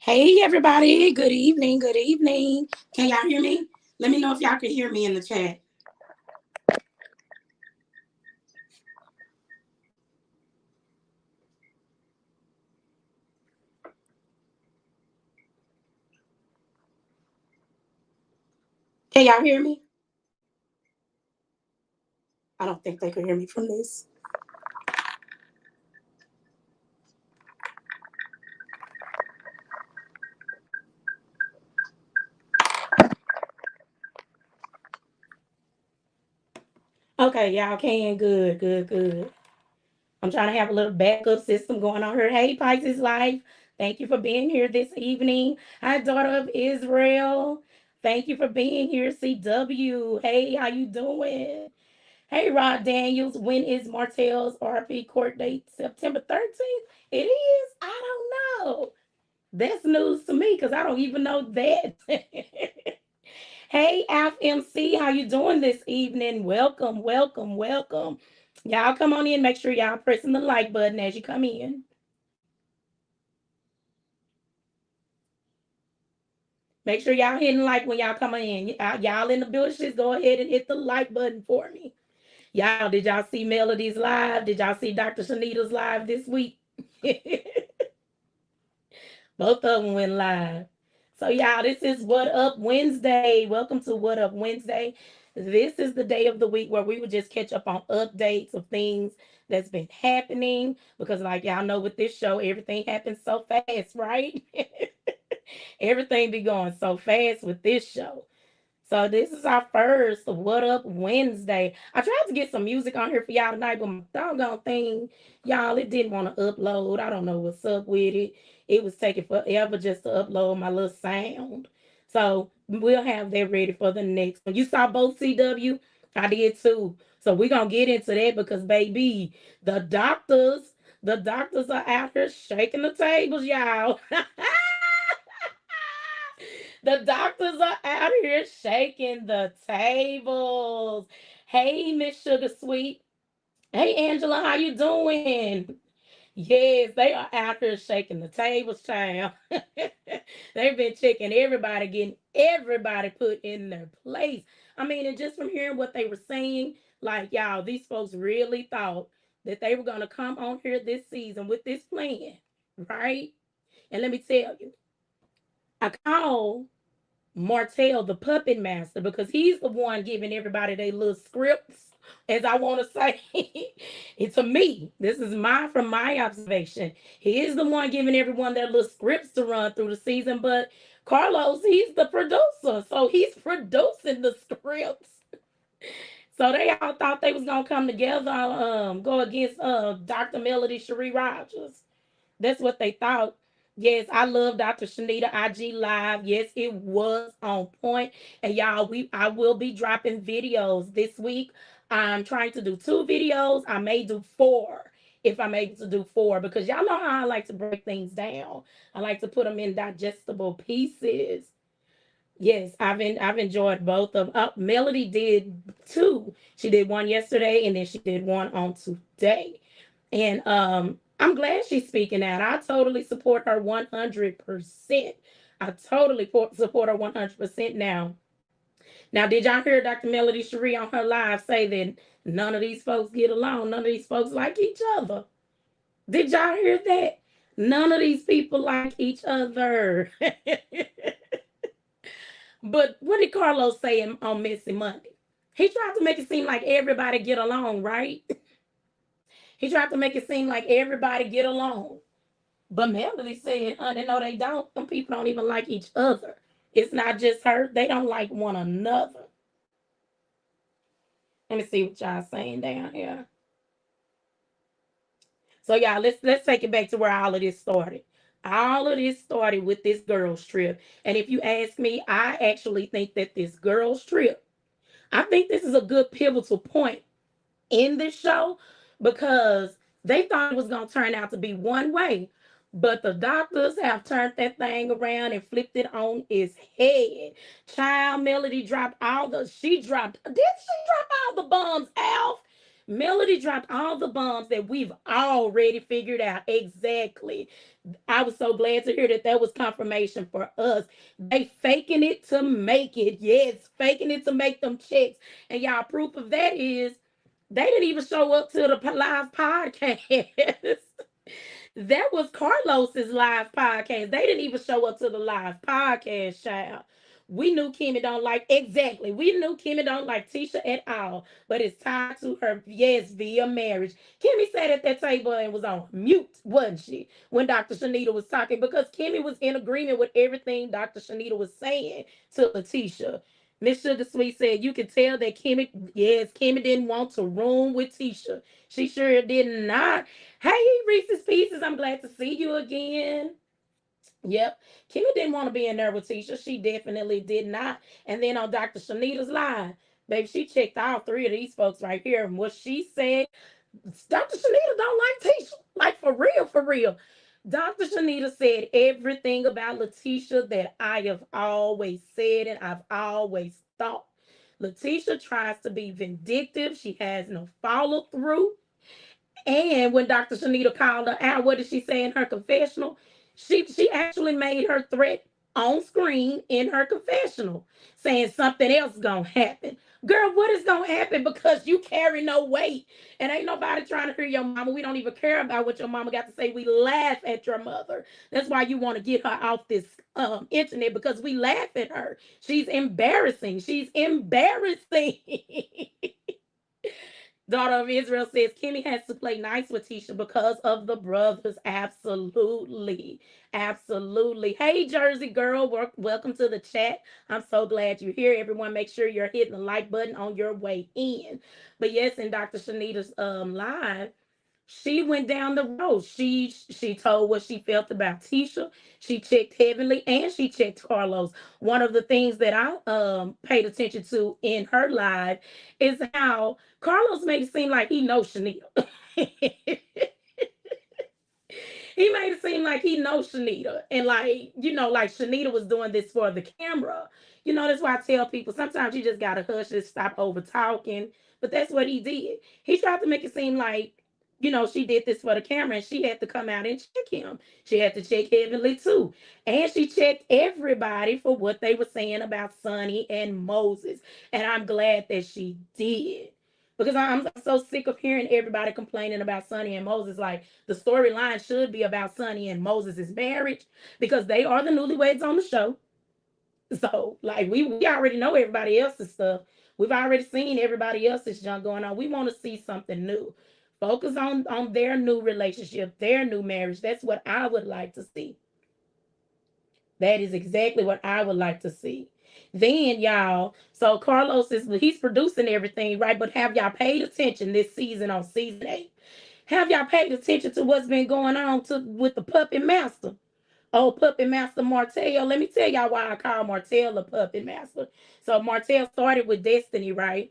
Hey everybody, good evening, good evening. Can y'all hear me? Let me know if y'all can hear me in the chat. Can y'all hear me? I don't think they can hear me from this. Okay, y'all can. Good, good, good. I'm trying to have a little backup system going on here. Hey, Pisces Life. Thank you for being here this evening. Hi, daughter of Israel. Thank you for being here, CW. Hey, how you doing? Hey, Rod Daniels. When is Martell's RP court date? September 13th? It is? I don't know. That's news to me because I don't even know that. Hey, FMC, how you doing this evening? Welcome, welcome, welcome. Y'all come on in. Make sure y'all pressing the like button as you come in. Make sure y'all hitting like when y'all come in. Y'all in the bushes, go ahead and hit the like button for me. Y'all, did y'all see Melody's live? Did y'all see Dr. Shanita's live this week? Both of them went live. So, y'all, this is What Up Wednesday. Welcome to What Up Wednesday. This is the day of the week where we would just catch up on updates of things that's been happening. Because, like y'all know, with this show, everything happens so fast, right? Everything be going so fast with this show. So this is our first What Up Wednesday. I tried to get some music on here for y'all tonight, but my doggone thing, y'all, it didn't want to upload. I don't know what's up with it. It was taking forever just to upload my little sound. So we'll have that ready for the next one. You saw both CW? I did too. So we're gonna get into that because baby, the doctors are out here shaking the tables, y'all. The doctors are out here shaking the tables. Hey, Miss Sugar Sweet. Hey, Angela, how you doing? Yes, they are out here shaking the tables, child. They've been checking everybody, getting everybody put in their place. I mean, and just from hearing what they were saying, like, y'all, these folks really thought that they were going to come on here this season with this plan, right? And let me tell you, I call Martell the puppet master because he's the one giving everybody their little scripts, as I want to say. It's to me. This is from my observation. He is the one giving everyone their little scripts to run through the season, but Carlos, he's the producer, so he's producing the scripts. So they all thought they was gonna come together, go against Dr. Melody Cherie Rogers. That's what they thought. Yes, I love Dr. Shanita IG Live. Yes, it was on point. And y'all, I will be dropping videos this week. I'm trying to do 2 videos. I may do 4 if I'm able to do 4 because y'all know how I like to break things down. I like to put them in digestible pieces. Yes, I've enjoyed both of them. Melody did 2. She did one yesterday and then she did one on today. And I'm glad she's speaking out. I totally support her 100%. I totally support her 100% now. Now, did y'all hear Dr. Melody Cherie on her live say that none of these folks get along? None of these folks like each other. Did y'all hear that? None of these people like each other. But what did Carlos say on Missy Monday? He tried to make it seem like everybody get along, right? He tried to make it seem like everybody get along. But Melody said, honey, no, they don't. Some people don't even like each other. It's not just her. They don't like one another. Let me see what y'all saying down here. So y'all, let's take it back to where all of this started. All of this started with this girls trip. And if you ask me, I actually think that this girls trip, I think this is a good pivotal point in this show because they thought it was going to turn out to be one way. But the doctors have turned that thing around and flipped it on its head. Child Melody dropped all the, she dropped, did she drop all the bombs, Alf? Melody dropped all the bombs that we've already figured out exactly. I was so glad to hear that that was confirmation for us. They faking it to make it. Yes, faking it to make them checks. And y'all, proof of that is they didn't even show up to the live podcast. That was Carlos's live podcast. They didn't even show up to the live podcast, child. We knew Kimmy don't like exactly. We knew Kimmy don't like Tisha at all, but it's tied to her yes via marriage. Kimmy sat at that table and was on mute, wasn't she? When Dr. Shanita was talking, because Kimmy was in agreement with everything Dr. Shanita was saying to Letitia. Miss Sugar Sweet said you could tell that Kimmy, yes, Kimmy didn't want to room with Tisha. She sure did not. Hey, Reese's Pieces, I'm glad to see you again. Yep. Kimmy didn't want to be in there with Tisha. She definitely did not. And then on Dr. Shanita's live, baby, she checked all three of these folks right here. And what she said, Dr. Shanita don't like Tisha. Like for real, for real. Dr. Shanita said everything about Letitia that I have always said and I've always thought. Letitia tries to be vindictive. She has no follow through. And when Dr. Shanita called her out, what did she say in her confessional? She actually made her threat on screen in her confessional, saying something else gonna happen. Girl, what is gonna happen? Because you carry no weight. And ain't nobody trying to hear your mama. We don't even care about what your mama got to say. We laugh at your mother. That's why you want to get her off this internet, because we laugh at her. She's embarrassing. She's embarrassing. Daughter of Israel says Kimmy has to play nice with Tisha because of the brothers. Absolutely. Absolutely. Hey, Jersey girl. Welcome to the chat. I'm so glad you're here. Everyone, make sure you're hitting the like button on your way in. But yes, in Dr. Shanita's live, she went down the road. She told what she felt about Tisha. She checked Heavenly and she checked Carlos. One of the things that I paid attention to in her live is how Carlos made it seem like he knows Shanita. He made it seem like he knows Shanita. And like, like Shanita was doing this for the camera. That's why I tell people sometimes you just gotta hush and stop over talking. But that's what he did. He tried to make it seem like, she did this for the camera and she had to come out and check him. She had to check Heavenly too. And she checked everybody for what they were saying about Sonny and Moses. And I'm glad that she did. Because I'm so sick of hearing everybody complaining about Sonny and Moses. Like the storyline should be about Sonny and Moses' marriage because they are the newlyweds on the show. So like we already know everybody else's stuff. We've already seen everybody else's junk going on. We want to see something new. Focus on their new relationship, their new marriage. That's what I would like to see. That is exactly what I would like to see. Then y'all, so Carlos he's producing everything, right? But have y'all paid attention this season on season 8? Have y'all paid attention to what's been going on with the puppet master? Oh, puppet master Martell. Let me tell y'all why I call Martell a puppet master. So Martell started with Destiny, right?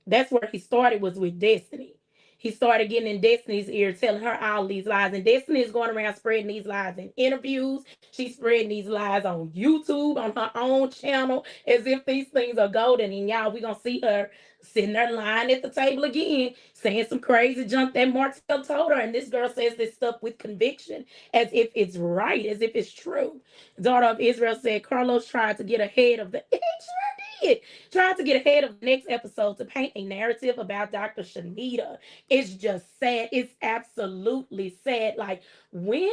That's where he started, was with Destiny. He started getting in Destiny's ear, telling her all these lies. And Destiny is going around spreading these lies in interviews. She's spreading these lies on YouTube, on her own channel, as if these things are golden. And y'all, we're going to see her sitting there lying at the table again, saying some crazy junk that Martell told her. And this girl says this stuff with conviction, as if it's right, as if it's true. Daughter of Israel said Carlos tried to get ahead of the... He sure did. Tried to get ahead of the next episode to paint a narrative about Dr. Shanita. It's just sad. It's absolutely sad. Like, when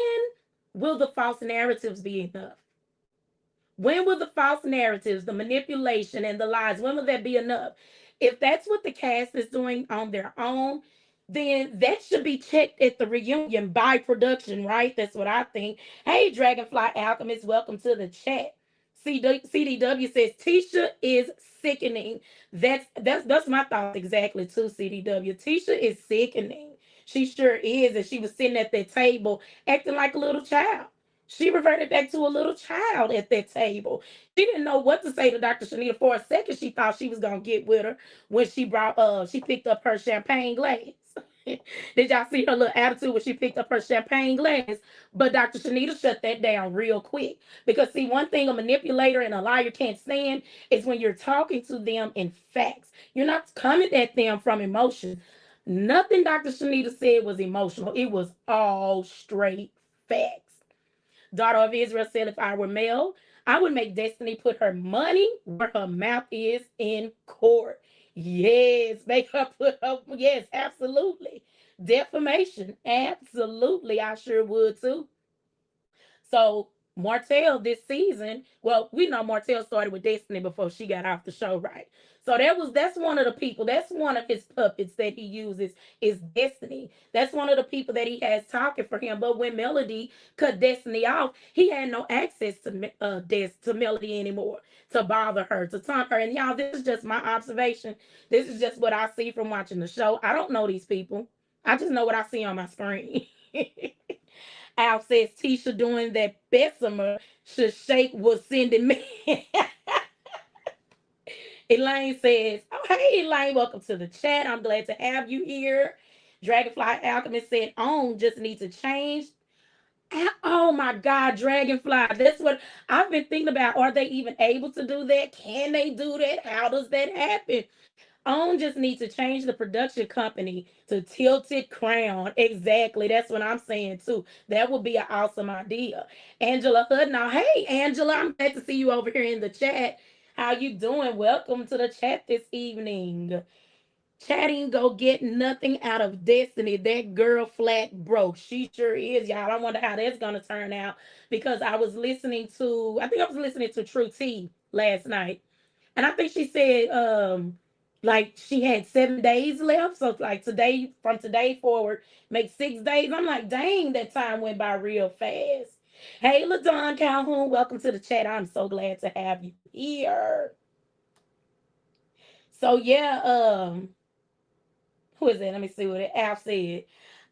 will the false narratives be enough? When will the false narratives, the manipulation, and the lies, when will that be enough? If that's what the cast is doing on their own, then that should be checked at the reunion by production, right? That's what I think. Hey, Dragonfly Alchemist, welcome to the chat. CDW says Tisha is sickening. That's my thoughts exactly too. CDW. Tisha is sickening. She sure is, and she was sitting at that table acting like a little child. She reverted back to a little child at that table. She didn't know what to say to Dr. Shanita. For a second, she thought she was gonna get with her when she picked up her champagne glass. Did y'all see her little attitude when she picked up her champagne glass? But Dr. Shanita shut that down real quick. Because, see, one thing a manipulator and a liar can't stand is when you're talking to them in facts. You're not coming at them from emotion. Nothing Dr. Shanita said was emotional, it was all straight facts. Daughter of Israel said, if I were male, I would make Destiny put her money where her mouth is in court. Yes, make her put her, yes, absolutely. Defamation, absolutely. I sure would too. So Martell this season, well, we know Martell started with Destiny before she got off the show, right? So that's one of the people, that's one of his puppets that he uses is Destiny. That's one of the people that he has talking for him. But when Melody cut Destiny off, he had no access to Melody anymore to bother her, to taunt her. And y'all, this is just my observation. This is just what I see from watching the show. I don't know these people. I just know what I see on my screen. Al says Tisha doing that Bessemer should shake was sending me. Elaine says, oh, hey, Elaine, welcome to the chat. I'm glad to have you here. Dragonfly Alchemist said, on just need to change. Oh my God, Dragonfly. That's what I've been thinking about. Are they even able to do that? Can they do that? How does that happen? OWN just needs to change the production company to Tilted Crown. Exactly. That's what I'm saying too. That would be an awesome idea. Angela Hood. Now, hey, Angela, I'm glad to see you over here in the chat. How you doing? Welcome to the chat this evening. Chatting go get nothing out of Destiny. That girl flat broke. She sure is, y'all. I wonder how that's gonna turn out because I think I was listening to True T last night, and I think she said like she had 7 days left. So like today, from today forward, make 6 days. I'm like, dang, that time went by real fast. Hey, LaDon Calhoun, welcome to the chat. I'm so glad to have you here. So yeah, who is that? Let me see what it Al said.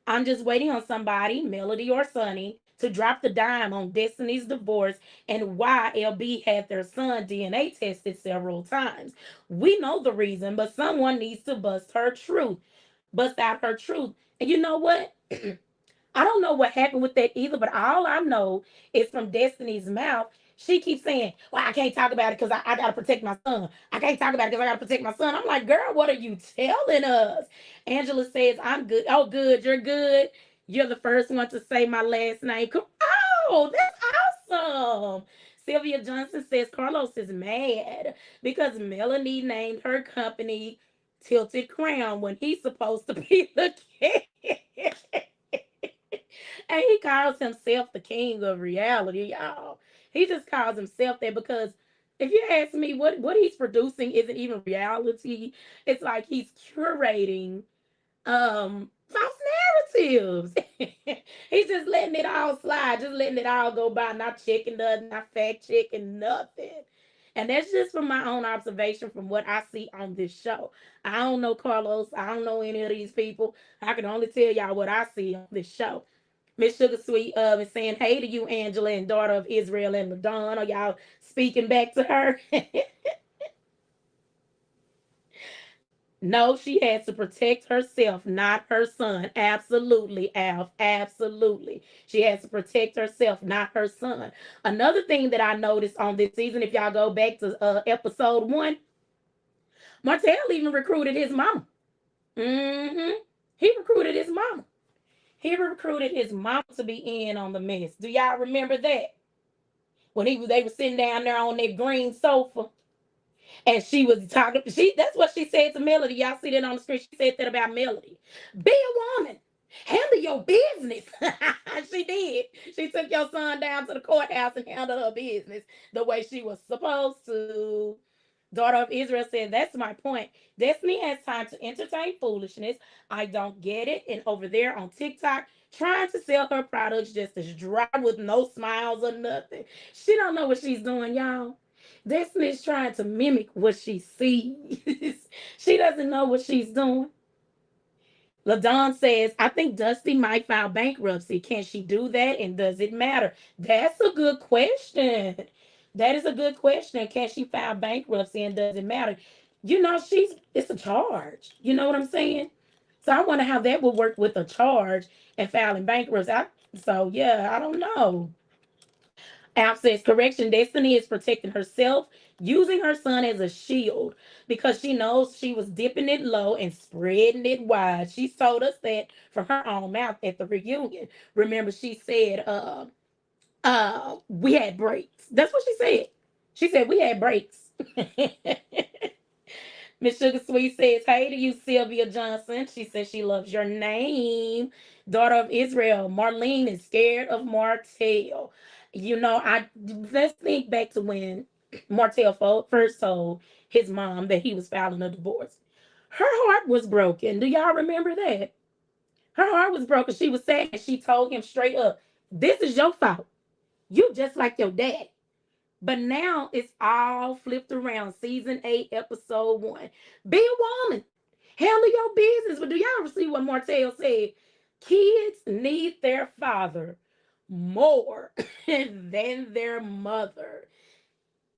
I'm just waiting on somebody, Melody or Sonny, to drop the dime on Destiny's divorce and why LB had their son DNA tested several times. We know the reason, but someone needs to bust out her truth. And you know what? I don't know what happened with that either, but all I know is from Destiny's mouth. She keeps saying, well, I can't talk about it because I got to protect my son. I can't talk about it because I got to protect my son. I'm like, girl, what are you telling us? Angela says, I'm good. Oh, good. You're good. You're the first one to say my last name. Oh, that's awesome. Sylvia Johnson says Carlos is mad because Melanie named her company Tilted Crown when he's supposed to be the king. And he calls himself the king of reality, y'all. He just calls himself that because if you ask me, what he's producing isn't even reality. It's like he's curating false narratives. He's just letting it all slide, just letting it all go by, not checking nothing, not fact checking nothing. And that's just from my own observation from what I see on this show. I don't know Carlos. I don't know any of these people. I can only tell y'all what I see on this show. Miss Sugar Sweet is saying hey to you, Angela, and daughter of Israel and LaDon. Are y'all speaking back to her? No, she has to protect herself, not her son. Absolutely, Alf. Absolutely. She has to protect herself, not her son. Another thing that I noticed on this season, if y'all go back to episode 1, Martell even recruited his mama. Mm-hmm. He recruited his mama. He recruited his mama to be in on the mess. Do y'all remember that? When they were sitting down there on that green sofa and she was talking. That's what she said to Melody. Y'all see that on the screen. She said that about Melody. Be a woman. Handle your business. She did. She took your son down to the courthouse and handled her business the way she was supposed to. Daughter of Israel said, that's my point. Destiny has time to entertain foolishness. I don't get it. And over there on TikTok, trying to sell her products just as dry with no smiles or nothing. She don't know what she's doing, y'all. Destiny's trying to mimic what she sees. She doesn't know what she's doing. LaDon says, I think Dusty might file bankruptcy. Can she do that? And does it matter? That's a good question. That is a good question. Can she file bankruptcy and does it matter? It's a charge. You know what I'm saying? So I wonder how that would work with a charge and filing bankruptcy. So yeah, I don't know. Al says, correction, Destiny is protecting herself, using her son as a shield because she knows she was dipping it low and spreading it wide. She told us that from her own mouth at the reunion. Remember, she said, we had breaks. That's what she said. She said we had breaks. Miss Sugar Sweet says, hey to you, Sylvia Johnson. She says she loves your name. Daughter of Israel. Marlene is scared of Martell. Let's think back to when Martell first told his mom that he was filing a divorce. Her heart was broken. Do y'all remember that? Her heart was broken. She was sad. She told him straight up, this is your fault. You just like your dad. But now it's all flipped around. Season 8, episode 1. Be a woman. Handle your business. But do y'all see what Martell said? Kids need their father more than their mother.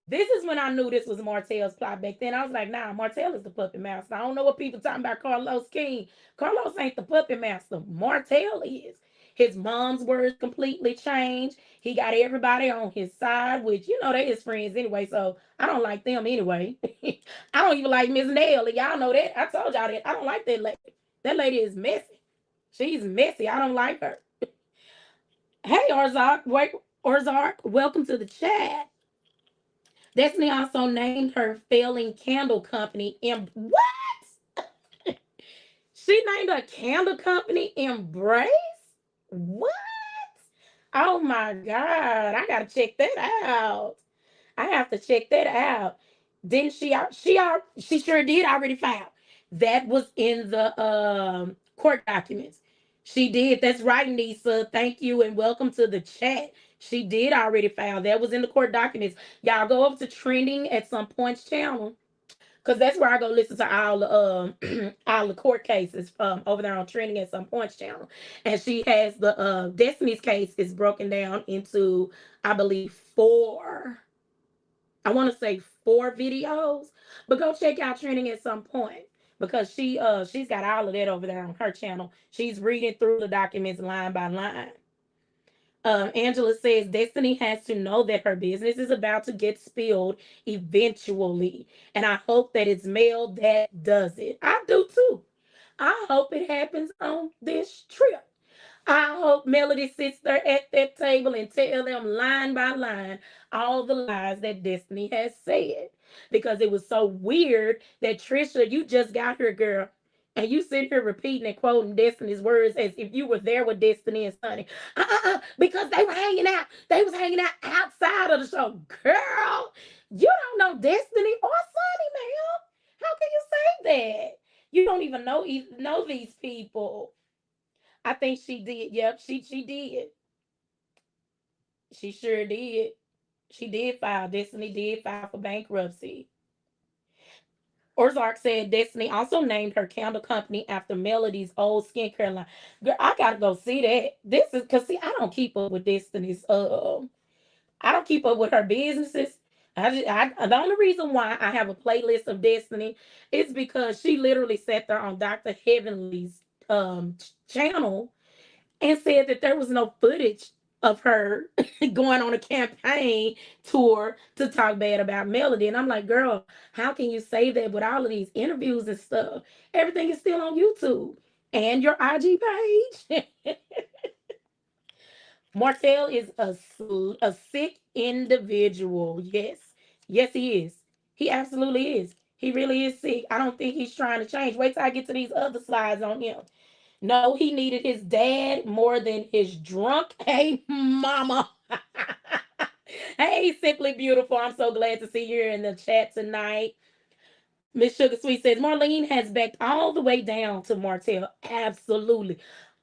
This is when I knew this was Martell's plot back then. I was like, nah, Martell is the puppet master. I don't know what people talking about Carlos King. Carlos ain't the puppet master. Martell is. His mom's words completely changed. He got everybody on his side, which, they his friends anyway, so I don't like them anyway. I don't even like Miss Nelly. Y'all know that. I told y'all that. I don't like that lady. That lady is messy. She's messy. I don't like her. Hey, Orzak. Wait, Orzak, welcome to the chat. Destiny also named her failing candle company. What? She named a candle company Embrace? What? Oh my God. I gotta check that out. I have to check that out. Didn't she sure did already file. That was in the court documents. She did. That's right, Nisa. Thank you and welcome to the chat. She did already file. That was in the court documents. Y'all go over to trending at some points channel. Cause that's where I go listen to all the all the court cases over there on trending at some points channel. And she has the Destiny's case is broken down into I believe four. I want to say four videos, but go check out trending at some point because she's got all of that over there on her channel. She's reading through the documents line by line. Angela says Destiny has to know that her business is about to get spilled eventually, and I hope that it's Mel that does it. I do too. I hope it happens on this trip. I hope Melody sits there at that table and tell them line by line all the lies that Destiny has said. Because it was so weird that Trisha, you just got here, girl. And you sit here repeating and quoting Destiny's words as if you were there with Destiny and Sonny. Because they were hanging out. They was hanging out outside of the show. Girl, you don't know Destiny or Sonny, ma'am. How can you say that? You don't even know these people. I think she did. Yep, she did. She sure did. She did file. Destiny did file for bankruptcy. Ozark said Destiny also named her candle company after Melody's old skincare line. Girl, I gotta go see that. This is because see, I don't keep up with Destiny's. I don't keep up with her businesses. The only reason why I have a playlist of Destiny is because she literally sat there on Dr. Heavenly's channel and said that there was no footage of her going on a campaign tour to talk bad about Melody. And I'm like, girl, how can you say that with all of these interviews and stuff? Everything is still on YouTube and your IG page. Martell is a sick individual. Yes. Yes, he is. He absolutely is. He really is sick. I don't think he's trying to change. Wait till I get to these other slides on him. No, he needed his dad more than his drunk. Hey, mama. Hey, Simply Beautiful. I'm so glad to see you in the chat tonight. Miss Sugar Sweet says Marlene has backed all the way down to Martell. Absolutely.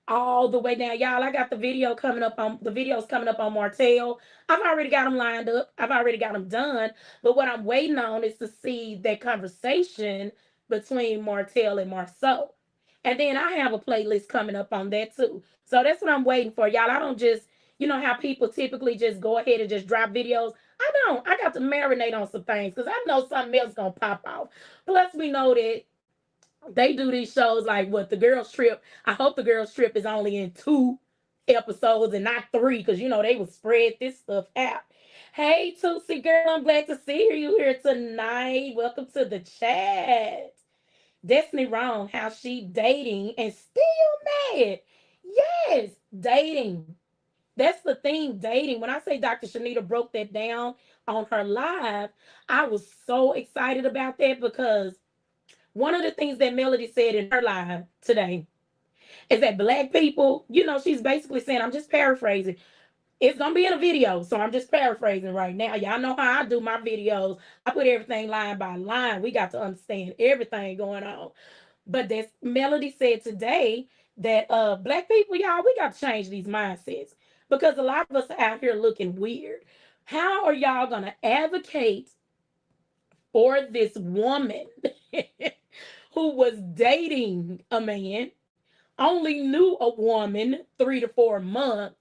All the way down. Y'all, I got the videos coming up on Martell. I've already got them lined up. I've already got them done. But what I'm waiting on is to see that conversation between Martell and Marceau. And then I have a playlist coming up on that too. So that's what I'm waiting for. Y'all, I don't just, how people typically just go ahead and just drop videos. I don't. I got to marinate on some things because I know something else gonna pop off. Plus, we know that They do these shows like what the girls trip. I hope the girls trip is only in 2 episodes and not 3, because they would spread this stuff out. Hey Tootsie girl, I'm glad to see you here tonight. Welcome to the chat. Destiny Wrong, how she dating and still mad. Yes, dating. That's the thing, dating. When I say Dr. Shanita broke that down on her live, I was so excited about that, because one of the things that Melody said in her live today is that black people, she's basically saying, I'm just paraphrasing. It's gonna be in a video, so I'm just paraphrasing right now. Y'all know how I do my videos. I put everything line by line. We got to understand everything going on. But that Melody said today that black people, y'all, we got to change these mindsets, because a lot of us are out here looking weird. How are y'all gonna advocate for this woman who was dating a man, only knew a woman 3 to 4 months?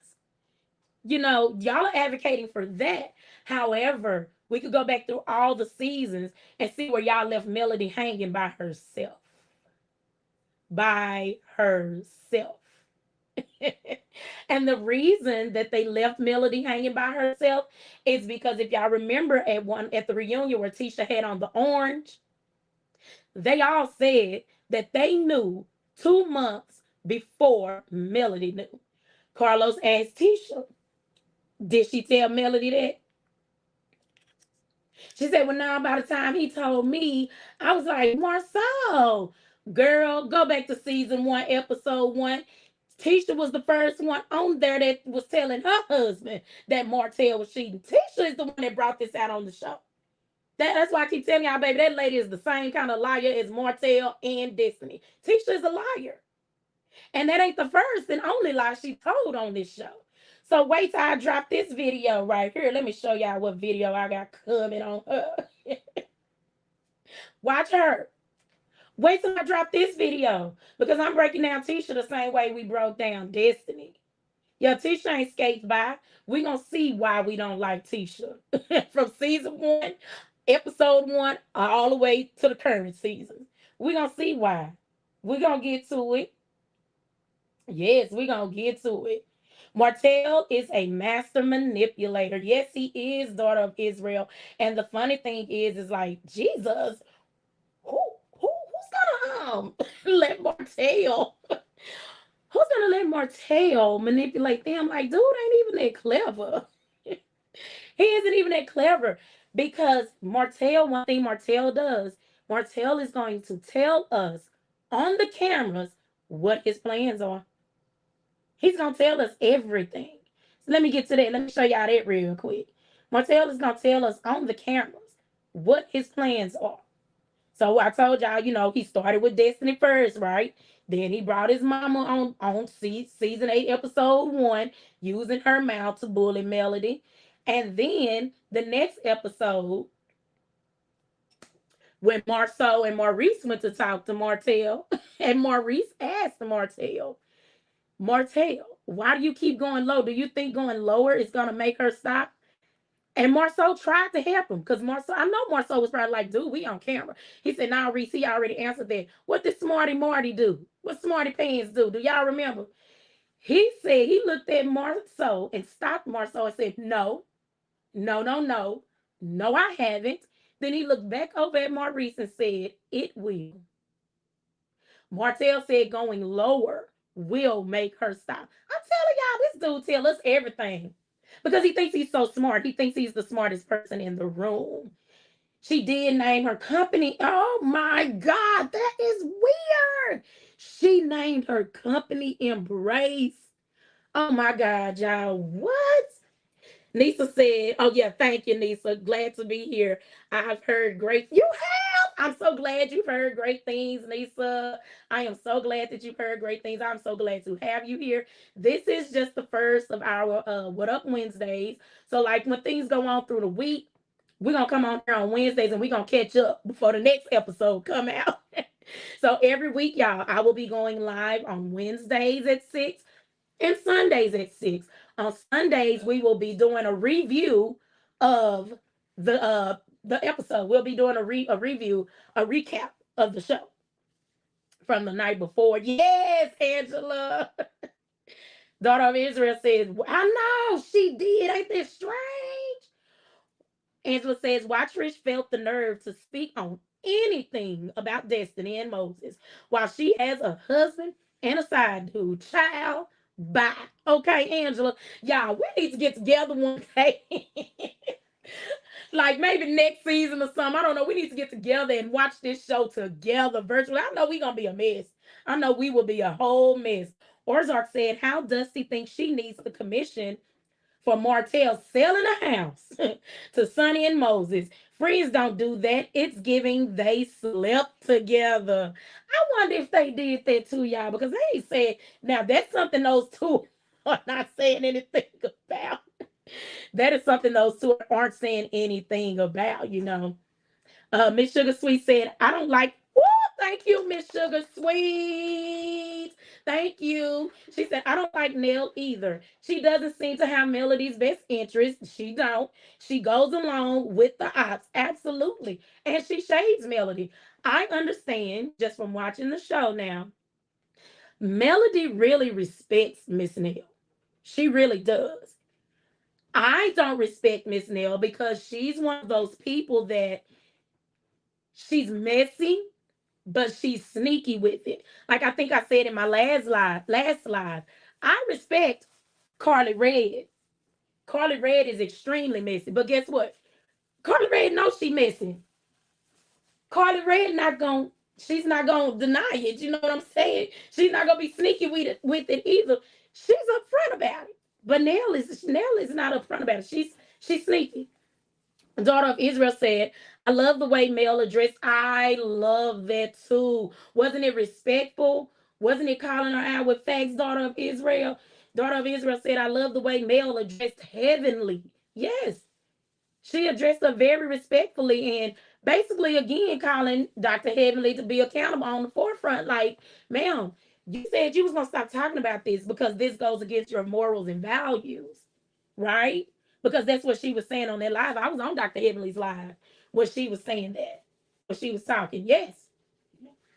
Y'all are advocating for that. However, we could go back through all the seasons and see where y'all left Melody hanging by herself. By herself. And the reason that they left Melody hanging by herself is because, if y'all remember, at the reunion where Tisha had on the orange, they all said that they knew 2 months before Melody knew. Carlos asked Tisha, did she tell Melody that? She said, well, now by the time he told me, I was like, Marcel, girl, go back to season 1, episode 1. Tisha was the first one on there that was telling her husband that Martell was cheating. Tisha is the one that brought this out on the show. That's why I keep telling y'all, baby, that lady is the same kind of liar as Martell and Destiny. Tisha is a liar. And that ain't the first and only lie she told on this show. So wait till I drop this video right here. Let me show y'all what video I got coming on her. Watch her. Wait till I drop this video, because I'm breaking down Tisha the same way we broke down Destiny. Yeah, Tisha ain't skates by. We gonna see why we don't like Tisha from season 1, episode 1, all the way to the current season. We gonna see why. We gonna get to it. Yes, we gonna get to it. Martell is a master manipulator. Yes, he is daughter of Israel. And the funny thing is like, Jesus, who's gonna let Martell who's gonna let Martell manipulate them? Like, dude ain't even that clever. He isn't even that clever, because Martell, one thing Martell does, Martell is going to tell us on the cameras what his plans are. He's gonna tell us everything. So let me get to that. Let me show y'all that real quick. Martell is gonna tell us on the cameras what his plans are. So I told y'all, he started with Destiny first, right? Then he brought his mama on season 8, episode 1, using her mouth to bully Melody. And then the next episode, when Marceau and Maurice went to talk to Martell, and Maurice asked Martell, why do you keep going low? Do you think going lower is gonna make her stop? And Marceau tried to help him, because I know Marceau was probably like, dude, we on camera. He said, nah, Reese, he already answered that. What did Smarty Marty do? What Smarty Pants do? Do y'all remember? He said he looked at Marceau and stopped Marceau and said, no, no, no, no. No, I haven't. Then he looked back over at Maurice and said, it will. Martell said going lower will make her stop. I'm telling y'all, this dude tell us everything, because he thinks he's so smart. He thinks he's the smartest person in the room. She did name her company. Oh my God, that is weird. She named her company Embrace. Oh my God, y'all. What? Nisa said, oh yeah, thank you, Nisa. Glad to be here. I've heard great. You have? I'm so glad you've heard great things, Nisa. I am so glad that you've heard great things. I'm so glad to have you here. This is just the first of our What Up Wednesdays. So like, when things go on through the week, we're gonna come on here on Wednesdays and we're gonna catch up before the next episode come out. So every week, y'all, I will be going live on Wednesdays at 6 and Sundays at 6. On Sundays, we will be doing a review of the episode. We'll be doing a review, a recap of the show. from the night before. Yes, Angela. Daughter of Israel says, I know she did. Ain't that strange? Angela says, why Trish felt the nerve to speak on anything about Destiny and Moses while she has a husband and a side dude. Child, bye. Okay, Angela. Y'all, we need to get together one day. Like maybe next season or something. I don't know. We need to get together and watch this show together virtually. I know we're going to be a mess. I know we will be a whole mess. Orzark said, how Dusty thinks she needs the commission for Martell selling a house to Sonny and Moses. Friends don't do that. It's giving they slept together. I wonder if they did that too, y'all, because they said, now that's something those two are not saying anything about. That is something those two aren't saying anything about, you know. Miss Sugar Sweet said, I don't like. Woo, thank you, Miss Sugar Sweet. Thank you. She said, I don't like Nell either. She doesn't seem to have Melody's best interest. She don't. She goes along with the ops. Absolutely. And she shades Melody. I understand just from watching the show now. Melody really respects Miss Nell. She really does. I don't respect Miss Nell because she's one of those people that she's messy, but she's sneaky with it. Like I think I said in my last live, I respect Carly Red. Carly Red is extremely messy, but guess what? Carly Red knows she messy. Carly Red she's not gonna deny it. You know what I'm saying? She's not gonna be sneaky with it either. She's upfront about it. But Nell is not upfront about it. She's sneaky. Daughter of Israel said, I love the way Mel addressed. I love that too. Wasn't it respectful? Wasn't it calling her out with facts, daughter of Israel? Daughter of Israel said, I love the way Mel addressed Heavenly. Yes, she addressed her very respectfully and basically, again, calling Dr. Heavenly to be accountable on the forefront. Like, ma'am, you said you was going to stop talking about this because this goes against your morals and values, right? Because that's what she was saying on that live. I was on Dr. Heavenly's live when she was saying that, when she was talking. Yes.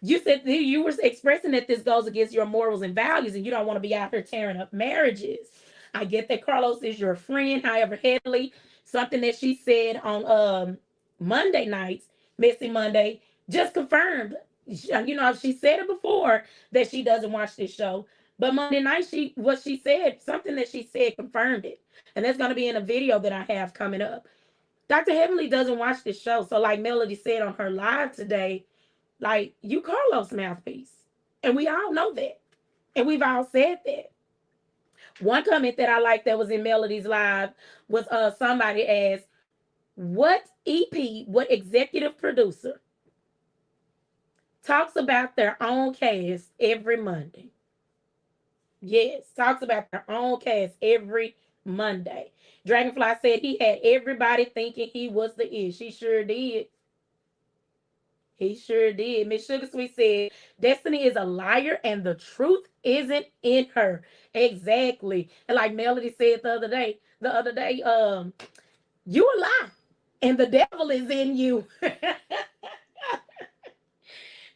You said you were expressing that this goes against your morals and values, and you don't want to be out here tearing up marriages. I get that Carlos is your friend. However, Headley, something that she said on Monday nights, Missy Monday, just confirmed. You know, she said it before that she doesn't watch this show, but Monday night, she said, something that she said confirmed it, and that's going to be in a video that I have coming up. Dr. Heavenly doesn't watch this show, so like Melody said on her live today, like, you Carlos' mouthpiece. And we all know that. And we've all said that. One comment that I like that was in Melody's live was somebody asked, what EP, what executive producer talks about their own cast every Monday? Yes, talks about their own cast every Monday. Dragonfly said he had everybody thinking he was the ish. He sure did. He sure did. Miss Sugar Sweet said, Destiny is a liar and the truth isn't in her. Exactly. And like Melody said the other day, you a lie. And the devil is in you.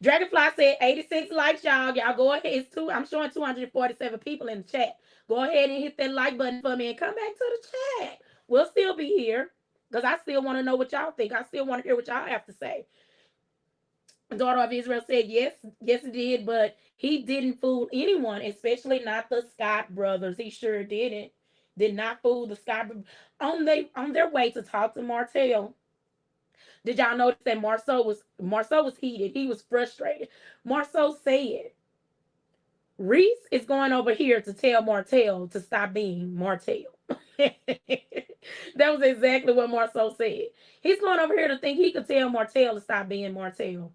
Dragonfly said 86 likes, y'all. Y'all go ahead. I'm showing 247 people in the chat. Go ahead and hit that like button for me and come back to the chat. We'll still be here because I still want to know what y'all think. I still want to hear what y'all have to say. Daughter of Israel said, yes, he did, but he didn't fool anyone, especially not the Scott brothers. He sure didn't. Did not fool the Scott brothers. On their way to talk to Martell. Did y'all notice that Marceau was heated? He was frustrated. Marceau said, Reese is going over here to tell Martell to stop being Martell. That was exactly what Marceau said. He's going over here to think he could tell Martell to stop being Martell.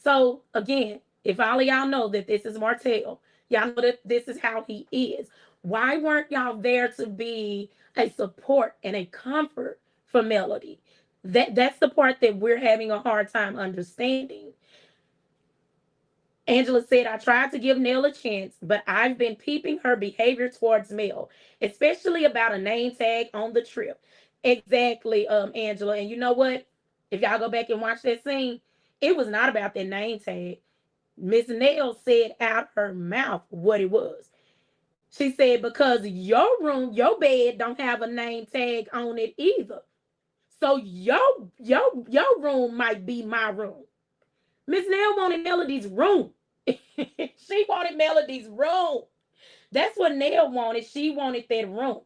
So again, if all of y'all know that this is Martell, y'all know that this is how he is. Why weren't y'all there to be a support and a comfort for Melody? That's the part that we're having a hard time understanding. Angela said, I tried to give Nell a chance, but I've been peeping her behavior towards Mel, especially about a name tag on the trip. Exactly, Angela. And you know what? If y'all go back and watch that scene, it was not about that name tag. Miss Nail said out her mouth what it was. She said, because your room, your bed don't have a name tag on it either. So your room might be my room. Miss Nail wanted Melody's room. She wanted Melody's room. That's what Nail wanted. She wanted that room.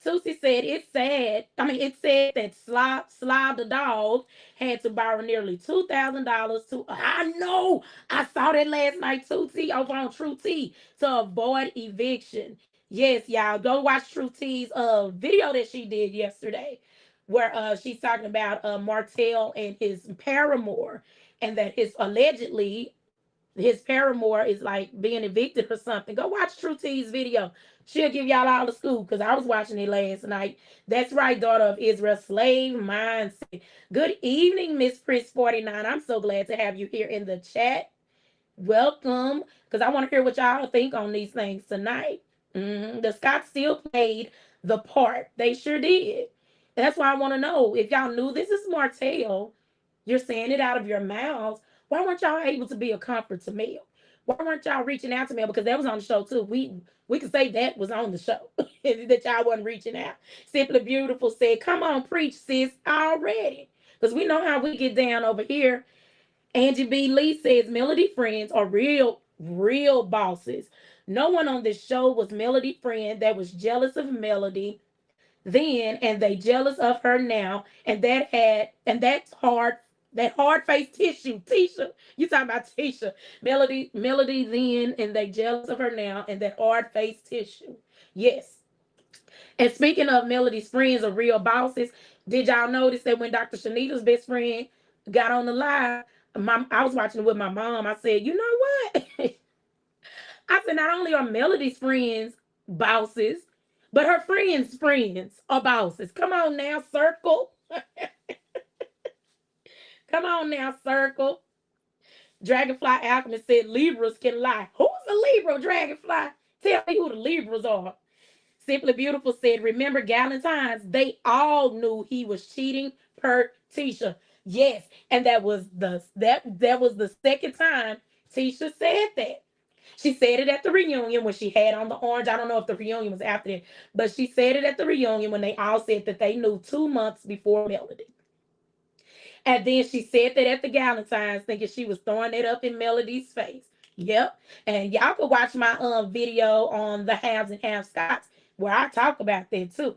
Susie said it's sad. I mean, it said that Slob the dog had to borrow nearly $2,000 to. I know. I saw that last night, Susie, over on True T, to avoid eviction. Yes, y'all go watch True T's video that she did yesterday, where she's talking about Martell and his paramour, and that his paramour is like being evicted or something. Go watch True T's video. She'll give y'all all the scoop because I was watching it last night. That's right, daughter of Israel, slave mindset. Good evening, Miss Prince 49. I'm so glad to have you here in the chat. Welcome, because I want to hear what y'all think on these things tonight. The Scots still played the part. They sure did. That's why I want to know if y'all knew this is Martell. You're saying it out of your mouths. Why weren't y'all able to be a comfort to Mel? Why weren't y'all reaching out to Mel? Because that was on the show too. We could say that was on the show. That y'all wasn't reaching out. Simply Beautiful said, come on, preach, sis, already. Because we know how we get down over here. Angie B. Lee says Melody friends are real bosses. No one on this show was Melody friend that was jealous of Melody then and they jealous of her now. That hard face tissue. Tisha. You talking about Tisha. Melody then and they jealous of her now and that hard face tissue. Yes. And speaking of Melody's friends are real bosses, did y'all notice that when Dr. Shanita's best friend got on the live, I was watching it with my mom. I said, you know what? I said, not only are Melody's friends bosses, but her friends are bosses. Come on now, circle. Come on now, circle. Dragonfly Alchemist said Libras can lie. Who's a Libra, Dragonfly? Tell me who the Libras are. Simply Beautiful said, remember Galentine's? They all knew he was cheating per Tisha. Yes, and that was the second time Tisha said that. She said it at the reunion when she had on the orange. I don't know if the reunion was after that, but she said it at the reunion when they all said that they knew 2 months before Melody. And then she said that at the Galentine's, thinking she was throwing it up in Melody's face. Yep. And y'all can watch my video on the Halves and Half Scots where I talk about that too.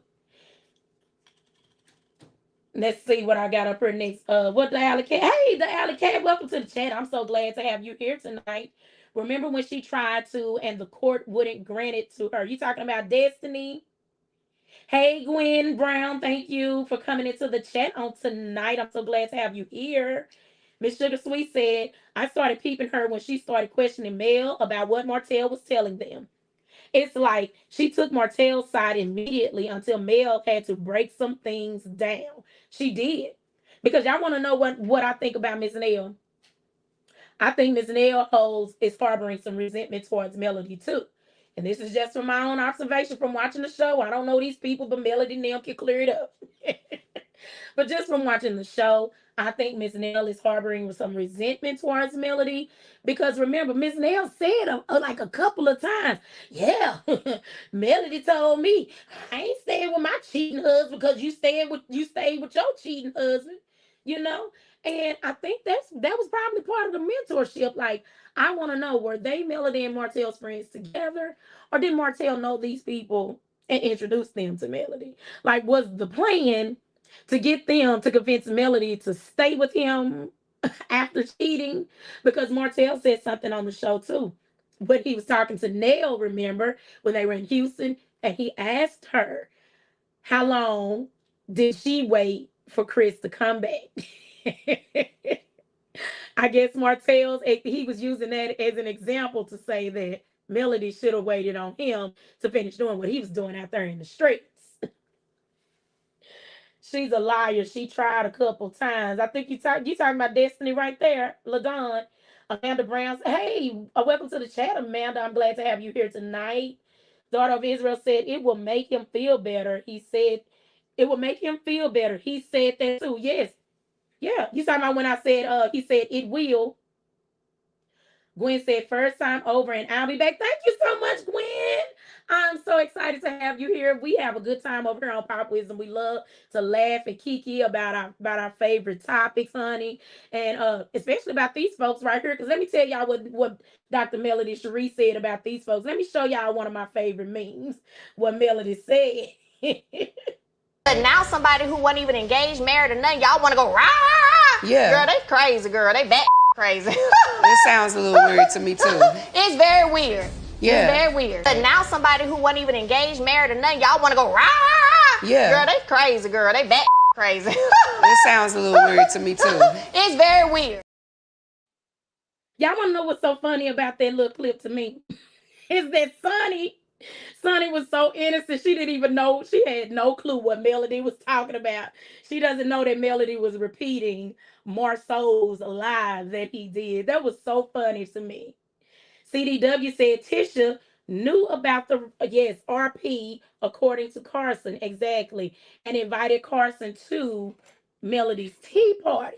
Let's see what I got up here next. What the Alley Cat? Hey, the Alley Cat, welcome to the chat. I'm so glad to have you here tonight. Remember when she tried to and the court wouldn't grant it to her? You talking about Destiny? Hey, Gwen Brown, thank you for coming into the chat on tonight. I'm so glad to have you here. Miss Sugar Sweet said, I started peeping her when she started questioning Mel about what Martell was telling them. It's like she took Martell's side immediately until Mel had to break some things down. She did. Because y'all want to know what I think about Miss Nell. I think Miss Nell holds is harboring some resentment towards Melody too. And this is just from my own observation from watching the show. I don't know these people, but Melody Nell can clear it up. But just from watching the show, I think Miss Nell is harboring some resentment towards Melody. Because remember, Miss Nell said like a couple of times, yeah, Melody told me, I ain't staying with my cheating husband because you stayed with your cheating husband, you know? And I think that was probably part of the mentorship. Like, I want to know, were they Melody and Martell's friends together? Or did Martell know these people and introduce them to Melody? Like, was the plan to get them to convince Melody to stay with him after cheating? Because Martell said something on the show too. When he was talking to Nell, remember, when they were in Houston, and he asked her, how long did she wait for Chris to come back? I guess Martell's, he was using that as an example to say that Melody should have waited on him to finish doing what he was doing out there in the streets. She's a liar. She tried a couple times. I think you talking about Destiny right there, LaDon. Amanda Brown. Hey, welcome to the chat, Amanda. I'm glad to have you here tonight. Daughter of Israel said it will make him feel better. He said it will make him feel better. He said that too. Yes. Yeah. You talking about when I said he said it will. Gwen said, first time over and I'll be back. Thank you so much, Gwen. I'm so excited to have you here. We have a good time over here on Pop Wisdom. We love to laugh and kiki about our favorite topics, honey. And especially about these folks right here. Because let me tell y'all what Dr. Melody Cherie said about these folks. Let me show y'all one of my favorite memes. What Melody said. But now somebody who wasn't even engaged, married, or nothing, y'all want to go rah, rah, rah. Yeah. Girl, they crazy, girl. They bat crazy. It sounds a little weird to me too. It's very weird. Yeah. It's very weird. But now somebody who wasn't even engaged, married, or nothing, y'all want to go rah, rah, rah. Yeah. Girl, they crazy, girl. They bat crazy. It sounds a little weird to me too. It's very weird. Y'all want to know what's so funny about that little clip to me? Is that Sonny was so innocent. She didn't even know. She had no clue what Melody was talking about. She doesn't know that Melody was repeating Marceau's lies that he did. That was so funny to me. CDW said Tisha knew about the yes RP according to Carson exactly, and invited Carson to Melody's tea party.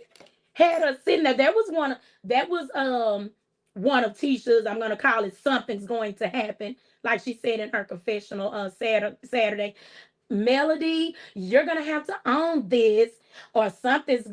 Had her sitting there. That was one of Tisha's. I'm gonna call it something's going to happen, like she said in her confessional Saturday. Melody, you're gonna have to own this, or something's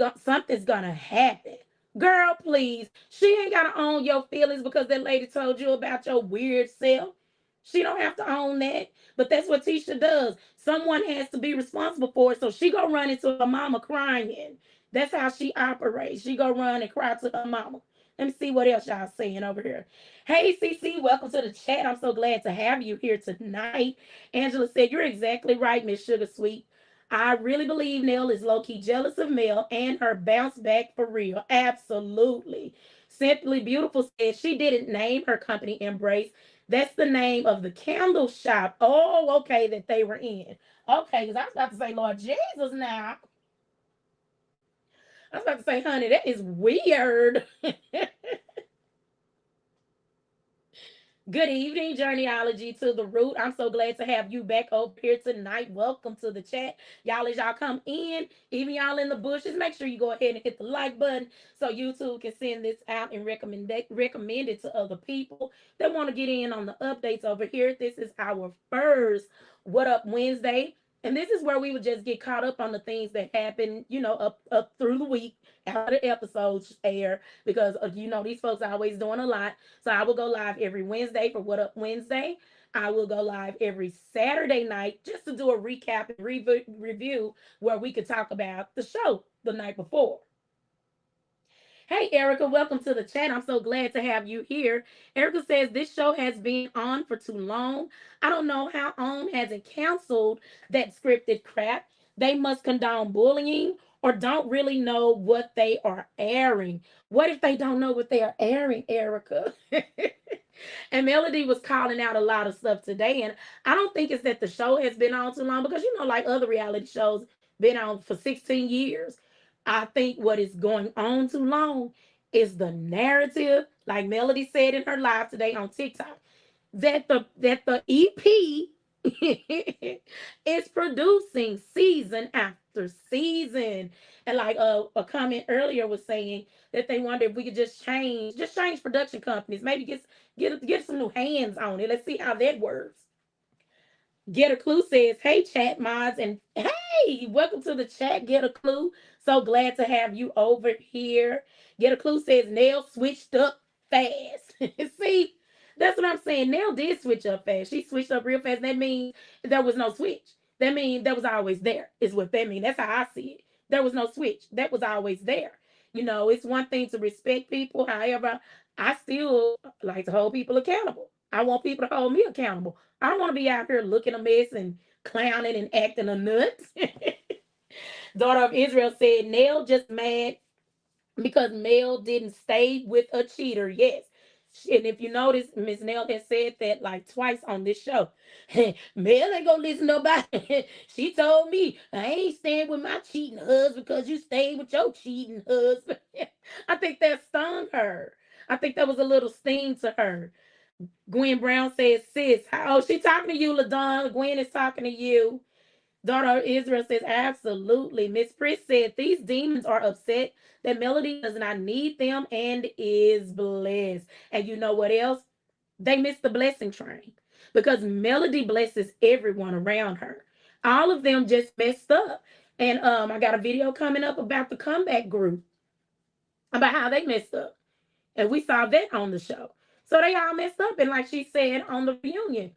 gonna happen. Girl, please. She ain't gotta own your feelings because that lady told you about your weird self. She don't have to own that. But that's what Tisha does. Someone has to be responsible for it. So she go run into her mama crying. That's how she operates. She go run and cry to her mama. Let me see what else y'all saying over here. Hey, CC, welcome to the chat. I'm so glad to have you here tonight. Angela said, you're exactly right, Miss Sugar Sweet. I really believe Nell is low key jealous of Mel and her bounce back for real. Absolutely. Simply Beautiful said she didn't name her company Embrace. That's the name of the candle shop. Oh, okay, that they were in. Okay, because I was about to say, Lord Jesus, now. I was about to say, honey, that is weird. Good evening, Journeyology to the Root. I'm so glad to have you back over here tonight. Welcome to the chat. Y'all, as y'all come in, even y'all in the bushes, make sure you go ahead and hit the like button so YouTube can send this out and recommend it to other people that want to get in on the updates over here. This is our first What Up Wednesday. And this is where we would just get caught up on the things that happen, up through the week after the episodes air, because these folks are always doing a lot. So I will go live every Wednesday for What Up Wednesday. I will go live every Saturday night just to do a recap and review where we could talk about the show the night before. Hey, Erica, welcome to the chat. I'm so glad to have you here. Erica says this show has been on for too long. I don't know how OWN hasn't canceled that scripted crap. They must condone bullying or don't really know what they are airing. What if they don't know what they are airing, Erica? And Melody was calling out a lot of stuff today. And I don't think it's that the show has been on too long because, like other reality shows, been on for 16 years. I think what is going on too long is the narrative, like Melody said in her live today on TikTok, that the EP is producing season after season. And like a comment earlier was saying that they wonder if we could just change production companies, maybe get some new hands on it. Let's see how that works. Get a Clue says, hey, chat mods, and hey, welcome to the chat. Get a Clue. So glad to have you over here. Get a Clue says, Nell switched up fast. See, that's what I'm saying. Nell did switch up fast. She switched up real fast. That means there was no switch. That means that was always there, is what that means. That's how I see it. There was no switch. That was always there. It's one thing to respect people. However, I still like to hold people accountable. I want people to hold me accountable. I don't want to be out here looking a mess and clowning and acting a nut. Daughter of Israel said, Nell just mad because Mel didn't stay with a cheater. Yes. And if you notice, Miss Nell has said that like twice on this show. Mel ain't gonna listen to nobody. She told me I ain't staying with my cheating husband because you stayed with your cheating husband. I think that stung her. I think that was a little sting to her. Gwen Brown says, sis, how she talking to you, LaDon? Gwen is talking to you. Daughter Israel says, absolutely. Miss Pris said, these demons are upset that Melody does not need them and is blessed. And you know what else? They missed the blessing train because Melody blesses everyone around her. All of them just messed up. And I got a video coming up about the comeback group, about how they messed up. And we saw that on the show. So they all messed up. And like she said on the reunion,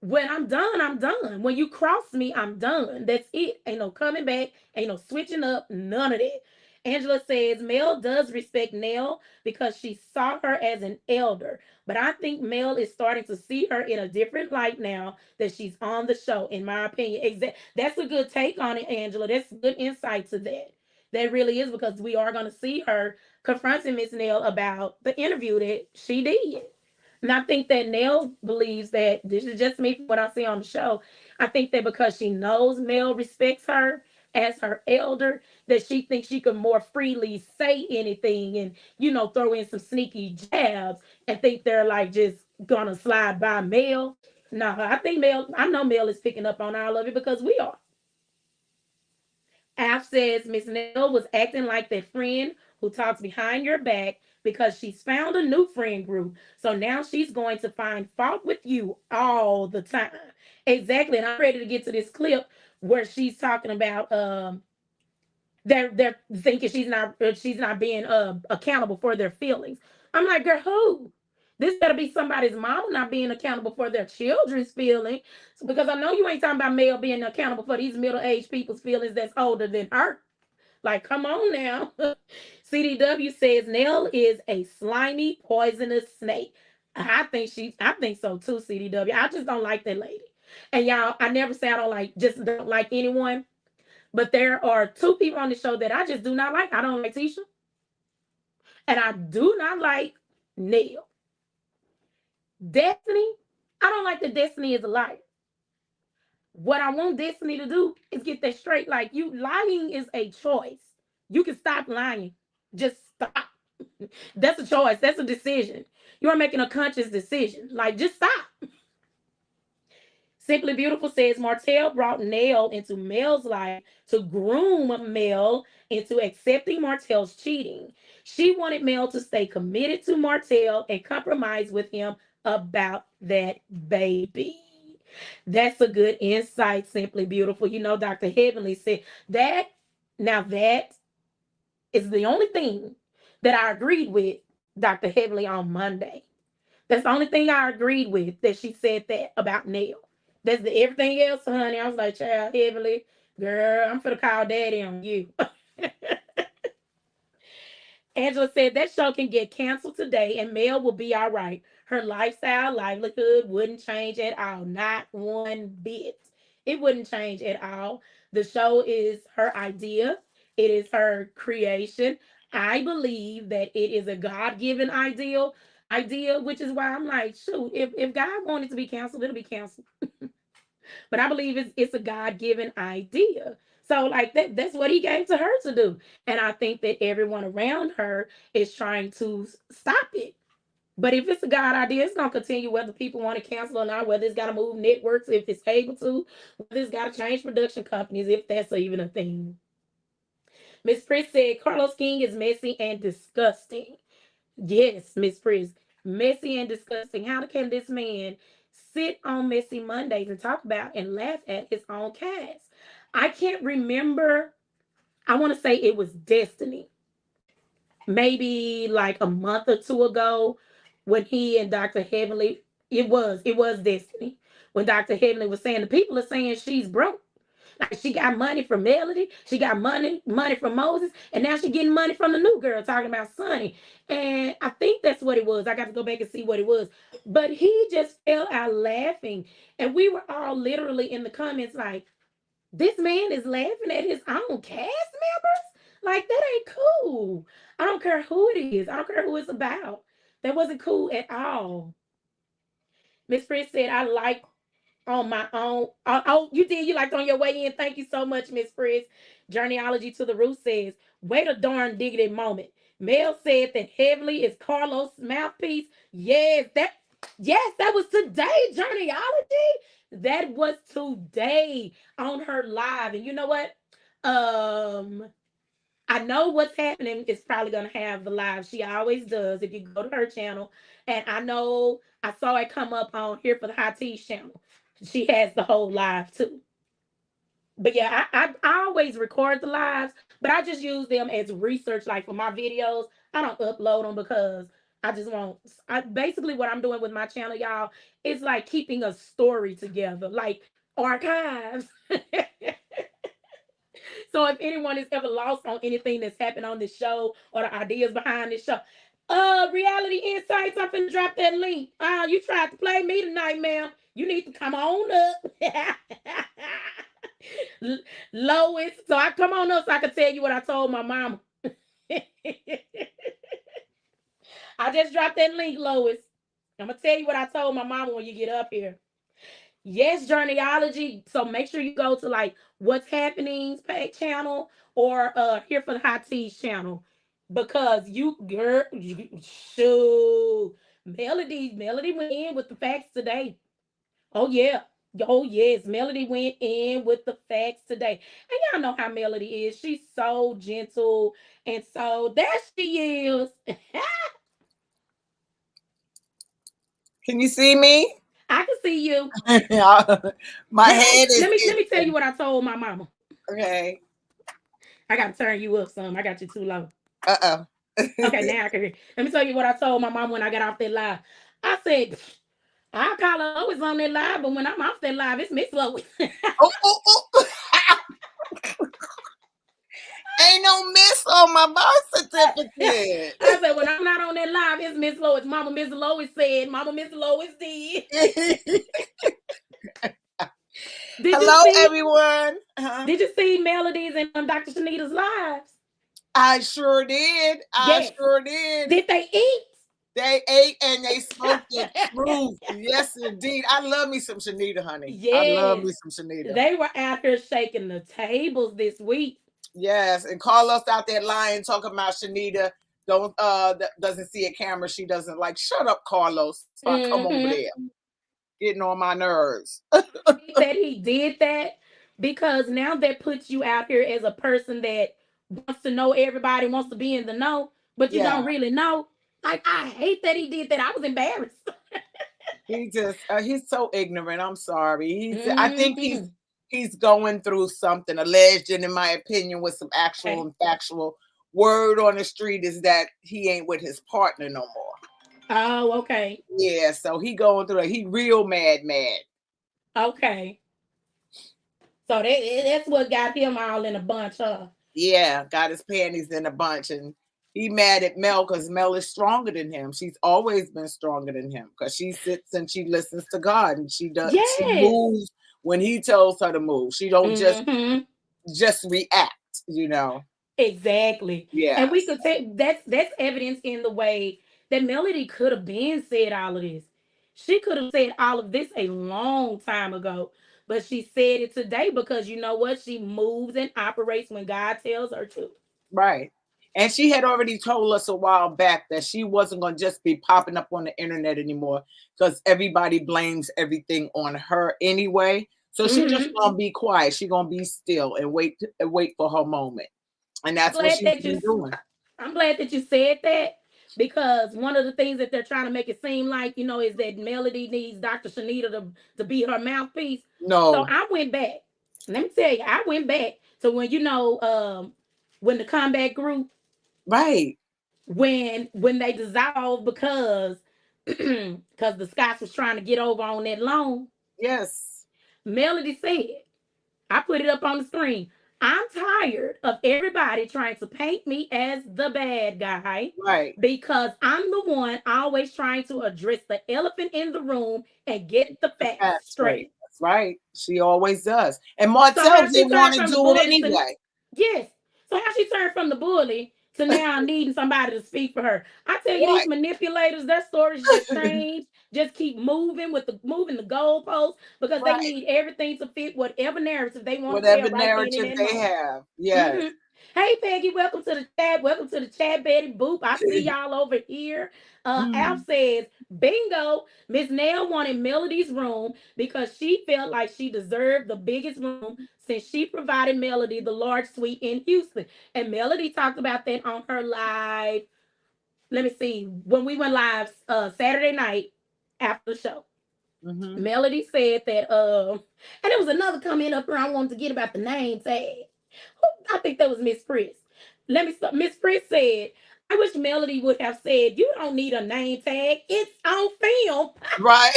when I'm done, I'm done. When you cross me, I'm done. That's it. Ain't no coming back. Ain't no switching up. None of that. Angela says Mel does respect Nell because she saw her as an elder. But I think Mel is starting to see her in a different light now that she's on the show, in my opinion. That's a good take on it, Angela. That's good insight to that. That really is, because we are going to see her confronting Miss Nell about the interview that she did. And I think that Nell believes that, this is just me from what I see on the show. I think that because she knows Mel respects her as her elder, that she thinks she can more freely say anything and, throw in some sneaky jabs and think they're like just gonna slide by Mel. No, I know Mel is picking up on all of it because we are. Af says Miss Nell was acting like that friend who talks behind your back because she's found a new friend group. So now she's going to find fault with you all the time. Exactly. And I'm ready to get to this clip where she's talking about they're thinking she's not being accountable for their feelings. I'm like, girl, who? This better be somebody's mama not being accountable for their children's feelings. Because I know you ain't talking about Mel being accountable for these middle-aged people's feelings that's older than her. Like, come on now. CDW says Nell is a slimy, poisonous snake. I think so too, CDW. I just don't like that lady. And y'all, I never say I don't like anyone. But there are two people on the show that I just do not like. I don't like Tisha, and I do not like Neil. Destiny, I don't like that Destiny is a liar. What I want Destiny to do is get that straight. Like, you lying is a choice. You can stop lying. Just stop. That's a choice. That's a decision. You are making a conscious decision. Like, just stop. Simply Beautiful says Martell brought Nell into Mel's life to groom Mel into accepting Martell's cheating. She wanted Mel to stay committed to Martell and compromise with him about that baby. That's a good insight, Simply Beautiful. Dr. Heavenly said that. Now, that is the only thing that I agreed with Dr. Heavenly on Monday. That's the only thing I agreed with, that she said that about Nell. That's everything else, honey. I was like, child, Heavenly, girl, I'm finna call daddy on you. Angela said that show can get canceled today and Mel will be all right. Her lifestyle, livelihood wouldn't change at all. Not one bit. It wouldn't change at all. The show is her idea, it is her creation. I believe that it is a God given idea, which is why I'm like, shoot, if God wanted to be canceled, it'll be canceled. But I believe it's a God given idea. So, like, that's what he gave to her to do. And I think that everyone around her is trying to stop it. But if it's a God idea, it's gonna continue whether people want to cancel or not, whether it's gotta move networks if it's able to, whether it's gotta change production companies if that's even a thing. Miss Pris said Carlos King is messy and disgusting. Yes, Miss Pris, messy and disgusting. How can this man sit on Messy Mondays and talk about and laugh at his own cast? I can't remember. I want to say it was Destiny, maybe like a month or two ago, when he and Dr. Heavenly, it was Destiny, when Dr. Heavenly was saying the people are saying she's broke. Like, she got money from Melody, she got money from Moses, and now she getting money from the new girl talking about Sonny. And I think that's what it was. I got to go back and see what it was. But he just fell out laughing. And we were all literally in the comments like, this man is laughing at his own cast members? Like, that ain't cool. I don't care who it is. I don't care who it's about. That wasn't cool at all. Miss Prince said, I like on my own. Oh, you did. You liked on your way in. Thank you so much, Miss Frizz. Journeyology to the Root says, wait a darn diggity moment. Mel said that Heavenly is Carlos' mouthpiece. Yes, that was today, Journeyology. That was today on her live. And you know what? I know what's happening is probably gonna have the live. She always does if you go to her channel. And I know I saw it come up on here for the Hot Teas channel. She has the whole live too. But yeah, I always record the lives, but I just use them as research, like for my videos. I don't upload them because I just want. Basically what I'm doing with my channel, y'all, is like keeping a story together, like archives. So if anyone is ever lost on anything that's happened on this show or the ideas behind this show, Reality Insights, I'm finna drop that link. You tried to play me tonight, ma'am. You need to come on up. Lois, so I come on up so I can tell you what I told my mama. I just dropped that link, Lois. I'm gonna tell you what I told my mama when you get up here. Yes, Journeyology. So make sure you go to like What's Happening's page channel or Here for the Hot Teas channel. Because you girl, shoot. Melody went in with the facts today. Oh yeah. Oh yes, Melody went in with the facts today. And y'all know how Melody is. She's so gentle. And so there she is. Can you see me? I can see you. My Hey, head is let me tell you what I told my mama. okay. I gotta turn you up some. I got you too low. Uh-oh. Okay, now I can hear. Let me tell you what I told my mom when I got off that live. I said, I call her always on that live, but when I'm off that live, it's Miss Lois. Oh, oh, oh. Ain't no miss on my birth certificate. I said, when I'm not on that live, it's Miss Lois. Mama Miss Lois said, Mama Miss Lois did. Did Hello, you see, everyone. did you see Melody's and Dr. Shanita's lives? I sure did. Yes. Sure did. Did they eat? They ate and they smoked it smooth. Yes, indeed. I love me some Shanita, honey. I love Yes. me some Shanita. They were out here shaking the tables this week. Yes, and Carlos out there lying, talking about Shanita doesn't see a camera. She doesn't like. Shut up, Carlos. So I come over there, getting on my nerves. That he did that because now that puts you out here as a person that wants to know everybody, wants to be in the know, but you don't really know. Like, I hate that he did that. I was embarrassed. He's so ignorant. I'm sorry. I think he's going through something. Alleged, and in my opinion, with some actual and factual word on the street is that he ain't with his partner no more. Oh, okay. Yeah, so he going through he real mad. Okay. So that's what got him all in a bunch, huh? Yeah, got his panties in a bunch, and he mad at Mel because Mel is stronger than him. She's always been stronger than him because she sits and she listens to God, and she she moves when he tells her to move. She don't just react, you know. Exactly. Yeah. And we could take that's evidence in the way that Melody could have been said all of this. She could have said all of this a long time ago, but she said it today because you know what? She moves and operates when God tells her to. Right. And she had already told us a while back that she wasn't going to just be popping up on the internet anymore because everybody blames everything on her anyway. So she's just going to be quiet. She's going to be still and wait for her moment. And that's what she's been doing. I'm glad that you said that because one of the things that they're trying to make it seem like, you know, is that Melody needs Dr. Shanita to be her mouthpiece. No. So I went back. Let me tell you, I went back to when, you know, when the comeback group, right, when they dissolved because the Scots was trying to get over on that loan. Yes. Melody said, I put it up on the screen. I'm tired of everybody trying to paint me as the bad guy. Right. Because I'm the one always trying to address the elephant in the room and get the facts straight. That's right. She always does. And Martell didn't want to do it anyway. Yes. So how she turned from the bully to now needing somebody to speak for her. I tell you, these manipulators, their stories just change, just keep moving moving the goalposts because they need everything to fit whatever narrative they want to tell. Whatever narrative they have. Yes. Hey Peggy, welcome to the chat. Welcome to the chat, Betty Boop. I see y'all over here. Alf Mm. says, bingo. Miss Nail wanted Melody's room because she felt like she deserved the biggest room since she provided Melody the large suite in Houston. And Melody talked about that on her live. Let me see. When we went live Saturday night after the show. Mm-hmm. Melody said that and there was another comment up here I wanted to get about the name tag. I think that was Miss Pris. Let me stop. Miss Pris said, I wish Melody would have said, you don't need a name tag. It's on film. Right.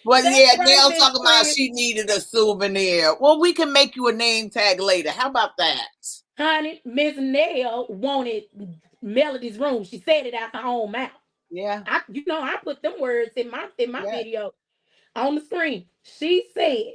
Well, That's yeah, right, Nell Miss talking about Pris. she needed a souvenir. Well, we can make you a name tag later. How about that? Honey, Miss Nell wanted Melody's room. She said it out her own mouth. Yeah, I put them words in my yeah. video on the screen. She said,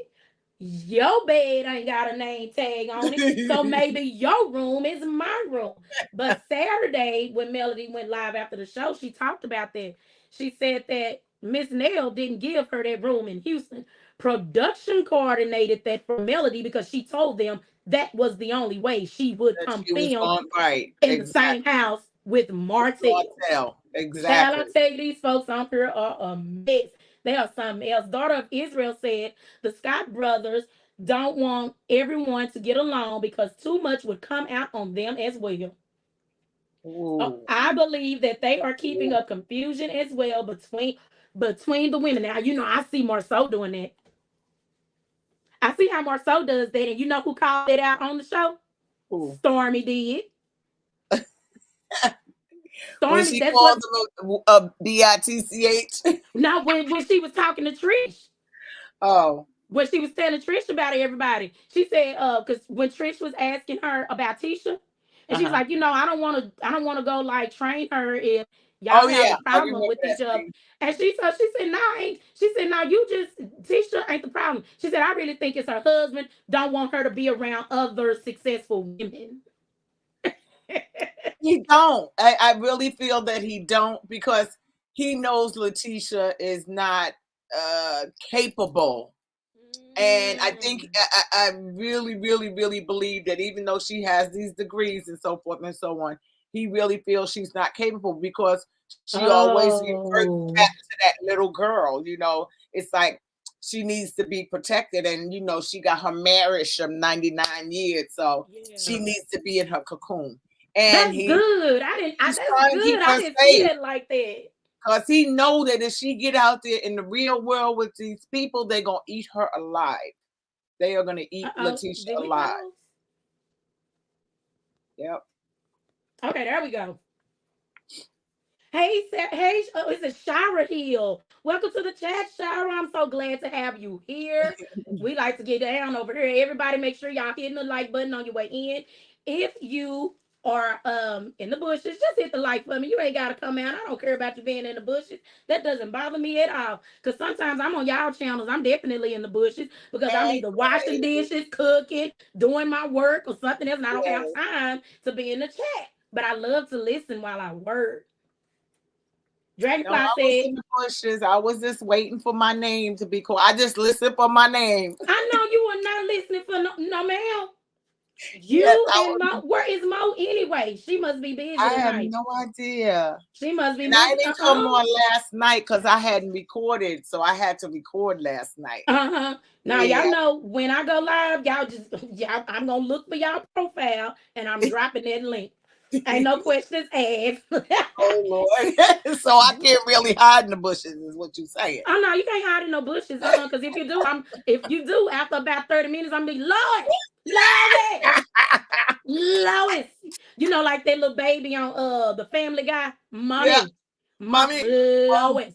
your bed ain't got a name tag on it, so maybe your room is my room. But Saturday, when Melody went live after the show, she talked about that. She said that Miss Nell didn't give her that room in Houston. Production coordinated that for Melody because she told them that was the only way she would That come she was film on right. in the same Exactly. house with Martell. Martell. Child, I Exactly. tell you, these folks on here are a mess. They are something else. Daughter of Israel said the Scott brothers don't want everyone to get along because too much would come out on them as well. So Ooh. I believe that they are keeping Ooh. up confusion as well between the women. Now I see Marceau doing that. I see how Marceau does that, and you know who called it out on the show? Ooh. Stormy did. When Stormy, she that's called what. them a bitch. Now when she was talking to Trish, Oh. when she was telling Trish about everybody, she said, because when Trish was asking her about Tisha, and she was Uh-huh. like, I don't want to go like train her if Oh y'all have yeah, a I problem remember with that each other. scene. And she said, no, ain't. She said, no, you just Tisha ain't the problem. She said, I really think it's her husband don't want her to be around other successful women. He don't. I really feel that he don't because he knows Letitia is not capable. And I think Mm. I really, really, really believe that even though she has these degrees and so forth and so on, he really feels she's not capable because she always reverts Oh, back to that little girl. It's like she needs to be protected, and she got her marriage of 99 years, so she yeah. needs to be in her cocoon. And That's good. he's That's trying to keep good. I her didn't see safe. that like that. Cause he know that if she get out there in the real world with these people, they're gonna eat her alive. They are gonna eat Uh-oh. Letitia Did we alive. pause? Yep. Okay, there we go. Hey, it's a Shara Hill. Welcome to the chat, Shara. I'm so glad to have you here. We like to get down over here. Everybody, make sure y'all hitting the like button on your way in. If you are in the bushes, just hit the like for me. You ain't gotta come out. I don't care about you being in the bushes. That doesn't bother me at all. Cause sometimes I'm on y'all channels. I'm definitely in the bushes because I'm Hey, either washing dishes, cooking, doing my work, or something else, and I don't have yes. time to be in the chat. But I love to listen while I work. No, I Dragonfly was said, in the bushes. I was just waiting for my name to be called. I just listened for my name. I know you are not listening for no ma'am. Yes, You and Mo, where is Mo anyway? She must be busy I have tonight. no idea. She must be And I busy. didn't come on last night because I hadn't recorded, so I had to record last night. Now Yeah. y'all know when I go live, I'm gonna look for y'all profile and I'm dropping that link. Ain't no questions asked. Oh Lord. So I can't really hide in the bushes, is what you're saying. Oh no, you can't hide in no bushes. Because if you do, after about 30 minutes, I'm gonna be Lois. Lois. Like that little baby on the Family Guy. Yeah, Mommy. mommy, mom, Lois.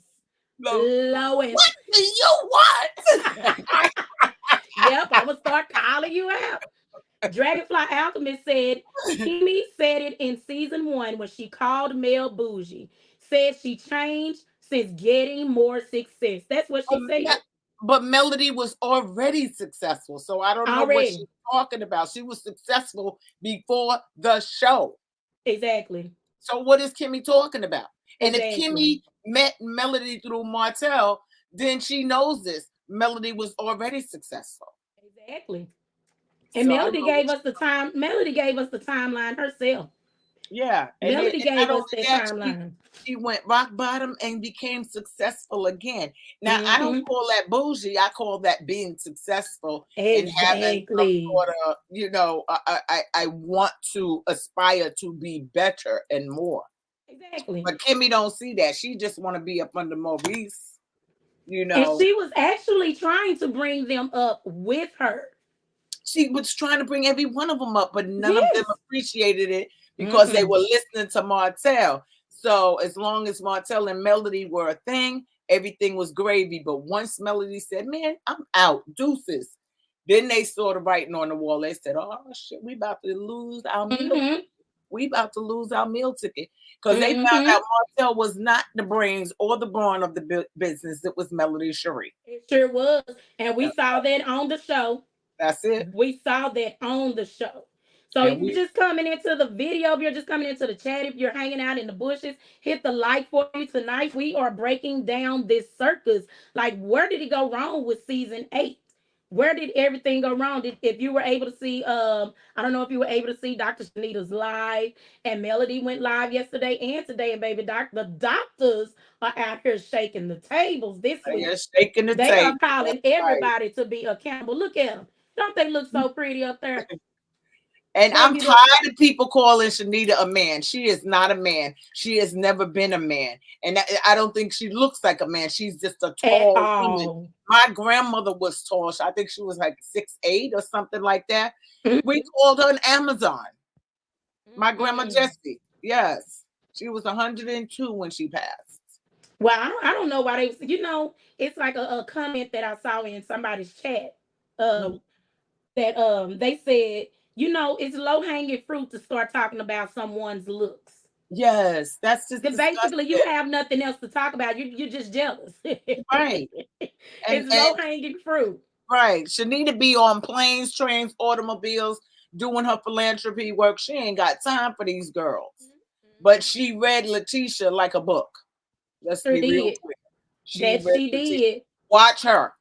no. Lois. What do you want? Yep, I'm gonna start calling you out. Dragonfly Alchemist said Kimmy said it in season 1 when she called Mel bougie. Said she changed since getting more success. That's what she said. But Melody was already successful, so I don't know what she's Already. talking about. She was successful before the show. Exactly. So what is Kimmy talking about? And if Exactly. Kimmy met Melody through Martell, then she knows this. Melody was already successful. Exactly. And So I Melody know gave what us the time. Melody gave us the timeline herself. yeah, Melody and not gave us only that that, timeline. she went rock bottom and became successful again. Now I don't Mm-hmm. call that bougie. I call that being successful and having some Exactly. sort of, I want to aspire to be better and more. Exactly. But Kimmy don't see that. She just want to be up under Maurice, you And know. she was actually trying to bring them up with her. She was trying to bring every one of them up, but none of them Yes. appreciated it because they Mm-mm. were listening to Martell. So as long as Martell and Melody were a thing, everything was gravy. But once Melody said, "Man, I'm out, deuces," then they saw the writing on the wall. They said, "Oh shit, we about to lose our meal. Mm-hmm. We about to lose our meal ticket," because they found Mm-hmm. out Martell was not the brains or the brawn of the business. It was Melody Cherie. It sure was. And we saw that on the show. That's it. We saw that on the show. So And if you're we just coming into the video, if you're just coming into the chat, if you're hanging out in the bushes, hit the like for you tonight. We are breaking down this circus. Like, where did it go wrong with season 8? Where did everything go wrong? If you were able to see, I don't know if you were able to see Dr. Shanita's live, and Melody went live yesterday and today, and baby doc, the doctors are out here shaking the tables this week. are shaking the They are tape. calling That's right. everybody to be accountable. Look at them. Don't they look so pretty up there? And I'm Baby, the tired of people calling Shanita a man. She is not a man. She has never been a man. And I don't think she looks like a man. She's just a at tall woman. all. My grandmother was tall. I think she was like 6'8" or something like that. We Mhm. called her an Amazon. My grandma Mm-mm. Jessie. Yes. She was 102 when she passed. Well, I don't know why it's like a comment that I saw in somebody's chat. Mhm. That they said, it's low hanging fruit to start talking about someone's looks. Yes, that's just Because basically you disgusting. have nothing else to talk about. You're just jealous. Right. It's And low hanging fruit. right. Shanita be on planes, trains, automobiles, doing her philanthropy work. She ain't got time for these girls. But she read Letitia like a book. Let's Sure be real did. clear. She That read she Letitia. did. Watch her.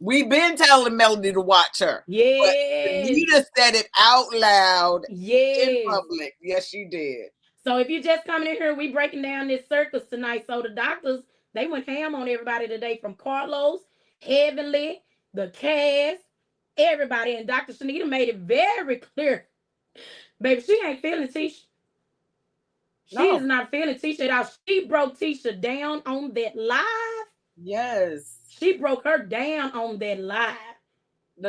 We've been telling Melody to watch her. But Yes. Shanita said it out loud in Yes. public. Yes, she did. So if you just coming in here, we breaking down this circus tonight. So the doctors, they went ham on everybody today, from Carlos, Heavenly, the cast, everybody. And Dr. Shanita made it very clear. Baby, she ain't feeling Tisha. She is No. not feeling Tisha at all. She broke Tisha down on that live. Yes. She broke her down on that live.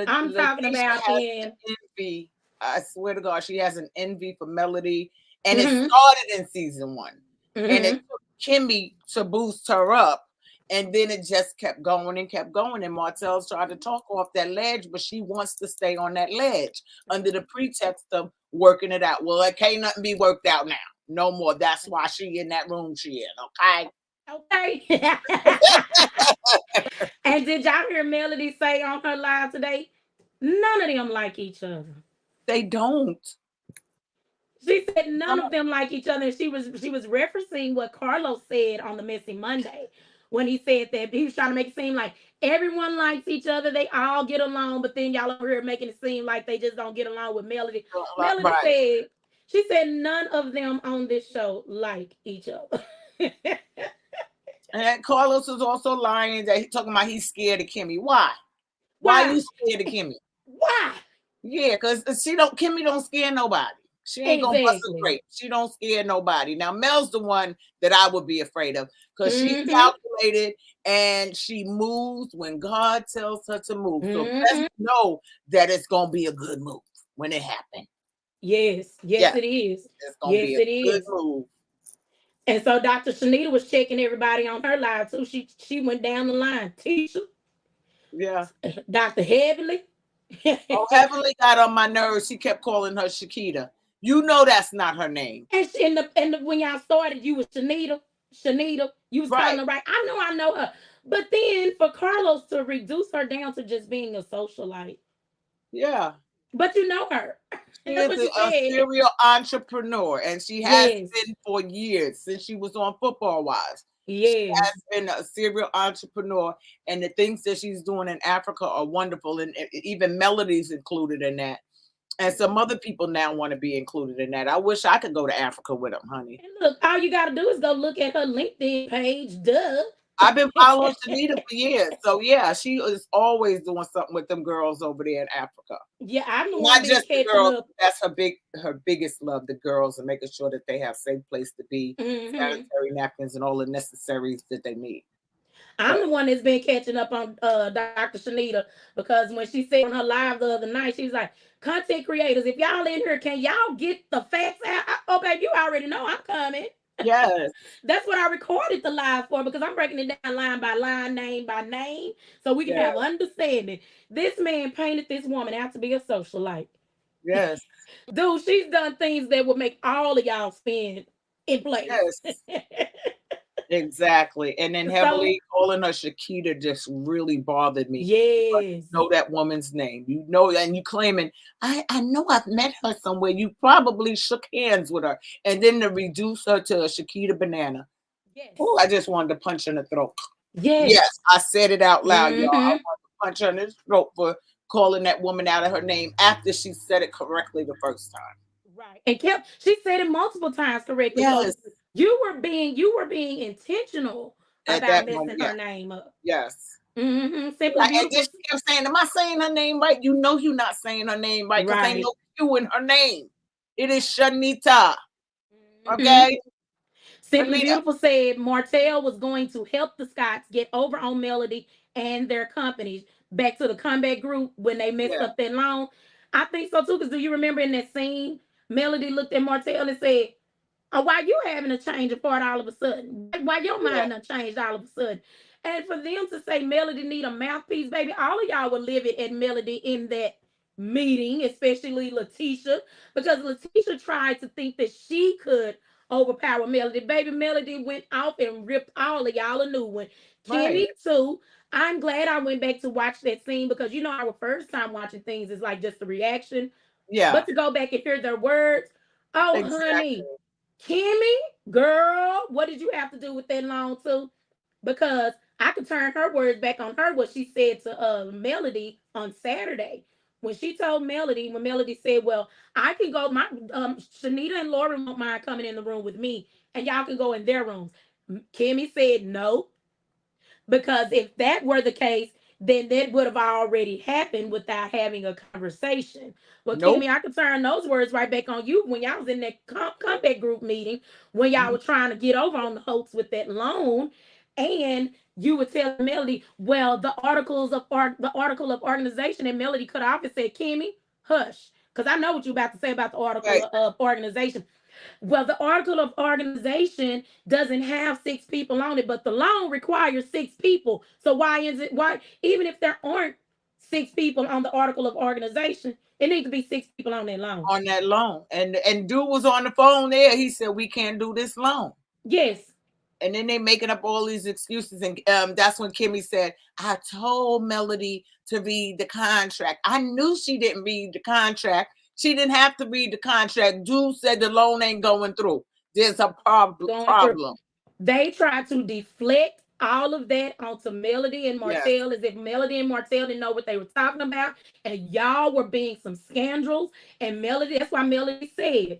I'm talking Letitia about has in an envy. I swear to God, she has an envy for Melody. And it mm-hmm, started in season 1. And it mm-hmm. took Kimmy to boost her up. And then it just kept going and kept going. And Martell's tried to talk off that ledge, but she wants to stay on that ledge under the pretext of working it out. Well, it can't nothing be worked out now. No more. That's why she in that room she in. Okay. Okay. And did y'all hear Melody say on her live today? None of them like each other. They don't. She said none of them like each other. And she was referencing what Carlos said on the Missing Monday, when he said that he was trying to make it seem like everyone likes each other, they all get along, but then y'all over here making it seem like they just don't get along with Melody. Melody Right. said, she said none of them on this show like each other. And Carlos is also lying that he's talking about he's scared of Kimmy. Why? Why are Why? you scared of Kimmy? Why? Yeah, because Kimmy don't scare nobody. She ain't gonna bust a Exactly. grape. She don't scare nobody. Now Mel's the one that I would be afraid of because she's Mm-hmm. calculated and she moves when God tells her to move. So best Mm-hmm. know that it's gonna be a good move when it happens. Yes. Yes, Yeah, it is. it's gonna Yes, be a it good is. move. And so Dr. Shanita was checking everybody on her live too. She went down the line. Tisha, Yeah. Dr. Heavenly. Oh, Heavenly got on my nerves. She kept calling her Shakita. You know that's not her name. And when y'all started, you was Shanita, you was calling Right. her right. I know her. But then for Carlos to reduce her down to just being a socialite, Yeah. but you know her. She That's is what she a said. serial entrepreneur, and she has Yes, been for years since she was on Football Wives. She yes. has been a serial entrepreneur, and the things that she's doing in Africa are wonderful, and even Melody's included in that. And some other people now want to be included in that. I wish I could go to Africa with them, honey. And look, all you got to do is go look at her LinkedIn page. Duh. I've been following Shanita for years. So yeah, she is always doing something with them girls over there in Africa. Yeah, I'm the one Not been just the catching girls, up. that's her biggest love, the girls, and making sure that they have safe place to be, sanitary napkins, and all the necessaries that they need. I'm the one that's been catching up on Dr. Shanita, because when she said on her live the other night, she was like, content creators, if y'all in here, can y'all get the facts out? Oh, baby, you already know I'm coming. Yes. That's what I recorded the live for, because I'm breaking it down line by line, name by name, so we can have understanding. This man painted this woman out to be a socialite. Yes. Dude, she's done things that would make all of y'all spin in place. Yes. Exactly. And then heavily calling her Shakita just really bothered me. Yes. You know that woman's name. You know, and you claiming, I know I've met her somewhere. You probably shook hands with her. And then to reduce her to a Shakita banana. Yes. Oh, I just wanted to punch her in the throat. Yes. Yes, I said it out loud, y'all. I wanted to punch her in the throat for calling that woman out of her name after she said it correctly the first time. Right. And she said it multiple times correctly. Yes. So you were being intentional about messing her name up. Yes. Simply and beautiful. then she kept saying, am I saying her name right? You know you're not saying her name right, because ain't no Q in her name. It is Shanita. Okay. Simply Beautiful said Martell was going to help the Scotts get over on Melody and their companies back to the comeback group when they messed up that loan. I think so too, because do you remember in that scene, Melody looked at Martell and said, oh, why you having a change of heart all of a sudden? Why your mind done changed all of a sudden? And for them to say Melody need a mouthpiece, baby, all of y'all were living at Melody in that meeting, especially Letitia, because Letitia tried to think that she could overpower Melody. Baby, Melody went off and ripped all of y'all a new one. Kimmy too. I'm glad I went back to watch that scene, because you know our first time watching things is like just the reaction. Yeah. But to go back and hear their words, oh honey, Kimmy, girl, what did you have to do with that loan too? Because I could turn her words back on her, what she said to Melody on Saturday. When she told Melody, when Melody said, well, I can go, my Shanita and Lauren won't mind coming in the room with me, and y'all can go in their rooms. Kimmy said no, because if that were the case, then that would have already happened without having a conversation. Well, Kimmy, I could turn those words right back on you when y'all was in that comeback group meeting, when y'all were trying to get over on the hoax with that loan, and you would tell Melody, well, the article of organization, and Melody could have said, Kimmy, hush, because I know what you're about to say about the article of organization. Well, the article of organization doesn't have 6 people on it, but the loan requires 6 people. So why, even if there aren't 6 people on the article of organization, it needs to be 6 people on that loan. On that loan. And dude was on the phone there. He said, we can't do this loan. Yes. And then they making up all these excuses. And that's when Kimmy said, I told Melody to read the contract. I knew she didn't read the contract. She didn't have to read the contract. Dude said the loan ain't going through. There's a problem. They tried to deflect all of that onto Melody and Martell, as if Melody and Martell didn't know what they were talking about. And y'all were being some scoundrels. And Melody, that's why Melody said,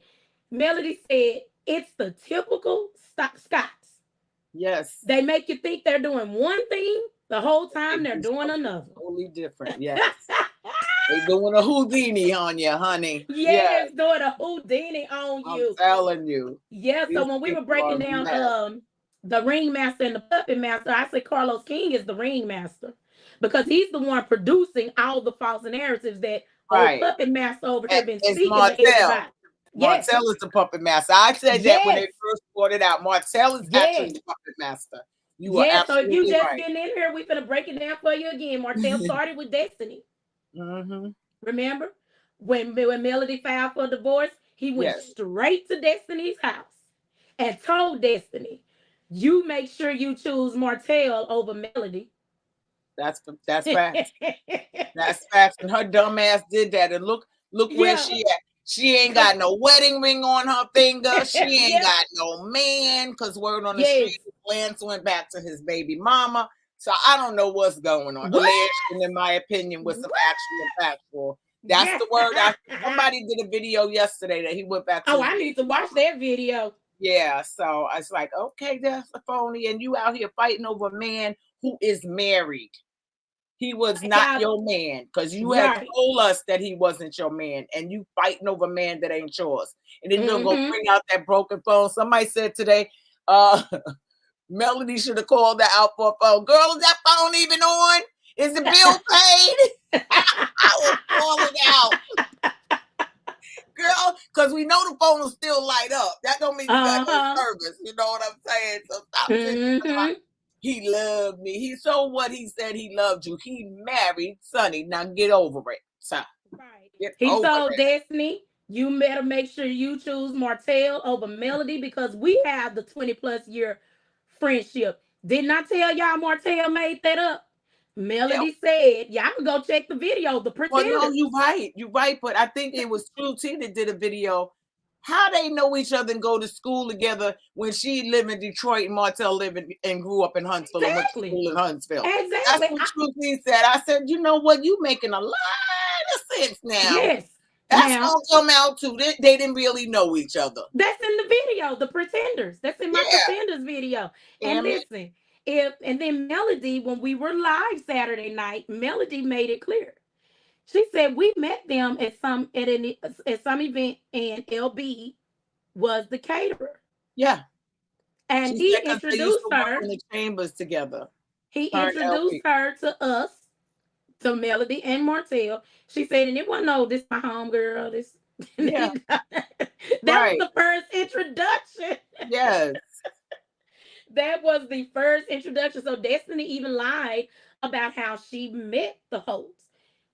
it's the typical Scots. Yes. They make you think they're doing one thing, the whole time they're doing another. Totally different. Yes. They doing a Houdini on you, honey. Yes, doing a Houdini on you. I'm telling you. Yeah, so when we were breaking down the ringmaster and the puppet master, I said Carlos King is the ringmaster, because he's the one producing all the false narratives that puppet master over here been speaking to everybody. Martell is the puppet master. I said that when they first brought it out. Martell is actually the puppet master. You are absolutely so if you just getting in here, we're gonna break it down for you again. Martell started with Destiny. Remember when Melody filed for divorce, he went straight to Destiny's house and told Destiny, you make sure you choose Martell over Melody. That's facts. That's facts. And her dumb ass did that. And look where she at. She ain't got no wedding ring on her finger. She ain't got no man, because word on the street, Lance went back to his baby mama. So I don't know what's going on. Alleged, in my opinion, with some actual factual. That's Yeah. the word. Somebody did a video yesterday that he went back to. Oh, I need to watch that video. Yeah, so it's like, okay, that's a phony, and you out here fighting over a man who is married. He was not your man because you had Right. told us that he wasn't your man, and you fighting over a man that ain't yours. And then you're gonna Mm-hmm. bring out that broken phone. Somebody said today, Melody should have called that out for a phone. Girl, is that phone even on? Is the bill paid? I will call it out. Girl, because we know the phone will still light up. That don't mean you got no service. You know what I'm saying? So stop saying he loved me. He so what he said he loved you. He married Sonny. Now get over it. So Right. He told Destiny, you better make sure you choose Martell over Melody because we have the 20+ year friendship. Didn't I tell y'all Martell made that up? Melody said, y'all can go check the video, the Pretenders. Well, no, you're right. But I think it was True T that did a video. How they know each other and go to school together when she lived in Detroit and Martell lived and grew up in Huntsville and went to school in Huntsville. Exactly. That's what True T said. I said, you know what? You making a lot of sense now. Yes. That's gonna come out too. They didn't really know each other. That's in the video, the Pretenders. That's in my Pretenders video. And listen, and then Melody, when we were live Saturday night, Melody made it clear. She said we met them at some event, and LB was the caterer. Yeah, and he introduced her in the chambers together. He introduced her to us, to Melody and Martell. She said, and it wasn't no, this my home girl. This that was the first introduction. Yes. That was the first introduction. So Destiny even lied about how she met the host.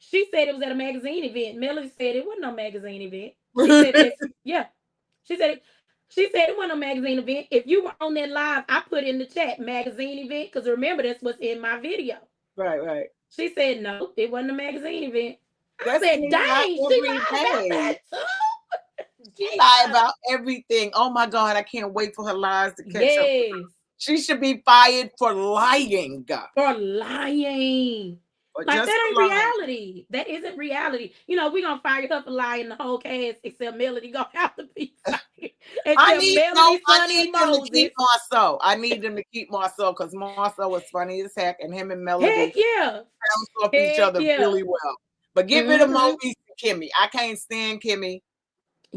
She said it was at a magazine event. Melody said it wasn't no magazine event. She said, yeah. She said it wasn't a magazine event. If you were on that live, I put in the chat magazine event because remember that's what's in my video. Right. She said no, it wasn't a magazine event. I said, dang, she lied about that too. She lied about everything. Oh my God, I can't wait for her lies to catch up. She should be fired for lying. For lying. Like that ain't reality. That isn't reality. You know, we're gonna fire her for lying the whole cast except Melody gonna have to be fired. I need them to keep Marceau. I need them to keep Marceau because Marceau was funny as heck, and him and Melody bounced off each other really well. But get rid of Maurice and Kimmy. I can't stand Kimmy.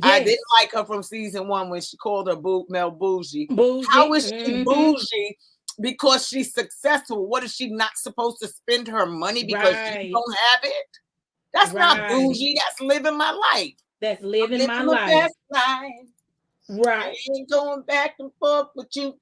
I didn't like her from season 1 when she called her Mel bougie. How is she bougie? Because she's successful. What is she not supposed to spend her money because you don't have it? That's not bougie. That's living my life. That's living my life. Best life. Right. I ain't going back and forth with you.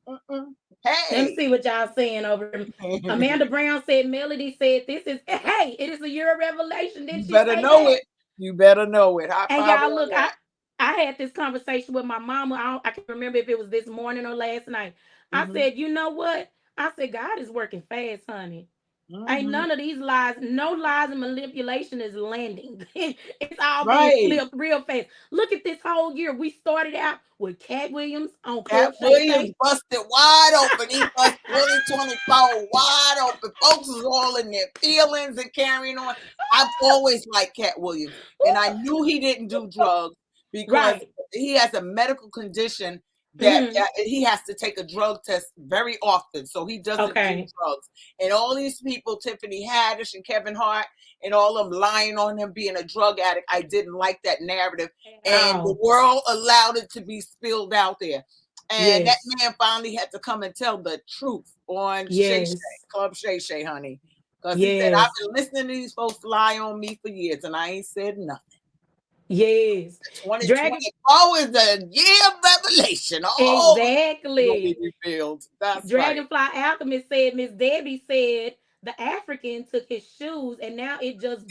Hey. Let me see what y'all saying over. Amanda Brown said, Melody said, this is, hey, it is a year of revelation. Didn't you better know it. You better know it. And y'all look, I had this conversation with my mama. I can't remember if it was this morning or last night. I said, you know what? I said, God is working fast, honey. Ain't none of these lies, no lies and manipulation is landing. It's all being flipped real fast. Look at this whole year. We started out with Cat Williams on Cat Williams busted wide open. He busted 2024 wide open. Folks was all in their feelings and carrying on. I've always liked Cat Williams, and I knew he didn't do drugs because he has a medical condition that he has to take a drug test very often, so he doesn't do drugs. And all these people, Tiffany Haddish and Kevin Hart, and all of them lying on him being a drug addict, I didn't like that narrative, and the world allowed it to be spilled out there. And that man finally had to come and tell the truth on Club Shay Shay, honey, because he said, I've been listening to these folks lie on me for years, and I ain't said nothing. Yes. 2024 is the year of revelation. Exactly. That's Dragonfly Alchemist said, Miss Debbie said the African took his shoes and now it just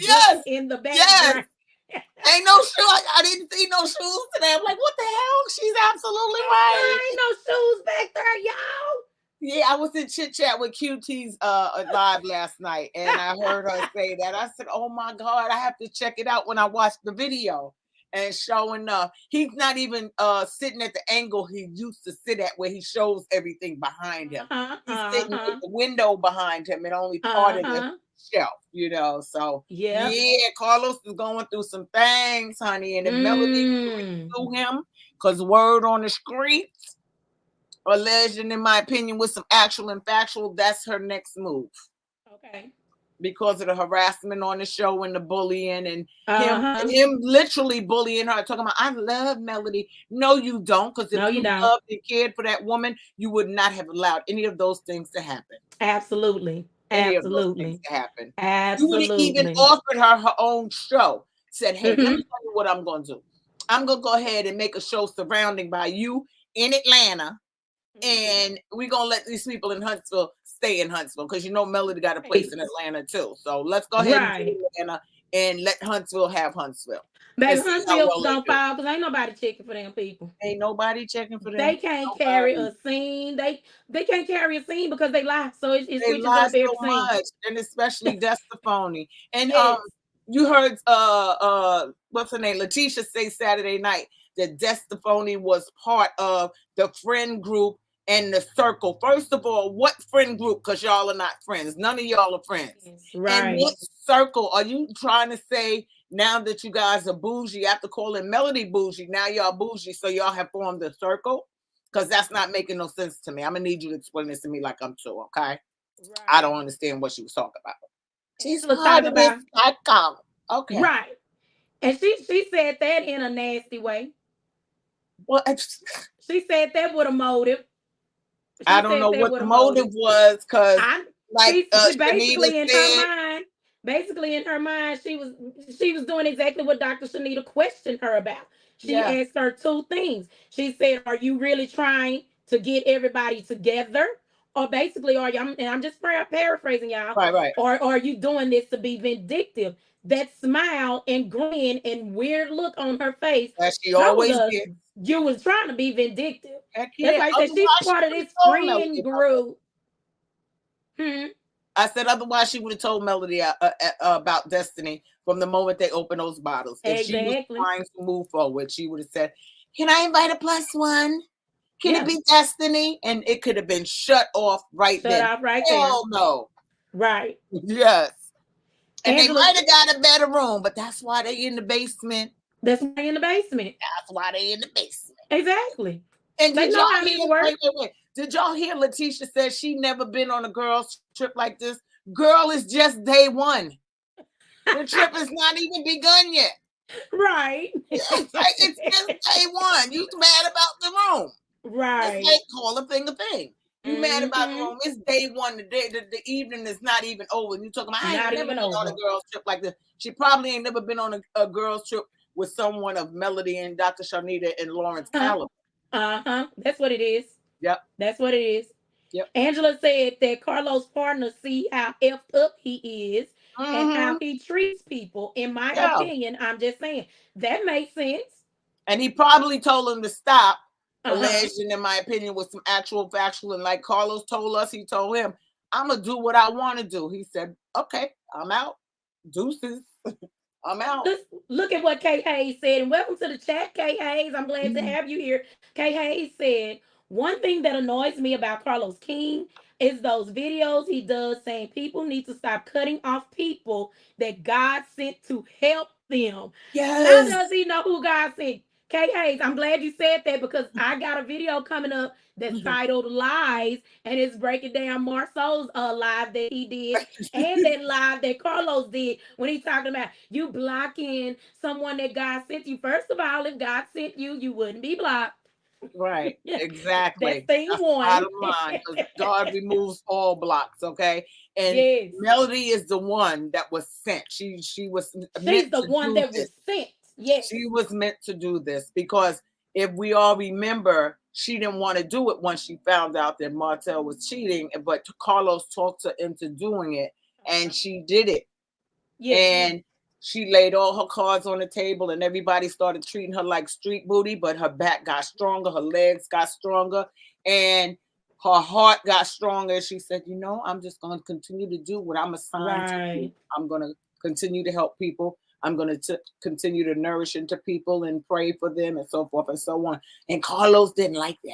in the background. Ain't no shoe. I didn't see no shoes today. I'm like, what the hell? She's absolutely right. There ain't no shoes back there, y'all. Yeah, I was in chit chat with QT's live last night, and I heard her say that. I said, "Oh my God, I have to check it out when I watch the video." And sure enough, he's not even sitting at the angle he used to sit at, where he shows everything behind him. He's sitting at the window behind him, and only part of him shelf, you know. So Yeah. yeah, Carlos is going through some things, honey. And if Melody sue him, because word on the streets, alleged, in my opinion, with some actual and factual, that's her next move. Okay. Because of the harassment on the show and the bullying and Uh-huh. him literally bullying her, talking about, I love Melody. No, you don't, because if No, you you don't. loved and cared for that woman, you would not have allowed any of those things to happen. Absolutely. Any of those things Absolutely. to happen. You would have even Absolutely. offered her own show. Said, hey, let me Mm-hmm. tell you what I'm going to do. I'm going to go ahead and make a show surrounding by you in Atlanta. And we're going to let these people in Huntsville stay in Huntsville, because you know Melody got a place in Atlanta too. So let's go ahead and do Atlanta and let Huntsville have Huntsville. Baby, And see how Huntsville well they gonna do. fall because ain't nobody checking for them people. Ain't nobody checking for They them. can't carry Nobody. a scene. They can't carry a scene because they lie. So it They switches lie up so every scene. much, and especially Destaphone. And Yes. you heard what's her name? Letitia say Saturday night that Destaphone was part of the friend group and the circle. First of all, what friend group? Because y'all are not friends. None of y'all are friends. Yes, And right. what circle are you trying to say now that you guys are bougie after calling Melody bougie? Now y'all bougie, so y'all have formed a circle? Because that's not making no sense to me. I'm gonna need you to explain this to me like I'm two, okay? Right. I don't understand what she was talking about. She's Angela part talking of this about icon. Okay. right. And she said that in a nasty way. Well, She said that with a motive. I She don't said know that what with the a motive motive. was, because I like she Shanita said, basically in her mind, she was doing exactly what Dr. Shanita questioned her about. She yeah, asked her two things. She said, "Are you really trying to get everybody together, or basically are you?" And I'm just paraphrasing y'all. right. Or are you doing this to be vindictive? That smile and grin and weird look on her face As she told always us gets. you was trying to be vindictive. Heck That's yeah. why I said she's Otherwise, she part of would have this told Melody friend about that. group. Hmm. I said otherwise she would have told Melody about Destiny from the moment they opened those bottles. If she was Exactly. trying to move forward, she would have said, "Can I invite a plus one? Can it Yeah. be Destiny?" And it could have been shut off right Shut then. off right there. Hell no. Right. Yes. And they Angela, might have got a better room, but that's why they in the basement. that's why in the basement. That's why they in the basement. Exactly. And They did y'all know how this hear? works. Wait. Did y'all hear Letitia said she never been on a girls trip like this? Girl, it's just day one. The trip is not even begun yet. Right. Yes, it's just day one. You mad about the room? Let's Right. say call a thing a thing. You mad about the Mm-hmm. room? It's day one. The evening is not even over. You talking about? I ain't Not never even been on a over. girls trip like this. She probably ain't never been on a girls trip with someone of Melody and Dr. Sharnita and Lawrence Uh-huh. caliber. Uh-huh. That's what it is. Yep. That's what it is. Yep. Angela said that Carlos' partner see how effed up he is and how Mm-hmm. he treats people. In my Yeah. opinion, I'm just saying that makes sense. And he probably told him to stop, Uh-huh. alleged, and in my opinion, with some actual factual. And like Carlos told us, he told him, I'm going to do what I want to do. He said, okay, I'm out. Deuces. I'm out. Look at what Kay Hayes said. And welcome to the chat, Kay Hayes. I'm glad to have you here. Kay Hayes said, one thing that annoys me about Carlos King is those videos he does saying people need to stop cutting off people that God sent to help them. How Yes. does he know who God sent? Kay Hayes, I'm glad you said that because I got a video coming up that's titled Lies, and it's breaking down Marceau's live that he did and that live that Carlos did when he talking about you blocking someone that God sent you. First of all, if God sent you, you wouldn't be blocked. Right. That's Exactly. thing That's the one. bottom line, because God removes all blocks. Okay. And Yes. Melody is the one that was sent. She was She's meant the to one do that this. was sent. Yes. She was meant to do this because if we all remember, she didn't want to do it once she found out that Martell was cheating, but Carlos talked her into doing it, and she did it. Yes. And she laid all her cards on the table, and everybody started treating her like street booty, but her back got stronger, her legs got stronger, and her heart got stronger. She said, I'm just going to continue to do what I'm assigned to do. Right. I'm going to continue to help people. I'm going to continue to nourish into people and pray for them and so forth and so on. And Carlos didn't like that.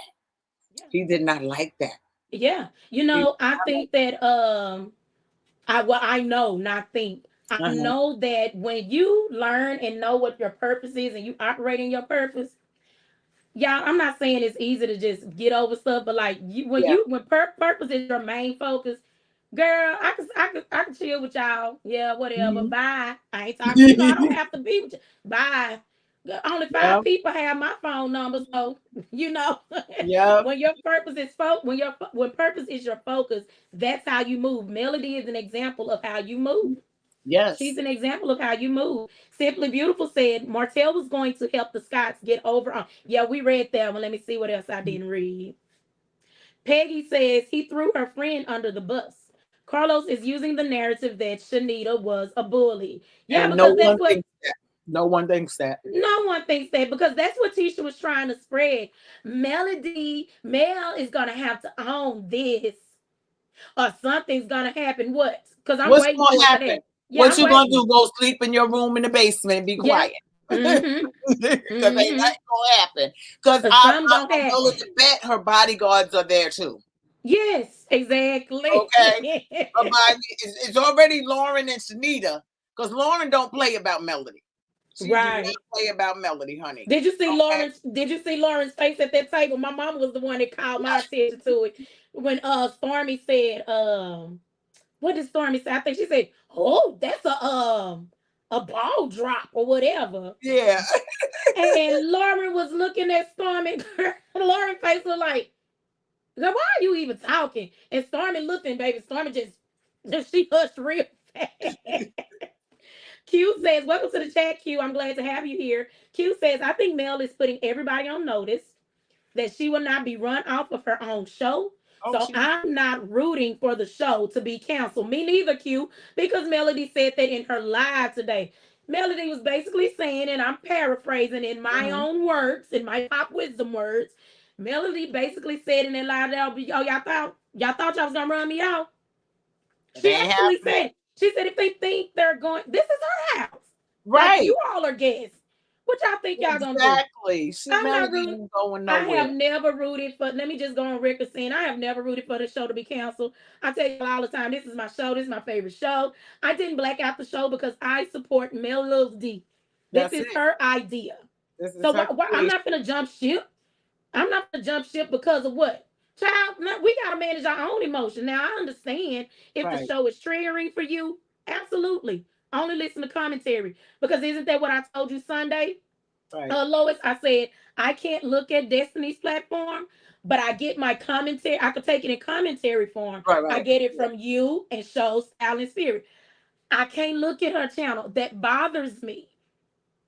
Yeah. He did not like that. Yeah. He, I think that I know, not think. I Uh-huh. know that when you learn and know what your purpose is and you operate in your purpose, y'all, I'm not saying it's easy to just get over stuff, but like Yeah. when purpose is your main focus, girl, I can chill with y'all. Yeah, whatever. Mhm. Bye. I ain't talking. I don't have to be with you. Bye. Only five Yep. people have my phone number, so Yep. when your purpose is when purpose is your focus, that's how you move. Melody is an example of how you move. She's Yes. an example of how you move. Simply Beautiful said Martell was going to help the Scots get over on. Yeah, we read that one. Let me see what else I didn't read. Peggy says he threw her friend under the bus. Carlos is using the narrative that Shanita was a bully. Yeah, And no because that's one what thinks that. No one thinks that. no one thinks that because that's what Tisha was trying to spread. Mel is gonna have to own this, or something's gonna happen. What? Because I'm What's waiting gonna for it to happen? happen. Yeah, What I'm you gonna waiting. do? Go sleep in your room in the basement and be Yeah. quiet. Because Mm-hmm. ain't nothing Mm-hmm. gonna happen. Because Cause something gonna I'm willing happen. to bet her bodyguards are there too. Yes, exactly. Okay, her body it's already Lauren and Shanita. Because Lauren don't play about Melody. She do not Right. play about Melody, honey. Did you see Okay. Lawrence? Did you see Lauren's face at that table? My mom was the one that called my attention to it when Stormy said, what did Stormy say? I think she said, "Oh, that's a ball drop or whatever." Yeah. And Lauren was looking at Stormy. Lauren's face was like, "Girl, why are you even talking?" And Stormy looked, and baby, Stormy just she hushed real fast. Q says, "Welcome to the chat, Q. I'm glad to have you here." Q says, "I think Mel is putting everybody on notice that she will not be run off of her own show. Oh, So she. I'm not rooting for the show to be canceled." Me neither, Q, because Melody said that in her live today. Melody was basically saying, and I'm paraphrasing in my Mhm. own words, in my pop wisdom words. Melody basically said in that live, "Oh, y'all thought y'all was gonna run me out." It She ain't actually happening. said, she said, if they think they're going, this is her house. Like, Right. you all are guests. What y'all think y'all gonna do? Exactly. She I'm not Melody rooting. ain't going I nowhere. have never rooted for, let me just go on record saying, I have never rooted for the show to be canceled. I tell you all the time, this is my show. This is my favorite show. I didn't black out the show because I support Mel Loves D. This That's is it. her idea. This is So her I'm creation. not going to jump ship. I'm not gonna jump ship because of what? Child, we gotta manage our own emotion. Now I understand if the Right. show is triggering for you, absolutely. Only listen to commentary. Because isn't that what I told you Sunday? Right. Lois, I said I can't look at Destiny's platform, but I get my commentary. I could take it in commentary form. Right. I Right. get it Yeah. from you and show Style and Spirit. I can't look at her channel. That bothers me.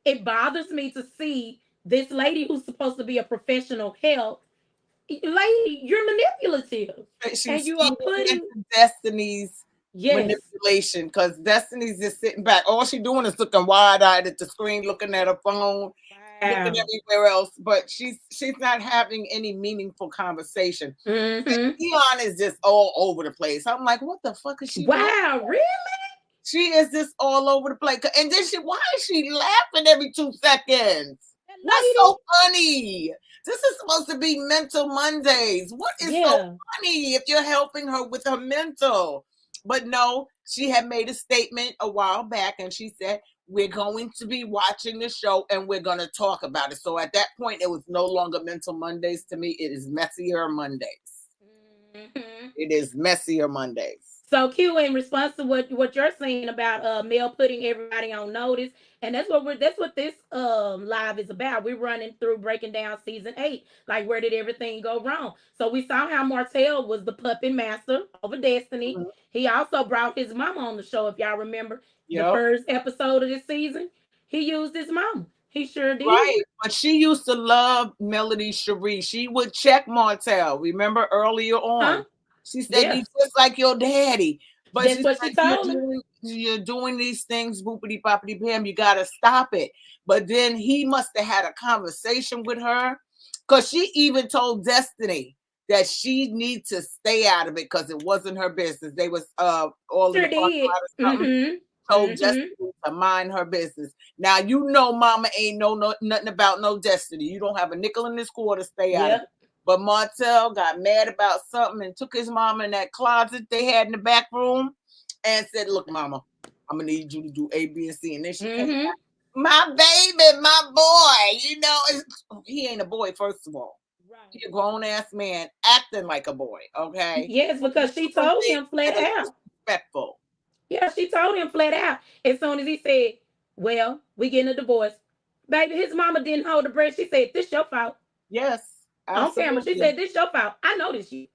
It bothers me to see this lady who's supposed to be a professional help, lady, you're manipulative. And She's you are feeding putting, into Destiny's yes. manipulation because Destiny's just sitting back. All she's doing is looking wide eyed at the screen, looking at her phone, looking Wow. everywhere else. But she's not having any meaningful conversation. Mm-hmm. Dion is just all over the place. I'm like, what the fuck is she doing? Wow, really? She is just all over the place. And then why is she laughing every 2 seconds? That What's lady? so funny? This is supposed to be mental Mondays. What is so Yeah. funny if you're helping her with her mental? But no, she had made a statement a while back and she said, we're going to be watching the show and we're going to talk about it. So at that point, it was no longer mental Mondays to me. It is messier Mondays. Mm-hmm. It is messier Mondays. So Q, in response to what you're saying about Mel putting everybody on notice, and that's what this live is about. We're running through breaking down season 8. Like, where did everything go wrong? So we saw how Martell was the puppet master over Destiny. Mhm. He also brought his mama on the show, if y'all remember the Yep. first episode of this season. He used his mama. He sure did. Right, but she used to love Melody Cherie. She would check Martell. Remember earlier Huh? on, she said you Yeah. just like your daddy. But That's she what said she told him. you're doing these things, boopity boppity pam. You got to stop it. But then he must have had a conversation with her, because she even told Destiny that she needs to stay out of it because it wasn't her business. They was all in Sure the parking did. lot or something. Mm-hmm. Told Mm-hmm. Destiny to mind her business. Now you know Mama ain't no nothing about no Destiny. You don't have a nickel in this quarter, stay out of Yep. it. But Martell got mad about something and took his mama in that closet they had in the back room and said, "Look, Mama, I'm gonna need you to do A, B, and C." And then she came Mm-hmm. back, "My baby, my boy, he ain't a boy, first of all. Right. He a grown ass man acting like a boy, okay? Yes, He's because she doing told things him flat that is out. disrespectful. Yeah, she told him flat out. As soon as he said, "Well, we getting a divorce," baby, his mama didn't hold the breath. She said, "This your fault." Yes, On camera, she absolutely. said, "This your fault. I know this shit.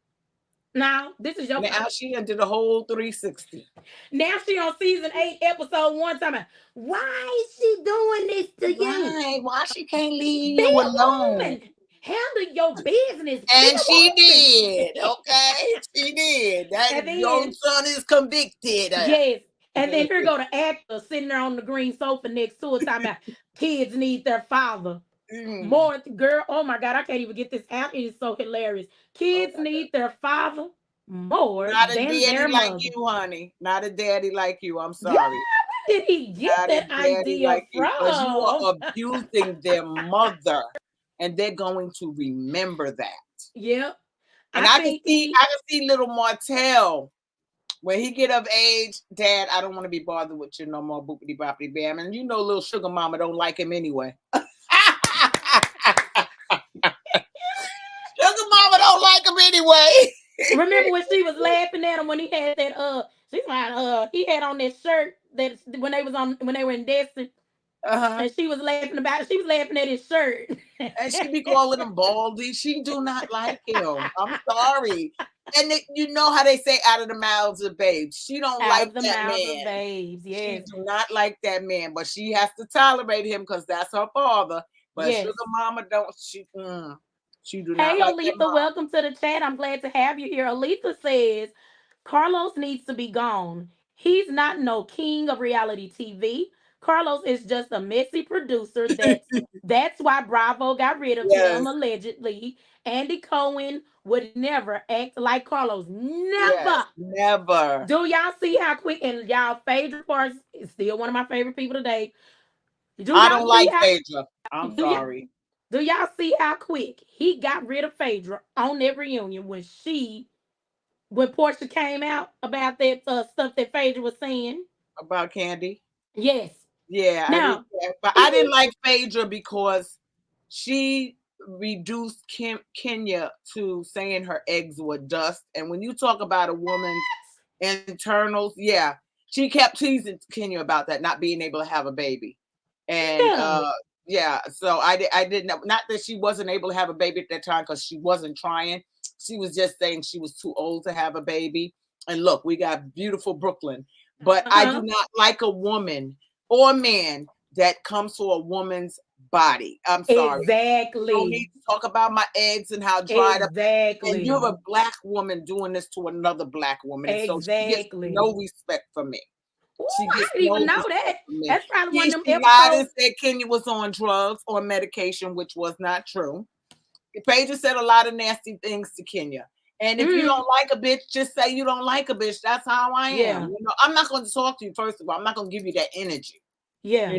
Now, this is your Now fault." she done did a whole 360. Now she on season 8, episode 1, talking about, "Why is she doing this to you? Right? Why she can't leave Be you a alone? woman. Handle your business. Be And she a woman." did, okay? She did. That And your then, son is convicted. yes. And then here go the actor sitting there on the green sofa next to her talking about kids need their father. Mm. More girl, oh my God, I can't even get this out. It is so hilarious. Oh Kids my God. need their father more Not a than daddy their like mother. you, honey. Not a daddy like you. I'm Yeah, sorry. where did he get Not a that daddy idea like you. Because you from? are abusing their mother. And they're going to remember that. Yep. And I think I can see little Martell when he get of age. Dad, I don't want to be bothered with you no more, boopity boppity bam. And little sugar mama don't like him anyway. Sugar mama don't like him anyway. remember when she was laughing at him when he had that she's like he had on that shirt that when they were in Destin, Uh-huh. and she was laughing about it. She was laughing at his shirt. And she be calling him Baldy. She do not like him. I'm sorry. And you know how they say out of the mouths of babes. She don't Out like of the that mouths of man. babes, She yes. do not like that man, but she has to tolerate him because that's her father. But sugar Yes. mama don't. She do not Hey, like that Aletha, mom. welcome to the chat. I'm glad to have you here. Aletha says Carlos needs to be gone. He's not no king of reality TV. Carlos is just a messy producer. That's why Bravo got rid of him Yes, allegedly. Andy Cohen would never act like Carlos. yes, Never. never. Do y'all see how quick, and y'all Phaedra Parks is still one of my favorite people today. Do I y'all don't see like how Phaedra. I'm do y'all sorry. do y'all see how quick he got rid of Phaedra on that reunion when Portia came out about that stuff that Phaedra was saying? About Candy. Yes. Yeah, I didn't. Now, Yeah, but I is didn't he like Phaedra because she reduced Kenya to saying her eggs were dust. And when you talk about a woman's internals, yeah, she kept teasing Kenya about that, not being able to have a baby. And yeah. yeah, so I didn't know, not that she wasn't able to have a baby at that time because she wasn't trying. She was just saying she was too old to have a baby. And look, we got beautiful Brooklyn. But I do Uh-huh. not like a woman or man that comes for a woman's body. I'm sorry. You don't need Exactly. to talk about my eggs and how dried up. And you're Exactly. a black woman doing this to another black woman. And so she gets Exactly. no respect from me. Ooh, She I gets didn't even no know that. respect from me. That's probably one Yeah, of them she lied and episodes. said Kenya was on drugs or medication, which was not true. Phaedra said a lot of nasty things to Kenya. And if you Mm, don't like a bitch, just say you don't like a bitch. That's how I am. yeah. I'm not going to talk to you, first of all. I'm not going to give you that energy. Yeah.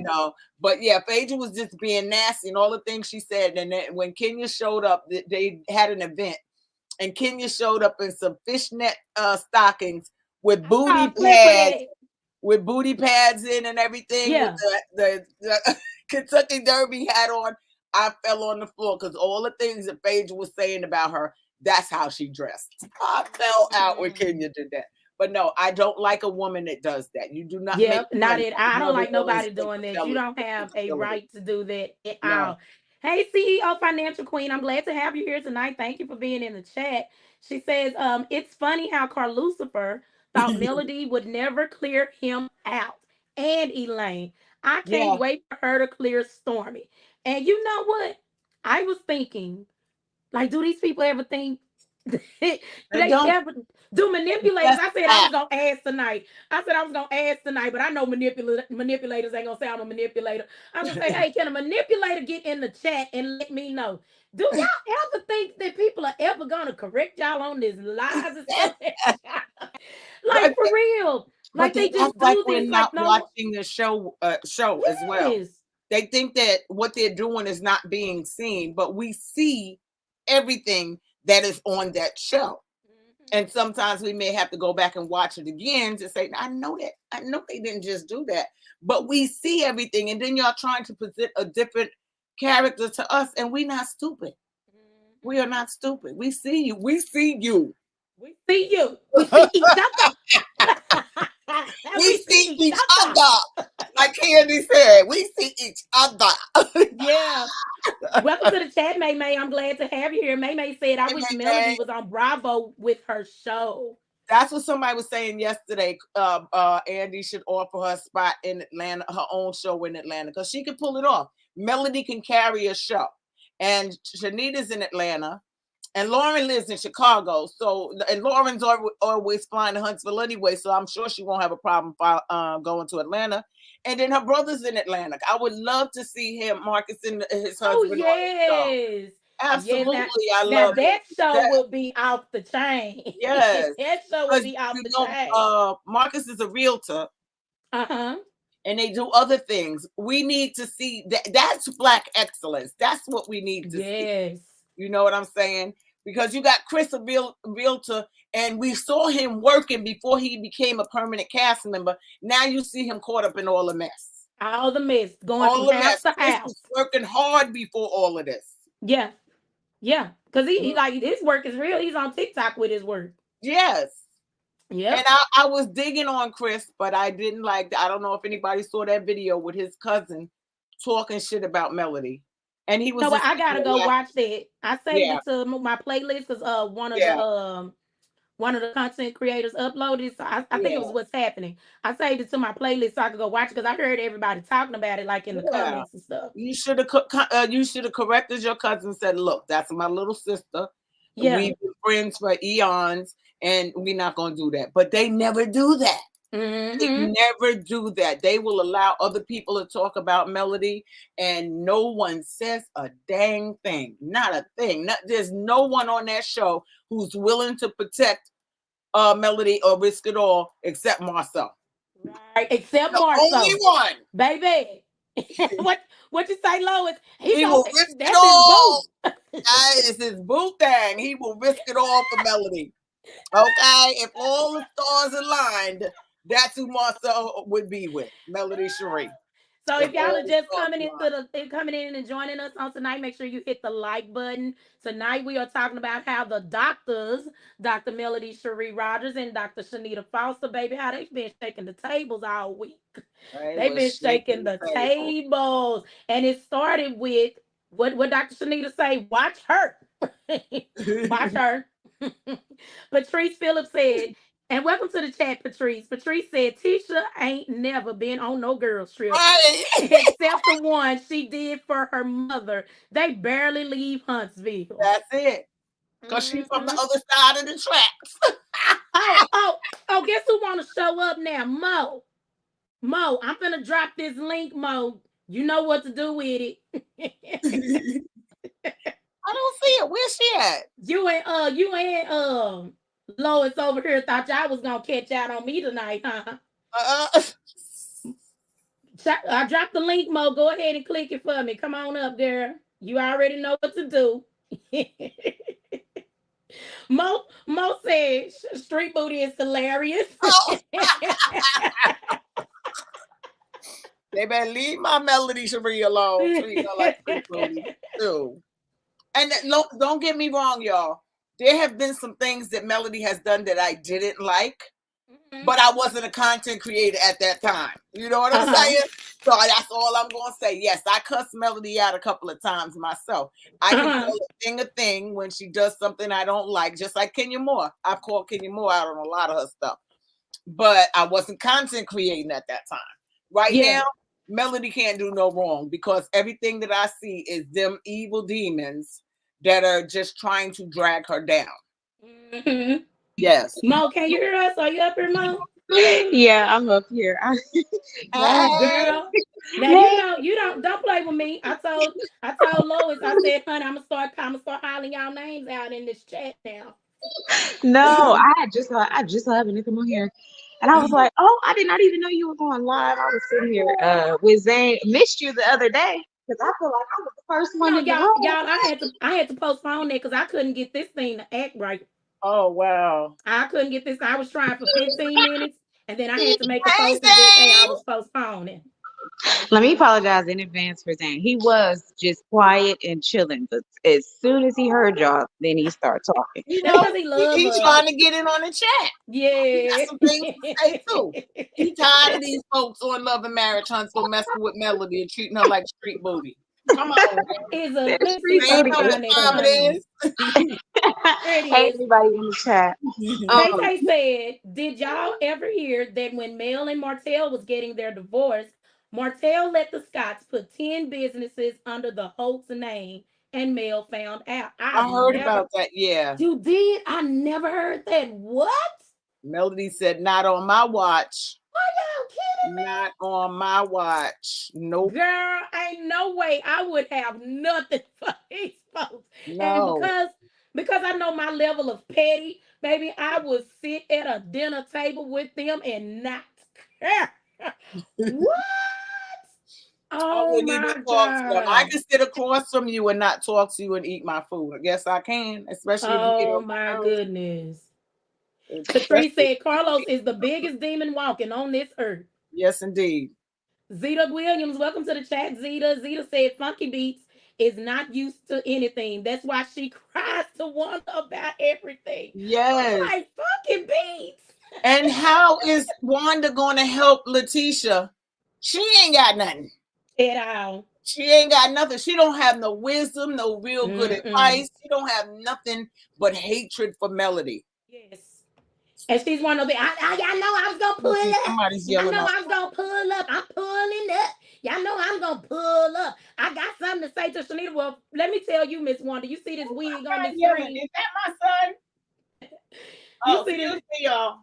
But yeah, Phaedra was just being nasty and all the things she said. And then when Kenya showed up, they had an event, and Kenya showed up in some fishnet stockings with Oh, booty slippery pads, ass. in and everything, with Yeah. the Kentucky Derby hat on. I fell on the floor because all the things that Phaedra was saying about her, that's how she dressed. I fell out when Mm. Kenya did that. But no, I don't like a woman that does that. You do not make Yep, not fun it. of I don't another like woman's nobody doing that. You don't have a infertility. right to do that at No. all. Hey, CEO Financial Queen, I'm glad to have you here tonight. Thank you for being in the chat. She says, it's funny how Carl Lucifer thought Melody would never clear him out. And Elaine, I can't Yeah, wait for her to clear Stormy. And you know what? I was thinking, like, do these people ever think? Do they they don't. ever do manipulators? Just I said I was act. gonna ask tonight. I said I was gonna ask tonight, but I know manipulators ain't gonna say I'm a manipulator. I'm gonna say, hey, can a manipulator get in the chat and let me know? Do y'all ever think that people are ever gonna correct y'all on this lies and stuff? Like but for real. but Like they they act just like do we're this like not no. watching the show as well. Yes. They think that what they're doing is not being seen, but we see everything that is on that show. And sometimes we may have to go back and watch it again to say, I know they didn't just do that. But we see everything. And then y'all trying to present a different character to us, and we not stupid. We are not stupid. We see you. We see you. We see you. We see each other. We see each other. Like Candy said, we see each other. Yeah. Welcome to the chat, May May. I'm glad to have you here. May May said, I wish Melody was on Bravo with her show. That's what somebody was saying yesterday. Andy should offer her a spot in Atlanta, her own show in Atlanta, because she can pull it off. Melody can carry a show. And Shanita's in Atlanta. And Lauren lives in Chicago. And Lauren's always flying to Huntsville anyway, so I'm sure she won't have a problem going to Atlanta. And then her brother's in Atlanta. I would love to see him, Marcus, and his husband. Oh, yes. Absolutely. Yes, I love that show will be off the chain. Yes. That show will be off the chain. Marcus is a realtor. Uh-huh. And they do other things. We need to see that. That's Black excellence. That's what we need to see. You know what I'm saying? Because you got Chris, a realtor, and we saw him working before he became a permanent cast member. Now you see him caught up in all the mess. All the mess. Going from house to house. Chris was working hard before all of this. Yeah. Yeah. Because he like his work is real. He's on TikTok with his work. Yes. Yeah. And I was digging on Chris, but I didn't like that. I don't know if anybody saw that video with his cousin talking shit about Melody. And he was I gotta go watch that. I saved it to my playlist because one of the content creators uploaded it. So I think it was What's Happening. I saved it to my playlist so I could go watch it because I heard everybody talking about it like in the comments and stuff. You should have corrected your cousin and said, look, that's my little sister. Yeah. We've been friends for eons and we're not gonna do that. But they never do that. Mm-hmm. They never do that. They will allow other people to talk about Melody and no one says a dang thing. Not a thing. There's no one on that show who's willing to protect Melody or risk it all except Marcel. Right, except Marcel. Only one. Baby. What you say, Lois? He will risk it all. That is his boo thing. He will risk it all for Melody. Okay? If all the stars aligned, that's who Marcel would be with, Melody Cherie. So if y'all are just coming in and joining us on tonight, make sure you hit the like button. Tonight we are talking about how the doctors, Dr. Melody Cherie Rogers and Dr. Shanita Foster, baby, how they've been shaking the tables all week. They've been shaking the tables. And it started with what Dr. Shanita say, watch her. Watch her. Patrice Phillips said, and welcome to the chat, Patrice. Patrice said, Tisha ain't never been on no girls trip. Except the one she did for her mother. They barely leave Huntsville. That's it. Because she's from the other side of the tracks. Oh, guess who want to show up now? Mo, I'm going to drop this link, Mo. You know what to do with it. I don't see it. Where's she at? You and Lois over here thought y'all was gonna catch out on me tonight, huh? I dropped the link, Mo. Go ahead and click it for me. Come on up, girl. You already know what to do. Mo said Street Booty is hilarious. Oh. They better leave my Melody Cherie alone. Treat her like Street Booty too. And don't get me wrong, y'all. There have been some things that Melody has done that I didn't like, but I wasn't a content creator at that time. You know what I'm saying? So that's all I'm going to say. Yes, I cussed Melody out a couple of times myself. I can call a thing when she does something I don't like, just like Kenya Moore. I've called Kenya Moore out on a lot of her stuff, but I wasn't content creating at that time. Now, Melody can't do no wrong because everything that I see is them evil demons that are just trying to drag her down. Mm-hmm. Yes. Mo, can you hear us? Are you up here, Mo? Yeah, I'm up here. Girl. Now you don't play with me. I told Lois, I said, honey, I'm gonna start hollering y'all names out in this chat now. No, I just happened to come on here. And I was like, oh, I did not even know you were going live. I was sitting here with Zane. Missed you the other day. Because I feel like I was the first one. Y'all, I had to postpone that because I couldn't get this thing to act right. Oh wow. I couldn't get this. I was trying for 15 minutes, and then I had to make a Hey, post and just say I Zane. was postponing. Let me apologize in advance for Zane. He was just quiet and chilling, but as soon as he heard y'all, then he started talking. You That's know, because he love he's us. trying to get in on the chat. He got Yeah. some things to say too. He tired of these folks on Love and Marriage Huntsville messing with Melody and treating her like street booty. Come on, man. Is a There's let me see free if I Ain't can booty. know what find that time comment. it is. There it Hey, is. everybody in the chat. Tay Um, Tay said, "Did y'all ever hear that when Mel and Martell was getting their divorce, Martell let the Scotts put 10 businesses under the Holtz name, and Mel found out? I I've heard never. about that. Yeah. You did? I never heard that. What? Melody said, not on my watch. Are y'all kidding Not on my watch. me? Nope. Girl, ain't no way I would have nothing for these folks. And No. because I know my level of petty, baby, I would sit at a dinner table with them and not care. What? I Oh wouldn't even my talk to them. I God. can sit across from you and not talk to you and eat my food. I guess I can, especially if you get Oh on my my nerves. goodness. Catrice Especially, said Carlos is the biggest demon walking on this earth. yes, indeed. Zeta Williams, welcome to the chat. Zeta said Funky Beats is not used to anything. That's why she cries to Wanda about everything. Yes. I'm like, Funky Beats. And how is Wanda going to help Letitia? She ain't got nothing. At all. She ain't got nothing. She don't have no wisdom, no real good Mm-mm. advice. She don't have nothing but hatred for Melody. Yes. And she's one of the, y'all know I was going to pull up. Somebody's Y'all yelling know out. I was going to pull up. I'm pulling up. Y'all know I'm going to pull up. I got something to say to Shanita. Well, let me tell you, Miss Wanda, you see this wig on this Yelling. screen? Is that my son? You Oh, see excuse this? me, y'all.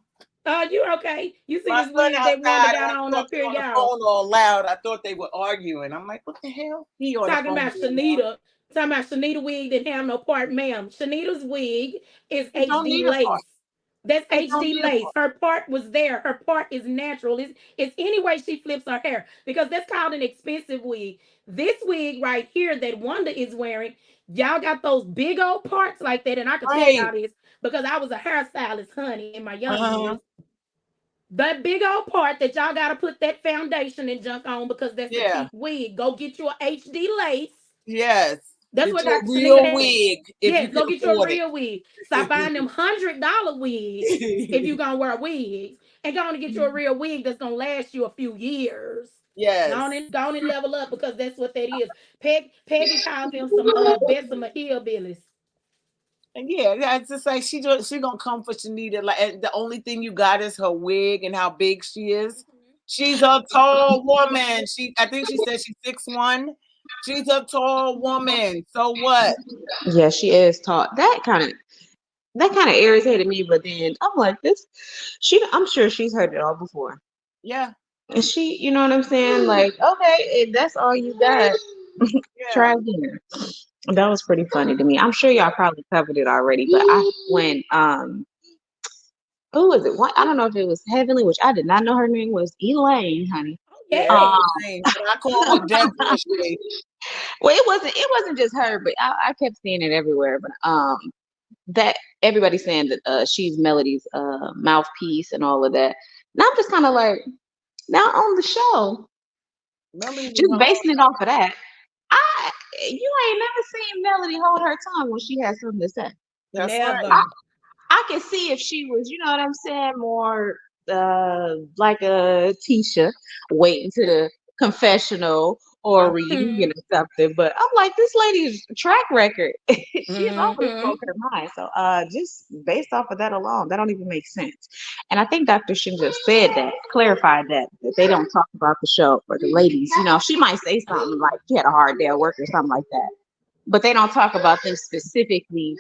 You okay? You see My this son wig that Wanda outside, and got I on up talked here, on the y'all? phone all loud. I thought they were arguing. I'm like, what the hell? He on the Talking phone about doing loud. Shanita. Talking about Shanita wig didn't have no part, ma'am. Shanita's wig is It don't HD need a part. lace. That's It don't HD need a lace. part. Her part was there. Her part is natural. It's any way she flips her hair because that's called an expensive wig. This wig right here that Wanda is wearing, y'all got those big old parts like that, and I can tell Right. y'all this because I was a hairstylist, honey, in my young Uh-huh. years. That big old part that y'all gotta put that foundation and junk on because that's a Yeah. cheap wig. Go get you a HD lace. Yes. That's Get what you a Dr. Shanita real had. wig if you Yes, can go get you a afford real wig. Stop buying them $100 wigs if it. you gonna wear wigs, and go on and get you a real wig that's gonna last you a few years. Yes. Go on and level up because that's what that is. Peggy called them some Bessemer hillbillies. And yeah, it's just like she gonna come for Shanita. Like, and the only thing you got is her wig and how big she is. She's a tall woman. I think she said she's 6'1". She's a tall woman. So what? yeah, she is tall. That kind of irritated me, but then I'm like, I'm sure she's heard it all before. Yeah. And she, you know what I'm saying? Like, okay, if that's all you got, Yeah. try again. That was pretty funny to me. I'm sure y'all probably covered it already, but when who was it? What, I don't know if it was Heavenly, which I did not know her name was Elaine, honey. Oh Yeah, yes. that's the same. But I call her Deborah. Well, it wasn't just her, but I kept seeing it everywhere. But that everybody's saying that she's Melody's mouthpiece and all of that. And I'm just kind of like, now on the show, Melody was just on. basing it off of that, I you ain't never seen Melody hold her tongue when she has something to say. That's right. Never. I can see if she was, you know what I'm saying, more like a Tisha waiting to the confessional or a reunion Mm-hmm. or something. But I'm like, this lady's track record. She's always Mm-hmm. spoken her mind. So just based off of that alone, that don't even make sense. And I think Dr. Shinja said that, clarified that they don't talk about the show for the ladies. You know, she might say something like she had a hard day at work or something like that. But they don't talk about them specifically,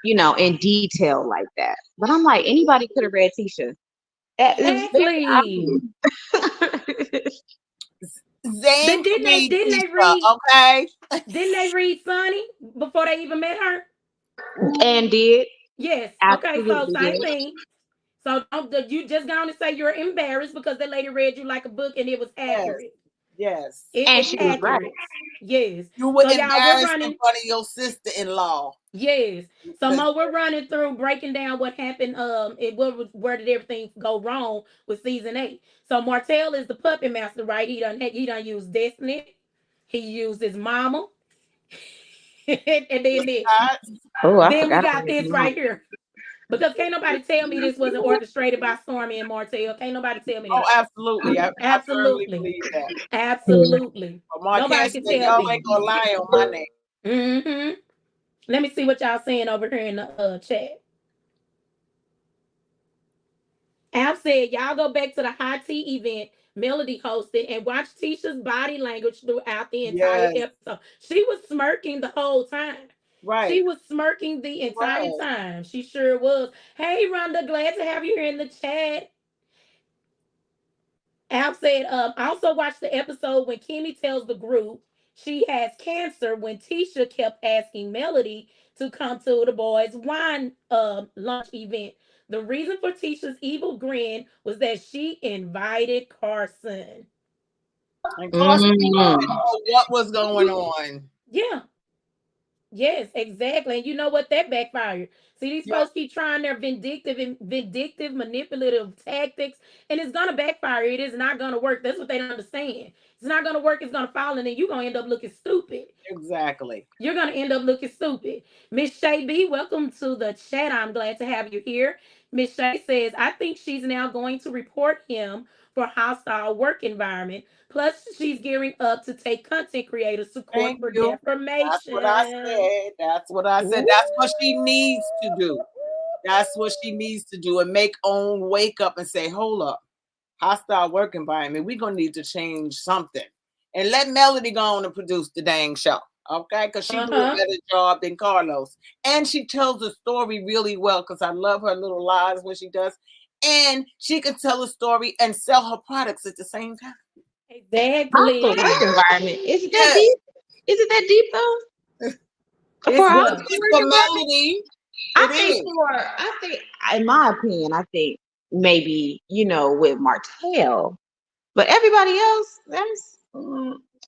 in detail like that. But I'm like, anybody could have read Tisha. That is Exactly. very Zane Then could didn't they read didn't they Tisha, read okay? didn't they read Sonny before they even met her? obvious. And did Yes. Okay. So absolutely same did. thing. So don't you just going to say you're embarrassed because the lady read you like a book and it was Yes. accurate. Yes. And It's she was right. accurate. Yes. You were So y'all, we're embarrassed in running. front of your sister-in-law. Yes. So Because Mo, we're running through breaking down what happened. Where did everything go wrong with season 8? So Martell is the puppet master, right? He done used Destiny. He used his mama, and then this. Oh, I Then we forgot got about his this mom. right here. Because can't nobody tell me this wasn't orchestrated by Stormy and Martell. Can't nobody tell me oh, that. absolutely. I firmly Absolutely. believe that. Absolutely. But Nobody Marquez can said, tell y'all me. ain't gonna lie on my name. Mm-hmm. Let me see what y'all saying over here in the chat. Al said, y'all go back to the high tea event Melody hosted and watch Tisha's body language throughout the entire Yes, episode. She was smirking the whole time. She right. was smirking the She entire was. time. She sure was. Hey, Rhonda, glad to have you here in the chat. Al said, also watch the episode when Kimmy tells the group she has cancer when Tisha kept asking Melody to come to the boys' wine lunch event. The reason for Tisha's evil grin was that she invited Carson. And Carson Mm. didn't know what was going on. Yeah, yes, exactly. And you know what? That backfired. See, these Yep, folks keep trying their vindictive, manipulative tactics, and it's gonna backfire. It is not gonna work. That's what they don't understand. It's not gonna work. It's gonna fall, and then you're gonna end up looking stupid. exactly. You're gonna end up looking stupid. Miss Shay B, welcome to the chat. I'm glad to have you here. Miss Shay says, I think she's now going to report him for hostile work environment. Plus, she's gearing up to take content creators to court Thank for you. That's what I defamation. said. That's what I said. Ooh. That's what she needs to do. That's what she needs to do and make own wake up and say, hold up, hostile work environment. We're gonna need to change something. And let Melody go on and produce the dang show. Okay, because she do a Uh-huh. better job than Carlos. And she tells the story really well because I love her little lies when she does. And she can tell a story and sell her products at the same time. Hostile Exactly. work environment. Is it that Yes, deep? Is it that deep though? For a hostile What? it's work for environment? Melody. I It think is. in my opinion, I think maybe, with Martell, but everybody else,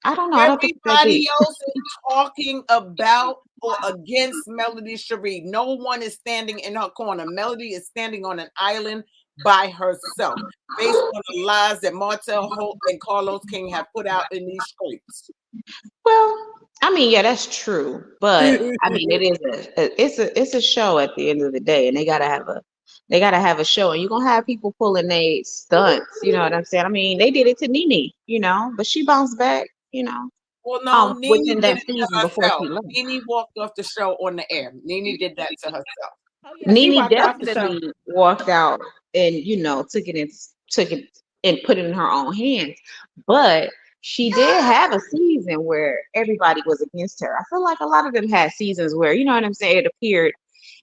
I don't know. I don't think it's that deep. Everybody else is talking about or against Melody Cherie. No one is standing in her corner. Melody is standing on an island by herself, based on the lies that Martell Holt and Carlos King have put out in these streets. Well, I mean, yeah, that's true, but I mean, it's a show at the end of the day, and they gotta have a show, and you're gonna have people pulling their stunts. You know what I'm saying? I mean, they did it to Nene, but she bounced back, Well, no, Nene within did that it season to before she herself. left. Nene walked off the show on the air. Nene did that to herself. Oh yeah, she Nene walked off the show. definitely walked out and took it and put it in her own hands. But she did have a season where everybody was against her. I feel like a lot of them had seasons where, you know what I'm saying, it appeared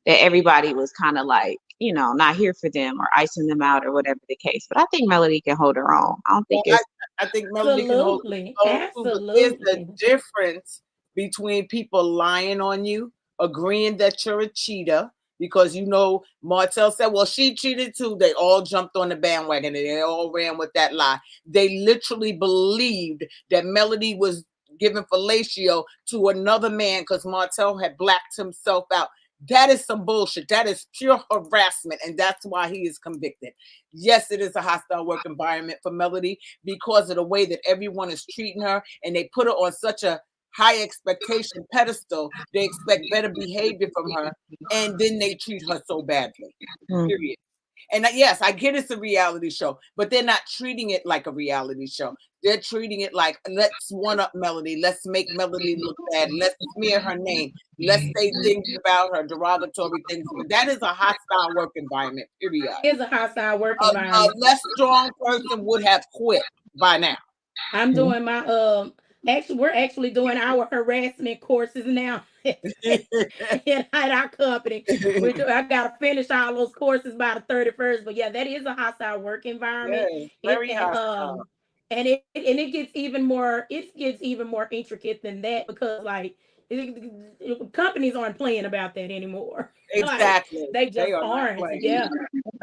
that everybody was kind of like, not here for them or icing them out or whatever the case. But I think Melody can hold her own. I don't think Well, it's I think Melody can hold Absolutely. her own too, but there's a Absolutely. difference between people lying on you, agreeing that you're a cheater, because Martell said, well, she cheated too. They all jumped on the bandwagon and they all ran with that lie. They literally believed that Melody was giving fellatio to another man because Martell had blacked himself out. That is some bullshit. That is pure harassment, and that's why he is convicted. Yes, it is a hostile work environment for Melody because of the way that everyone is treating her, and they put her on such a high expectation pedestal. They expect better behavior from her, and then they treat her so badly. mm, Period. And yes, I get it's a reality show, but they're not treating it like a reality show. They're treating it like, let's one up Melody. Let's make Melody look bad. Let's smear her name. Let's say things about her, derogatory things. But that is a hostile work environment, period. It is a hostile work A environment. less strong person would have quit by now. I'm mm. doing my actually we're actually doing our harassment courses now in our company. I gotta finish all those courses by the 31st. But yeah, that is a hostile work environment. Yes, It very and hostile. it gets even more intricate than that because companies aren't playing about that anymore. Like Exactly. they They just are not aren't. playing. Yeah.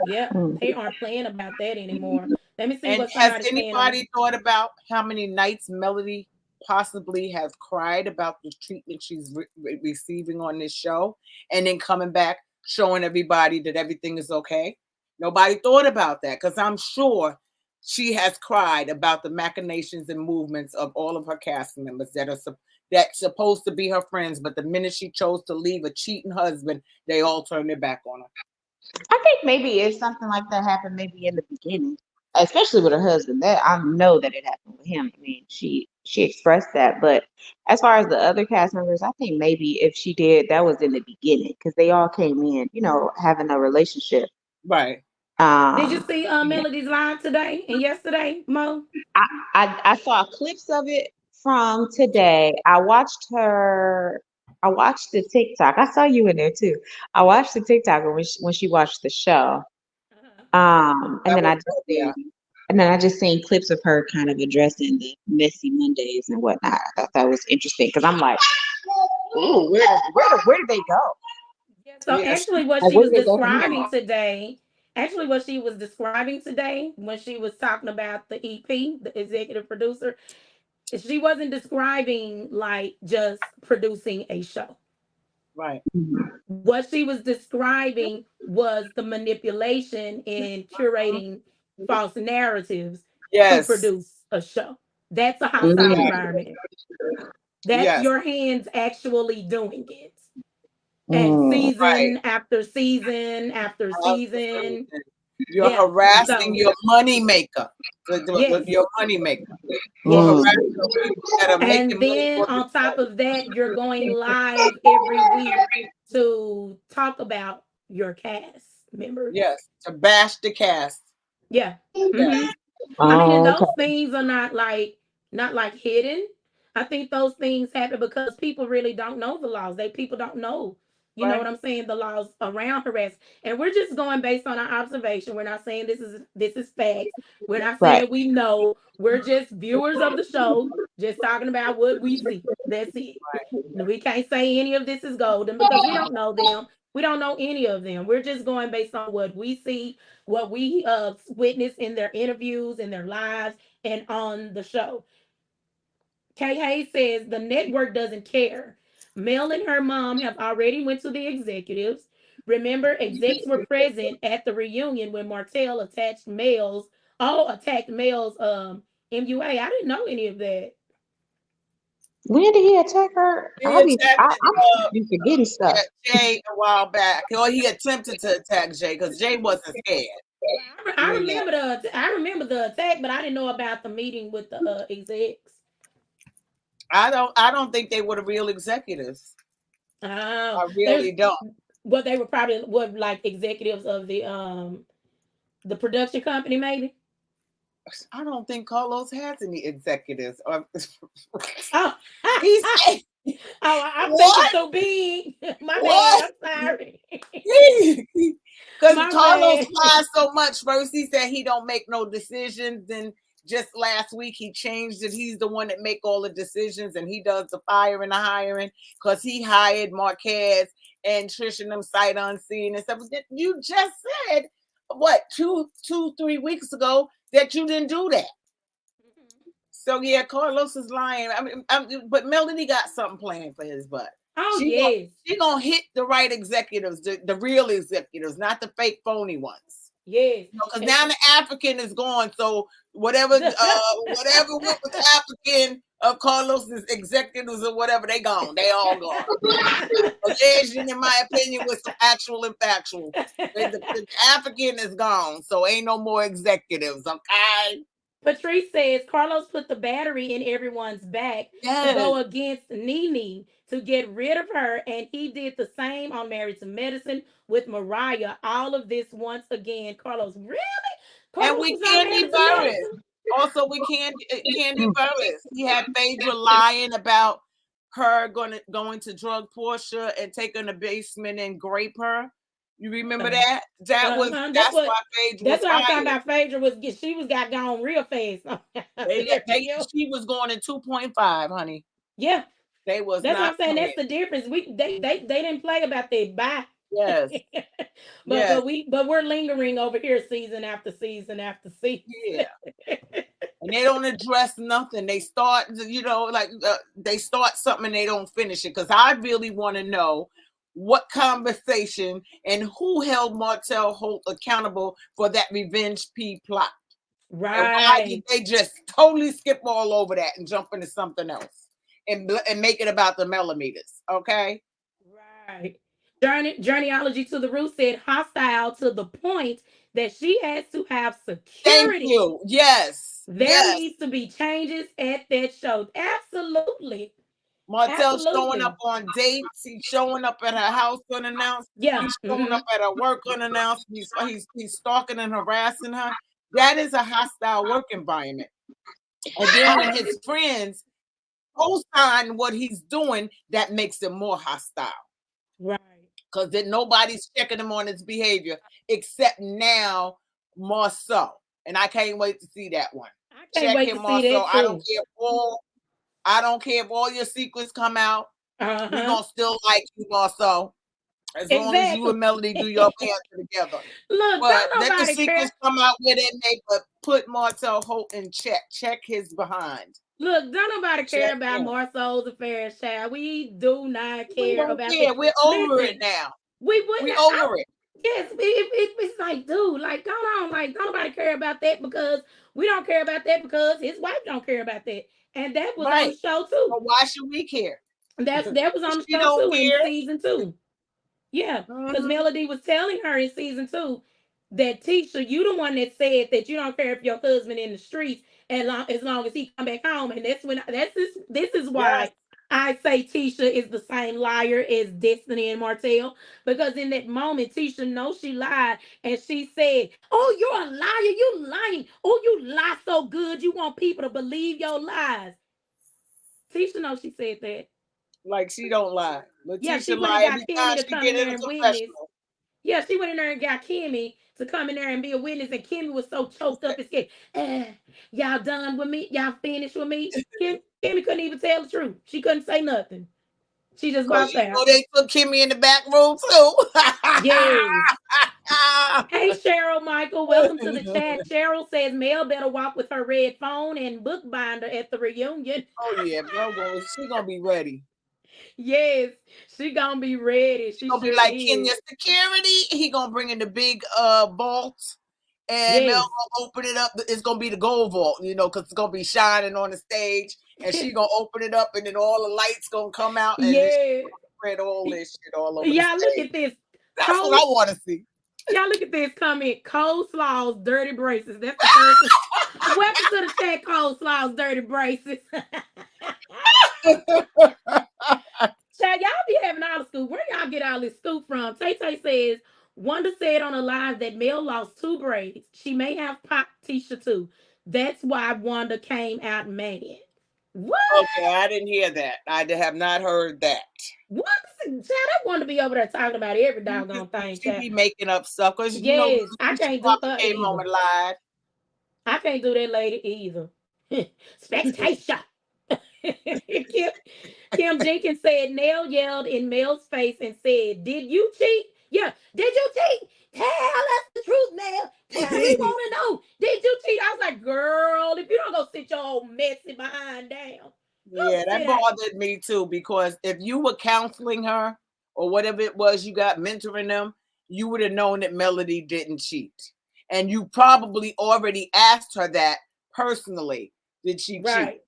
Yeah. Mm. They aren't playing about that anymore. Let me see And what has somebody's saying on. anybody thought about how many nights Melody possibly has cried about the treatment she's receiving on this show, and then coming back showing everybody that everything is okay? Nobody thought about that, because I'm sure she has cried about the machinations and movements of all of her cast members that are that's supposed to be her friends, but the minute she chose to leave a cheating husband, they all turned their back on her. I think maybe if something like that happened, maybe in the beginning, especially with her husband, that I know that it happened with him. I mean, she expressed that, but as far as the other cast members, I think maybe if she did, that was in the beginning because they all came in, having a relationship. Right. Did you Um, see Melody's live today and yesterday, Mo? I saw clips of it from today. I watched the TikTok. I saw you in there too. I watched the TikTok when she watched the show. Uh-huh. And That then was I just good, seen yeah. clips of her kind of addressing the messy Mondays and whatnot. I thought that was interesting because I'm like, ooh, where did they go? Yeah, so Yes. actually what Like, she where was did they go from here? describing today, when she was talking about the EP, the executive producer, she wasn't describing like just producing a show. Right. Mhm. What she was describing was the manipulation in curating false narratives to Yes. produce a show. That's a hostile Mm, Exactly. environment. That's Yes. your hands actually doing it. And mm, Right. season after season after season. You're Yeah. harassing So, your money maker. yes. Your money maker. You're Yes. mm, harassing the people that are making And money then for the on top show. of that, you're going live every week to talk about your cast members. Yes. To bash the cast. Yeah. Yes. Hmm. I mean, and oh, okay. those things are not like hidden. I think those things happen because people really don't know the laws. People don't know, you know what Right. I'm saying, the laws around harassment. And we're just going based on our observation. We're not saying this is facts. We're not Right. saying we know. We're just viewers of the show, just talking about what we see. That's it. We can't say any of this is golden because we don't know them. We don't know any of them. We're just going based on what we see, what we witness in their interviews, in their lives, and on the show. Kay Hayes says the network doesn't care. Mel and her mom have already went to the executives. Remember, execs were present at the reunion when Martell attacked Mel's MUA. I didn't know any of that. When did he attack her? He attacked I be forgetting stuff. Jay a while back. Or he attempted to attack Jay because Jay wasn't scared. Well, I You know. remember the attack, but I didn't know about the meeting with the execs. I don't think they were the real executives. Oh, I there's really don't. well, they were probably like executives of the production company, maybe. I don't think Carlos has any executives. Or Oh, he's I'm thinking what? too big. My What? bad. I'm sorry. Because My Carlos bad. lies so much. First, he said he don't make no decisions. Then just last week, he changed it. He's the one that make all the decisions, and he does the firing and the hiring because he hired Marquez and Trish and them sight unseen and stuff. You just said what 3 weeks ago that you didn't do that. So yeah, Carlos is lying. But Melody got something planned for his butt. Oh She gonna, yes, she gonna hit the right executives, the real executives, not the fake phony ones. yes. Because now the African is gone. So whatever went with African of Carlos's executives or whatever, they gone. They all gone. Alleged, in my opinion, with some actual and factual. The African is gone, so ain't no more executives. Okay. Patrice says Carlos put the battery in everyone's back to Yes. go against Nene to get rid of her, and he did the same on Married to Medicine with Mariah. All of this once again, Carlos. Really? And Carlos we was on Candy Married to Burris. Medicine? Also, we Candy Burris. He had Phaedra lying about her going to drug Portia and take her in the basement and grape her. You remember Okay. that? That's That's what why Phaedra that's was what I was talking fired. about. Phaedra got gone real fast. She was going in 2.5, honey. Yeah, They was that's what not I'm saying. playing. That's the difference. They didn't play about that. Bye. Yes. but Yes. we're lingering over here season after season after season. Yeah. And they don't address nothing. They start, like they start something and they don't finish it. Because I really want to know what conversation and who held Martell Holt accountable for that revenge P plot. And why did Right. they just totally skip all over that and jump into something else and make it about the millimeters? Okay. Right. Journeyology to the Root said hostile to the point that she has to have Thank security. you. Yes. There Yes. needs to be changes at that show. Absolutely. Martell's showing up Absolutely. on dates. He's showing up at her house unannounced. Yeah. He's showing Hmm. up at her work unannounced. He's stalking and harassing her. That is a hostile work environment. And then when his friends co-sign what he's doing, that makes him more hostile. Right. Because then nobody's checking him on his behavior except now more so. And I can't wait to see that one. I can't Check wait to him more see so. that too. I don't care if all your secrets come out. We Uh-huh. gonna still like you also, as long as you Exactly. and Melody do your banter together. Look, But don't let the nobody secrets care. come out where they may, but put Martell Holt in check. Check his behind. Look, don't nobody care Check about him. Marceau's affairs, child. We do not We care don't about that. care. We're over it Listen, now. we We wouldn't. over it. Yes, it's like, dude, like, go on, like, don't nobody care about that because we don't care about that because his wife don't care about that, and that was on the Right. show too. So why should we care? That was on the She show don't too in care. season two. Yeah, because Mhm. Melody was telling her in season two that Tisha, you the one that said that you don't care if your husband in the streets as long as he come back home, and this is Yes. why I say Tisha is the same liar as Destiny and Martell, because in that moment Tisha knows she lied and she said, "Oh, you're a liar, you lying. Oh, you lie so good, you want people to believe your lies." Tisha knows she said that. Like she don't lie. Yeah, she Letitia went and lie got every Kimmy time to she come get in in there a and witness. confessional. Yeah, she went in there and got Kimmy to come in there and be a witness, and Kimmy was so choked up and scared. Y'all done with me? Y'all finished with me? Kimmy couldn't even tell the truth. She couldn't say nothing. She just Cause walked out. they took Kimmy in the back room too. Yes. Hey, Cheryl Michael, welcome to the chat. Cheryl says Mel better walk with her red phone and bookbinder at the reunion. Oh yeah, she gonna be ready. Yes, she gonna be ready. She She gonna be sure like is. Kenya security. He gonna bring in the big vault, and Mel Yes. gonna open it up. It's gonna be the gold vault, because it's gonna be shining on the stage, and she gonna open it up, and then all the lights gonna come out, and then she Yeah. gonna spread all this shit all over the Y'all look stage. at this. That's what I Cold. want to see. Y'all look at this comment. Coleslaw's dirty braces. That's the person. Welcome to the chat, Coleslaw's dirty braces. Chad, y'all be having all the scoop. Where y'all get all this scoop from? Tay Tay says, Wanda said on a live that Mel lost two braids. She may have popped Tisha too. That's why Wanda came out mad. What? Okay, I didn't hear that. I have not heard that. What? Chad, I want to be over there talking about every doggone thing, She Chad. be making up stuff because Yes, I she can't do probably her came home either. and lied. I can't do that lady either. Spectation. Kim, Kim Jenkins said Nell yelled in Mel's face and said, "Did you cheat? Yeah, did you cheat? Tell us the truth, Mel. We want to know. Did you cheat?" I was like, "Girl, if you don't go sit your old messy behind down, go Yeah, sit that down." bothered me too because if you were counseling her or whatever it was you got mentoring them, you would have known that Melody didn't cheat. And you probably already asked her that personally. Did she cheat? Right.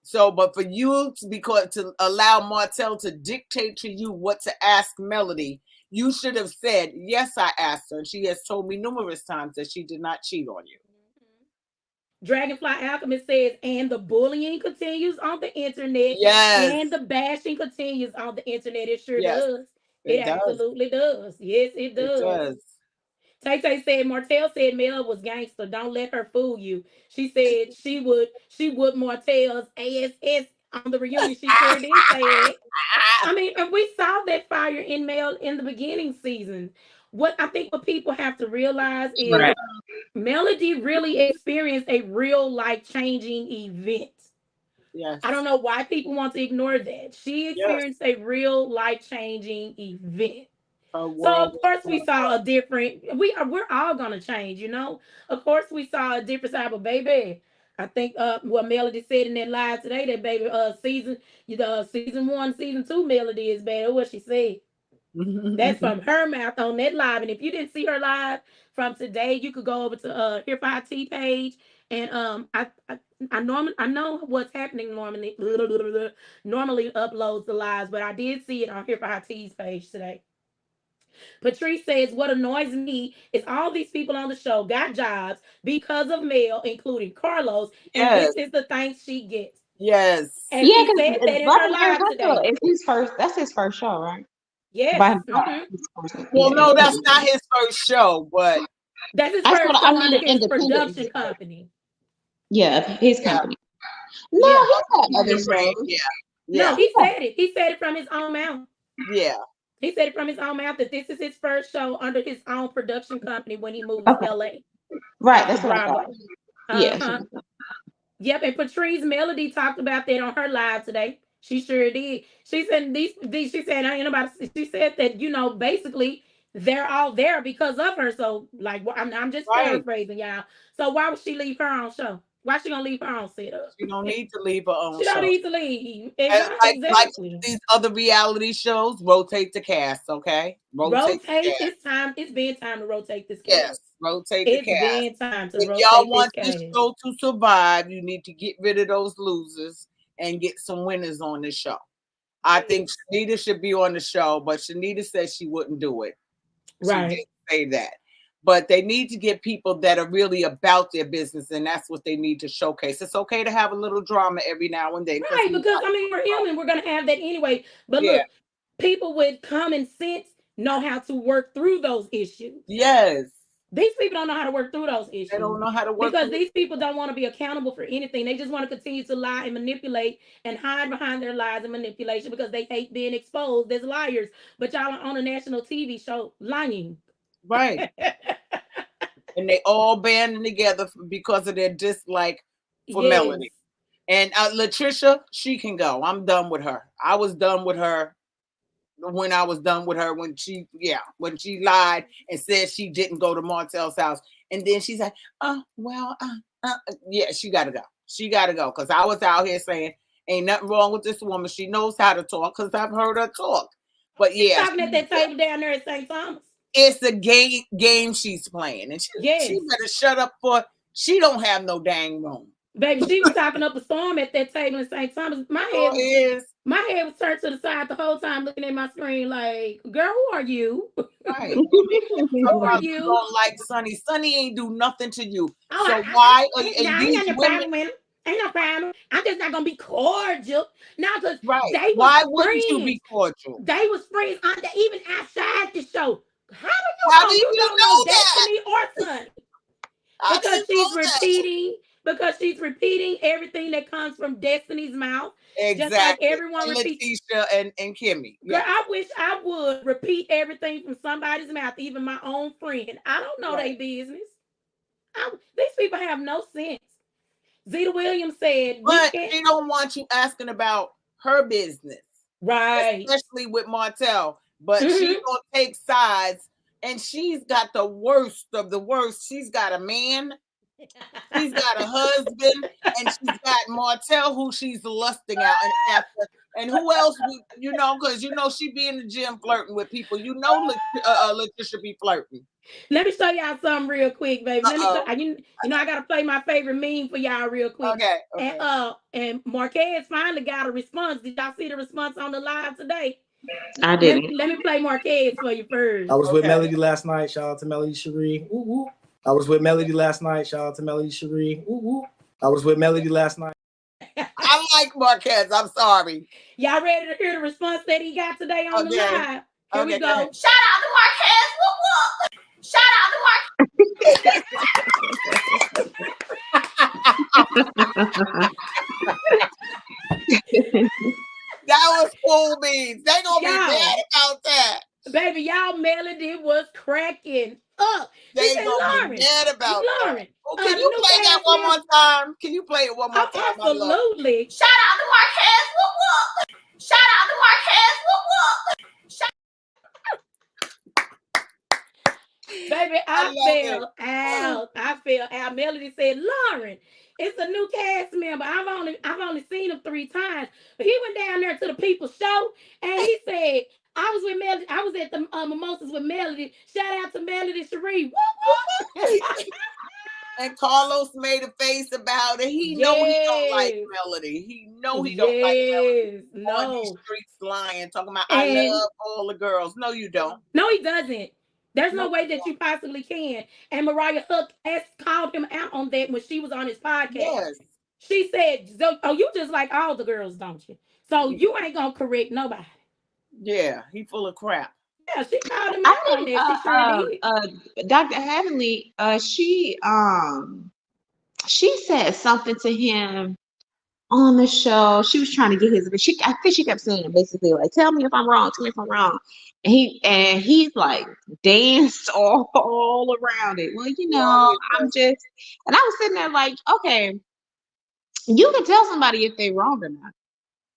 So, but for you to allow Martell to dictate to you what to ask Melody, you should have said, "Yes, I asked her, and she has told me numerous times that she did not cheat on you." Dragonfly Alchemist says, and the bullying continues on the internet, Yes, and the bashing continues on the internet. It sure yes, does. It it does. absolutely does. Yes, it It does. does. Tay Tay said Martell said Mel was gangster. Don't let her fool you. She said she would Martell's ass on the reunion. She sure did say it. I mean, and we saw that fire in Mel in the beginning season. What people have to realize is Right. Melody really experienced a real life changing event. I don't Yes. know why people want to ignore that. She Yes. experienced a real life changing event. Her So world of course we was saw a different. We're all gonna change, you know. Of course we saw a different side, but baby, I think what Melody said in that live today, that baby season 1, season 2 Melody is bad. What she said. That's from her mouth on that live. And if you didn't see her live from today, you could go over to Here for IT page. And I know what's happening normally. Normally uploads the lives, but I did see it on Here for IT's page today. Patrice says, what annoys me is all these people on the show got jobs because of Mel, including Carlos, and yes, this is the thanks she gets. yes. And Yeah, she said because that in her Love Marriage, live today. is his first. That's his first show, right? Yes. By himself. Well, Yeah, no, that's not his first show, but That's his that's first what I show mean. under his Independent. production company. Yeah, his yeah, company. No, Yeah. he's got other you're right. shows. Yeah, No, yeah, he said it. He said it from his own mouth. yeah. He said it from his own mouth that this is his first show under his own production company when he moved to Okay, LA right. to That's what I thought. Broadway. Yeah. Uh-huh. Yep, and Patrice Melody talked about that on her live today. She sure did. She said these she said I ain't nobody she said that, basically they're all there because of her. So like I'm just Right. paraphrasing y'all. So why would she leave her own show? Why she gonna leave her own setup? She don't need to leave her own She don't show. need to leave. And like Exactly. these other reality shows, rotate the cast, okay? Rotate the Rotate. cast. It's time. It's been time to rotate this Yes, cast. rotate the It's cast. been time to If y'all rotate this want this cast. show to survive, you need to get rid of those losers and get some winners on the show. I think Shanita should be on the show, but Shanita said she wouldn't do it. She Right. did say that. But they need to get people that are really about their business, and that's what they need to showcase. It's okay to have a little drama every now and then. Right, because I mean we're human. We're gonna have that anyway. But Yeah. look, people with common sense know how to work through those issues. Yes. These people don't know how to work through those issues. They don't know how to work because through. these people don't want to be accountable for anything. They just want to continue to lie and manipulate and hide behind their lies and manipulation because they hate being exposed as liars. But y'all are on a national TV show lying. Right. And they all banding together because of their dislike for Melody. And Latricia, she can go. I'm done with her. I was done with her when I was done with her when she lied and said she didn't go to Martell's house. And then she's like, yeah, she got to go. She got to go. Because I was out here saying, ain't nothing wrong with this woman. She knows how to talk because I've heard her talk. But She's yeah. talking at that table down there at St. Thomas. It's a game she's playing. And she better shut up she don't have no dang room. Baby, she was talking up a storm at that table in St. Thomas. My head was turned to the side the whole time looking at my screen like, girl, who are you? Right. Who are you? Don't like Sonny. Sonny ain't do nothing to you. Oh, so why are these women? Ain't no problem. I'm just not gonna be cordial. Now, because they why wouldn't you be cordial? They was friends even outside the show. How do you know Destiny or Sonny? Because she's repeating everything that comes from Destiny's mouth. Exactly. Just like everyone repeats. Letitia and Kimmy. Girl, I wish I would repeat everything from somebody's mouth, even my own friend. I don't know their business. These people have no sense. Zeta Williams said, but they don't want you asking about her business. Right. Especially with Martell. But she's gonna take sides, and she's got the worst of the worst. She's got a man, she's got a husband, and she's got Martell, who she's lusting out after. And who else because she be in the gym flirting with people. Letitia be flirting. Let me show y'all something real quick, baby. Let me I gotta play my favorite meme for y'all real quick. Okay. And Marquez finally got a response. Did y'all see the response on the live today? I didn't. Let me play Marquez for you first. I was with Melody last night. Shout out to Melody Cherie. Woo woo. I was with Melody last night. Shout out to Melody Cherie. Woo woo. I was with Melody last night. I like Marquez. I'm sorry. Y'all ready to hear the response that he got today on the live? Here we go. Shout out to Marquez. Whoop whoop. Shout out to that was cool beans. They gonna be mad about that. Baby, y'all Melody was cracking up. They gonna be mad about Lauren. That. Can you play that one more time? Can you play it one more time? Absolutely. Shout out to Marquez. Whoop whoop. Shout out to Marquez. Whoop whoop. Baby, I I love it. fell out. I fell out. Melody said, Lauren, it's a new cast member. I've only seen him 3 times. But he went down there to the people's show and he said, I was with Melody. I was at the mimosas with Melody. Shout out to Melody Cherie. Woo woo. And Carlos made a face about it. He know he don't like Yes. Melody. He know he don't like Yes. Melody. On these No. streets lying, talking about I And love all the girls. No, you don't. no, he doesn't. There's No, no way that you possibly can. And Mariah Hook called him out on that when she was on his podcast. yes. She said, "Oh, you just like all the girls, don't you? So you ain't gonna correct nobody." Yeah, he full of crap. Yeah, she called him I out on think that. She sure did. Dr. Heavenly, she said something to him on the show. She was trying to get his. I think she kept saying basically like, "Tell me if I'm wrong. Tell me if I'm wrong." And he's like danced all around it. Well, He always I'm does. just, and I was sitting there like, okay, you can tell somebody if they're wrong or not.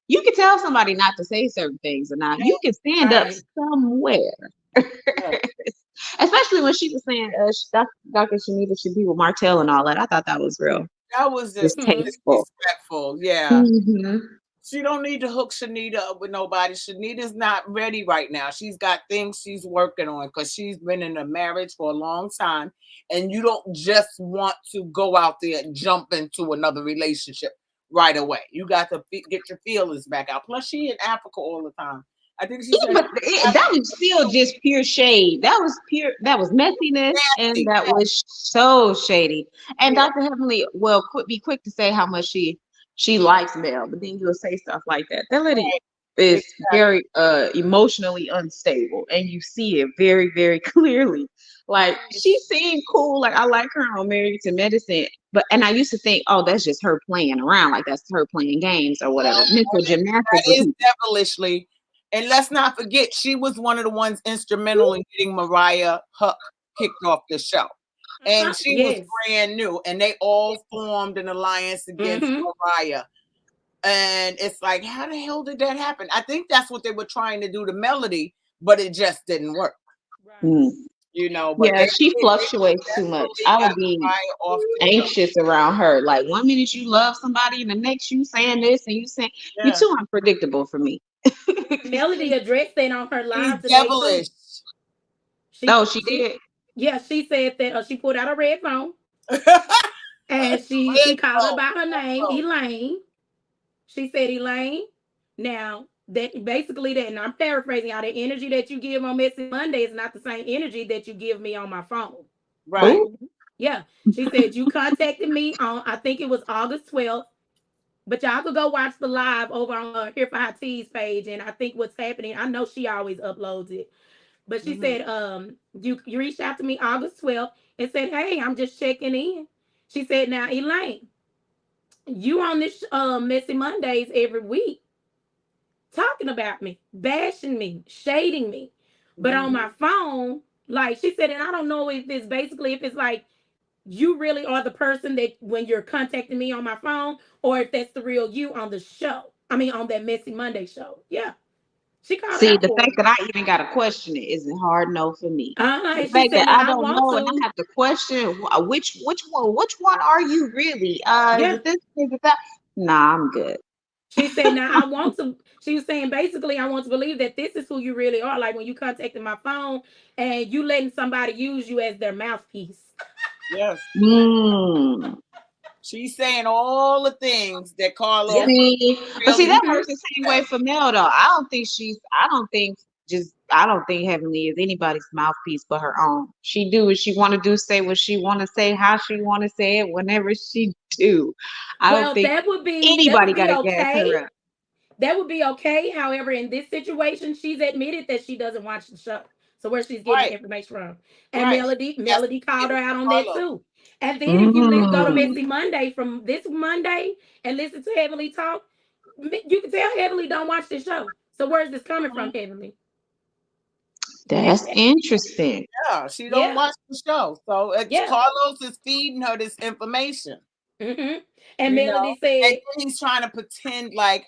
You can tell somebody not to say certain things or not. You can stand up Right. somewhere. Yeah. Especially when she was saying Dr. Shanita should be with Martell and all that. I thought that was real That was just distasteful. disrespectful. Yeah. Mm-hmm. She don't need to hook Shanita up with nobody. Shanita's not ready right now. She's got things she's working on because she's been in a marriage for a long time. And you don't just want to go out there and jump into another relationship right away. You got to get your feelings back out. Plus, she in Africa all the time. I think she said But that was still just pure shade. That was messiness, and nasty. that was so shady. And Yeah, Dr. Heavenly, well, be quick to say how much she likes Mel, but then you'll say stuff like that. That lady right. is Exactly. very emotionally unstable, and you see it very, very clearly. Like she seemed cool. Like I like her on Married to Medicine, and I used to think, oh, that's just her playing around, like that's her playing games or whatever, mental gymnastics That with is people. devilishly. And let's not forget, she was one of the ones instrumental in getting Mariah Huck kicked off the show. And she was Yes. brand new, and they all formed an alliance against Mariah. And it's like, how the hell did that happen? I think that's what they were trying to do to Melody, but it just didn't work. Right. Mm. But Yeah, she they fluctuates too much. successfully I got would be Mariah off the show. anxious around her. Like 1 minute you love somebody, and the next you saying this, and you saying you're Yeah. too unpredictable for me. Melody addressed that on her She's live today devilish. too. Oh, she did. Yeah, she said that she pulled out a red phone and she Red called her phone. by her name, Elaine. She said, Elaine. Now that basically that, and I'm paraphrasing, all the energy that you give on Messy Monday is not the same energy that you give me on my phone. Right. Ooh. Yeah, she said you contacted me on, I think it was August 12th. But y'all could go watch the live over on Here for Hot Tea's page, and I think what's happening. I know she always uploads it, but she said, you reached out to me August 12th and said, hey, I'm just checking in. She said, now Elaine, you on this Messy Mondays every week, talking about me, bashing me, shading me, but on my phone, like she said, and I don't know if it's basically if it's like you really are the person that when you're contacting me on my phone, or if that's the real you on the show. I mean, on that Messy Monday show. Yeah. She called See, out the for fact it. that I even got to question it is a hard no for me. The And she fact said, that now I I don't want know and I to. have to question which one are you really? Is Yeah. it this? Is it that? Nah, I'm good. She said, now I want to. She was saying basically, I want to believe that this is who you really are. Like when you contacted my phone and you letting somebody use you as their mouthpiece. Yes. Mm. She's saying all the things that Carlos Yeah. See, but see really that works the same way for Mel though. I don't think Heavenly is anybody's mouthpiece but her own. She do what she want to do, say what she want to say, how she want to say it, whenever she do. I don't Well, think that would anybody got be to gas okay. her up. That would be okay. However, in this situation, she's admitted that she doesn't watch the show. So where she's getting the right, information from. And right. Yes, Melody called give her it out to on that Carlos. too. And then if you go to Mm. Messy Monday from this Monday and listen to Heavenly Talk, you can tell Heavenly don't watch the show. So where's this coming from, Heavenly? That's interesting. Yeah, she don't Yeah. watch the show, so it's Yeah. Carlos is feeding her this information. And And Melody said, then he's trying to pretend like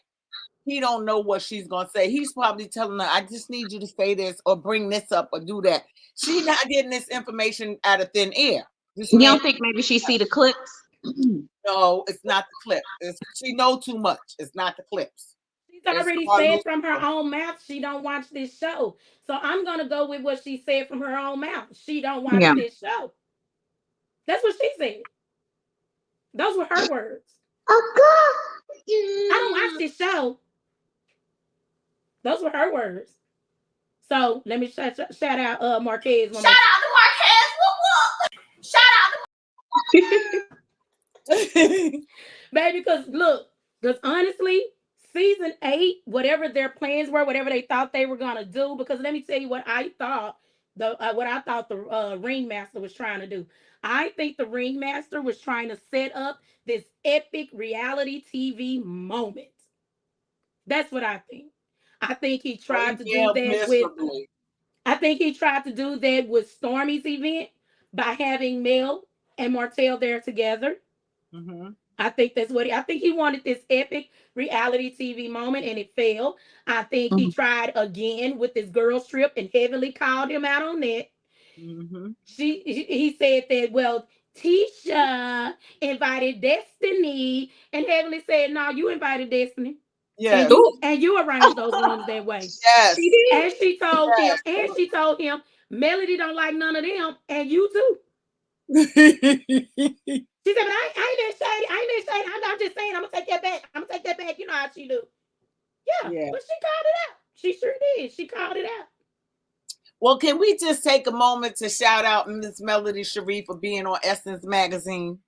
he don't know what she's gonna say. He's probably telling her, I just need you to say this or bring this up or do that. She's not getting this information out of thin air. This You man, don't think maybe she see the clips? no, it's not the clip. She know too much. It's not the clips. She's It's already Carlos. said from her own mouth she don't watch this show. So I'm gonna go with what she said from her own mouth. She don't watch Yeah. this show. That's what she said. Those were her words. I don't watch this show. Those were her words. So let me shout out Marquez. Shout out to Marquez. Whoop whoop. Shout out Baby, because look, because honestly, season 8, whatever their plans were, whatever they thought they were gonna do, because let me tell you what I thought the ringmaster was trying to do. I think the ringmaster was trying to set up this epic reality TV moment. That's what I think. I think he tried to do that with. miserably. I think he tried to do that with Stormy's event by having Mel and Martell there together. Mm-hmm. I think that's what I think he wanted this epic reality TV moment and it failed. I think he tried again with this girls trip and heavily called him out on that. Mm-hmm. He said that, well, Tisha invited Destiny and heavily said, no, you invited Destiny. Yes. And you arranged those rooms that way. Yes. She did. And she told him, Melody don't like none of them, and you too. She said, but I ain't been shady. I'm just saying, I'm gonna take that back. I'm gonna take that back. You know how she do. Yeah. But she called it out. She sure did. She called it out. Well, can we just take a moment to shout out Miss Melody Sharif for being on Essence Magazine?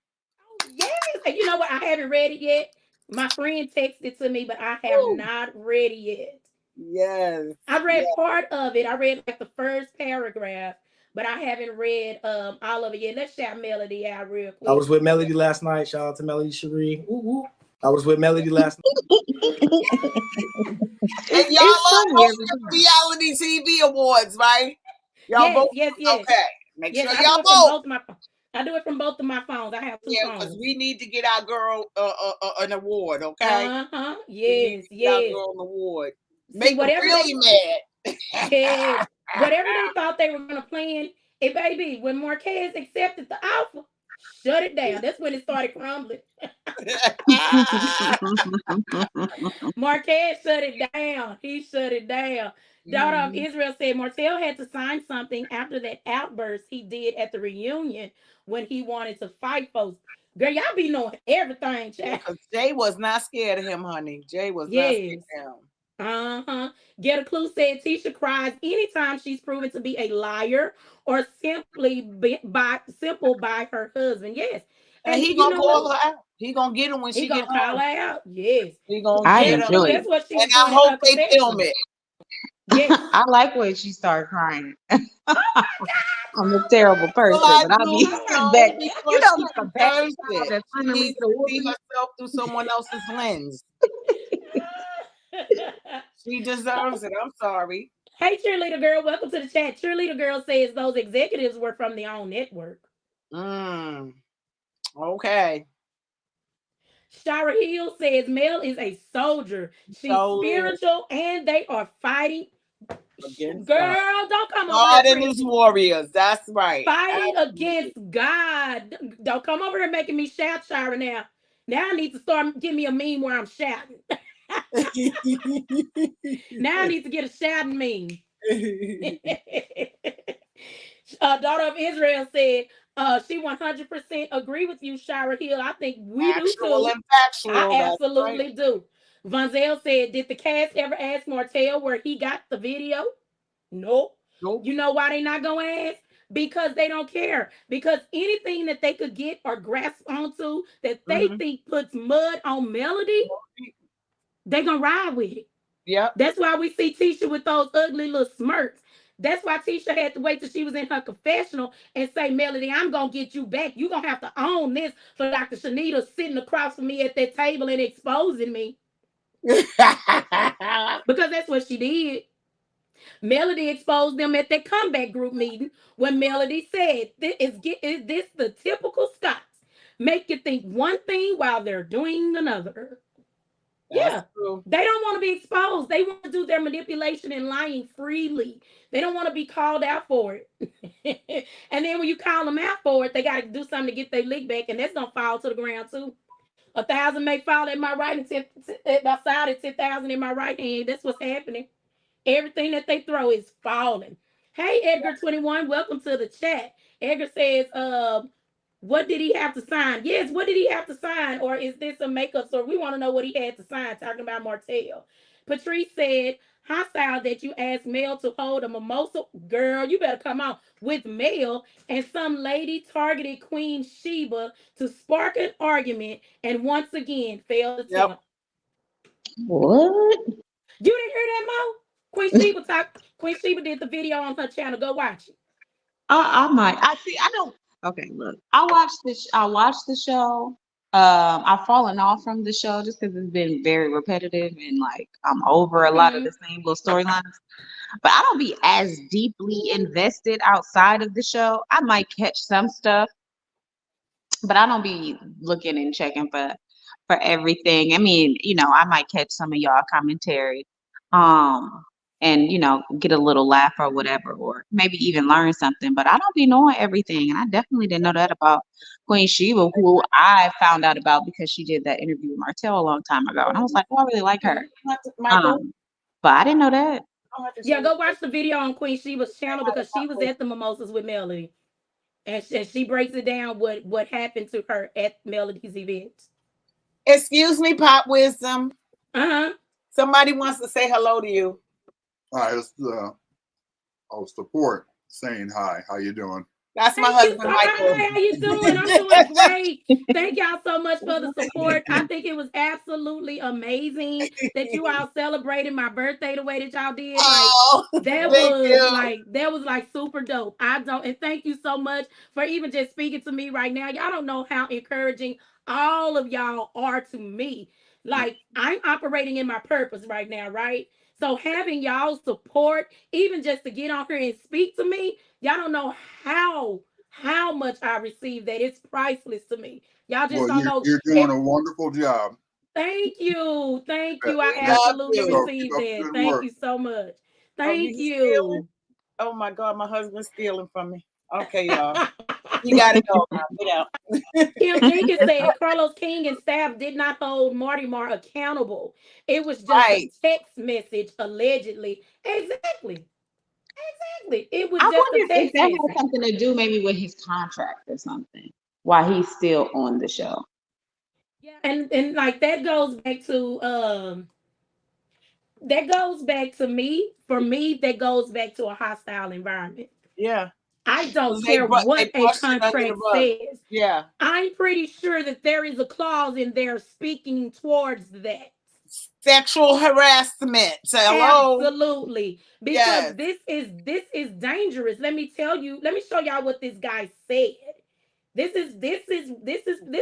Oh, yes. And you know what? I haven't read it yet. My friend texted to me, but I have not read it yet. Yes. I read part of it. I read like the first paragraph, but I haven't read all of it yet. Let's shout Melody out real quick. I was with Melody last night. Shout out to Melody Cherie. I was with Melody last night. And y'all all vote for reality TV awards, right? Y'all vote? Yes. Okay. Make sure I y'all vote. I do it from both of my phones. I have two phones. Because we need to get our girl an award, okay? Yes. Our girl an award. Make them really mad. Yes. Whatever they thought they were going to plan, it baby, when Marquez accepted the offer, shut it down. That's when it started crumbling. Marquez shut it down. He shut it down. Daughter of Israel said Martell had to sign something after that outburst he did at the reunion when he wanted to fight folks. Girl, y'all be knowing everything, child. Because Jay was not scared of him, honey. Jay was not scared of him. Get a Clue said Tisha cries anytime she's proven to be a liar or simply by her husband. Yes. And he gonna call her out. He gonna get him when she get home. Call her out. Yes. He gonna I get enjoy him. it. That's what she and I hope they film it. Yes. I like when she started crying. I'm a terrible person, but I'll be back. You know, she deserves it. She needs to see herself through someone else's lens. She deserves it. I'm sorry. Hey, cheerleader girl, welcome to the chat. Cheerleader girl says those executives were from the OWN network. Okay. Shara Hill says Mel is a soldier. She's spiritual and they are fighting. Against girl, God. Don't come over God and his warriors. That's right. Fighting against God. Don't come over here making me shout, Shara, now. Now I need to start giving me a meme where I'm shouting. Now I need to get a shouting meme. Daughter of Israel said she 100% agree with you, Shira Hill. I think we do too. I absolutely do. Vonzel said, did the cast ever ask Martell where he got the video? Nope. You know why they not gonna ask? Because they don't care. Because anything that they could get or grasp onto that they think puts mud on Melody, they gonna ride with it. Yeah. That's why we see Tisha with those ugly little smirks. That's why Tisha had to wait till she was in her confessional and say, Melody, I'm going to get you back. You're going to have to own this for Dr. Shanita sitting across from me at that table and exposing me. Because that's what she did. Melody exposed them at that comeback group meeting when Melody said, is this the typical Scots? Make you think one thing while they're doing another. Yeah. True. They don't want to be exposed. They want to do their manipulation and lying freely. They don't want to be called out for it. And then when you call them out for it, they got to do something to get their lick back, and that's gonna fall to the ground too. 1,000 may fall at my right and at my side, and 10,000 in my right hand. That's what's happening. Everything that they throw is falling. Hey, Edgar21, welcome to the chat. Edgar says, what did he have to sign? Yes, what did he have to sign? Or is this a makeup store? We want to know what he had to sign, talking about Martell. Patrice said, hostile that you asked Mel to hold a mimosa. Girl, you better come on with Mel. And some lady targeted Queen Sheba to spark an argument and once again failed to Yep. What? You didn't hear that, Mo? Queen Sheba did the video on her channel. Go watch it. I might. I see. I don't. Okay, look. I watched this. I watched the show. I've fallen off from the show just because it's been very repetitive and like I'm over a lot of the same little storylines. But I don't be as deeply invested outside of the show. I might catch some stuff, but I don't be looking and checking for everything. I mean, I might catch some of y'all commentary, um, and get a little laugh or whatever, or maybe even learn something. But I don't be knowing everything, and I definitely didn't know that about Queen Sheba, who I found out about because she did that interview with Martell a long time ago, and I was like, oh, I really like her. But I didn't know that. Yeah, go watch the video on Queen Sheba's channel because she was at the mimosas with Melody, and she breaks it down what happened to her at Melody's events. Excuse me, Pop Wisdom. Somebody wants to say hello to you. Hi, it's Support saying hi. How you doing? That's my husband, Michael. Hi, how you doing? I'm doing great. Thank y'all so much for the support. I think it was absolutely amazing that you all celebrated my birthday the way that y'all did. That was like super dope. And thank you so much for even just speaking to me right now. Y'all don't know how encouraging all of y'all are to me. Like, I'm operating in my purpose right now, right? So having y'all support, even just to get on here and speak to me, y'all don't know how much I receive that. It's priceless to me. Y'all just don't know. You're doing a wonderful job. Thank you. I absolutely receive that. Thank you so much. Thank you. Stealing? Oh my God, my husband's stealing from me. Okay, y'all. You gotta go now. Get out. Kim Jenkins said Carlos King and staff did not hold Marty Mar accountable. It was just a text message, allegedly. Exactly. It was I just wonder a text if that message. had something to do maybe with his contract or something. Why he's still on the show. Yeah, and like that goes back to me. For me, that goes back to a hostile environment. Yeah. I don't care what a contract says. Yeah. I'm pretty sure that there is a clause in there speaking towards that. Sexual harassment. Hello. Absolutely. Because this is dangerous. Let me tell you, let me show y'all what this guy said. This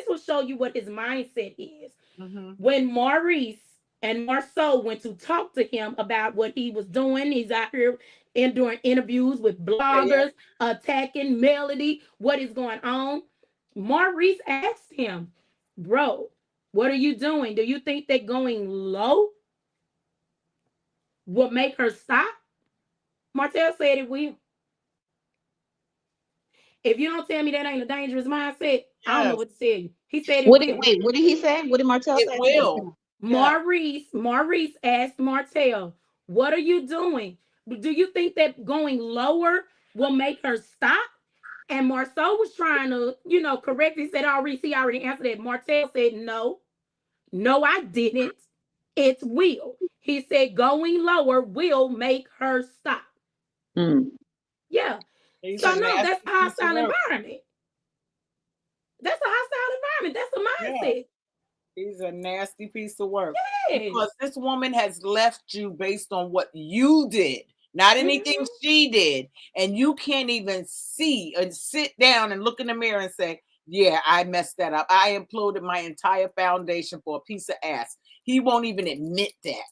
will show you what his mindset is. When Maurice and Marceau went to talk to him about what he was doing, he's out here doing interviews with bloggers, attacking Melody, what is going on. Maurice asked him, bro, what are you doing? Do you think that going low will make her stop? Martell said it will. If you don't tell me that ain't a dangerous mindset, I don't know what to tell you. He said it will. Wait, what did he say? What did Martell say? It will. Maurice asked Martell, what are you doing? Do you think that going lower will make her stop? And Marceau was trying to, correct. He said, he already answered that. Martell said, no, I didn't. It will. He said, going lower will make her stop. Yeah. So no, that's a hostile environment. That's a hostile environment. That's a mindset. Yeah. He's a nasty piece of work. Yes. Because this woman has left you based on what you did, not anything she did. And you can't even see and sit down and look in the mirror and say, yeah, I messed that up. I imploded my entire foundation for a piece of ass. He won't even admit that.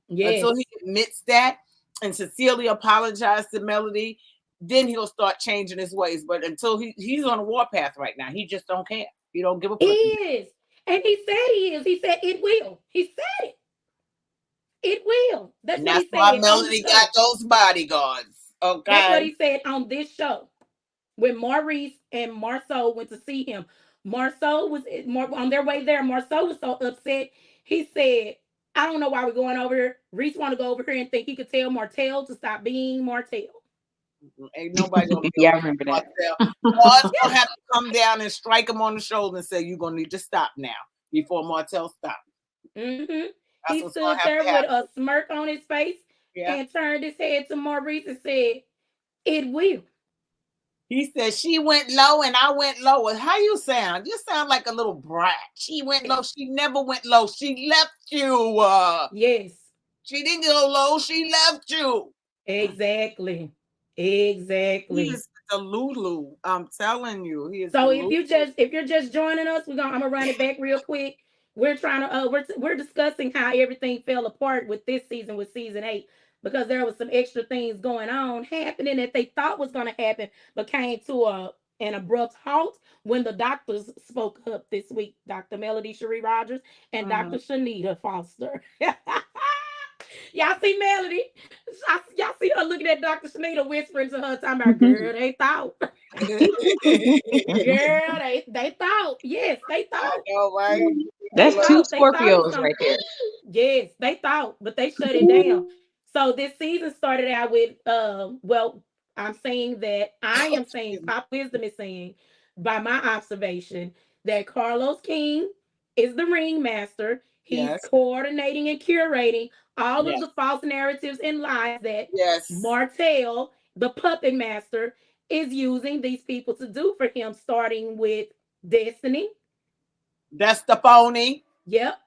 Yes. Until he admits that and sincerely apologized to Melody, then he'll start changing his ways. But until he's on a warpath right now, he just don't care. He don't give a fuck. He is. And he said he is. He said it will. He said it. It will. That's And what that's he why said on the Melody got show. those bodyguards. That's what Okay. he said on this show. When Maurice and Marceau went to see him, Marceau was on their way there. Marceau was so upset. He said, I don't know why we're going over here. Reese want to go over here and think he could tell Martell to stop being Martell. Ain't nobody gonna be Yeah, able I to remember tell that. Martell. Mar's gonna have to come down and strike him on the shoulder and say, you're gonna need to stop now before Martell stops. Mm-hmm. That's He what's gonna stood have there to with happen. a smirk on his face Yeah. and turned his head to Maurice and said, it will. He said she went low and I went lower. How you sound? You sound like a little brat. She went low. She never went low. She left you. Yes. She didn't go low. She left you. Exactly. He Exactly. is the Lulu. I'm telling you, he is the So Lulu. if you're just joining us, I'm gonna run it back real quick. We're trying to we're discussing how everything fell apart with this season with season 8 because there was some extra things going on happening that they thought was gonna happen but came to an abrupt halt when the doctors spoke up this week. Dr. Melody Cherie Rogers and Dr. Shanita Foster. Y'all see Melody? Y'all see her looking at Dr. Shanita whispering to her, talking about, girl, they thought. Girl, they thought. Yes, they I thought. know, right? They That's two thought. They thought it was Scorpios gonna. right there. Yes, they thought, but they shut it down. So this season started out with well, I am saying Pop Wisdom is saying, by my observation, that Carlos King is the ringmaster. He's Yes, coordinating and curating all of yes, the false narratives and lies that yes. Martell, the puppet master, is using these people to do for him, starting with Destiny. That's the phony. Yep.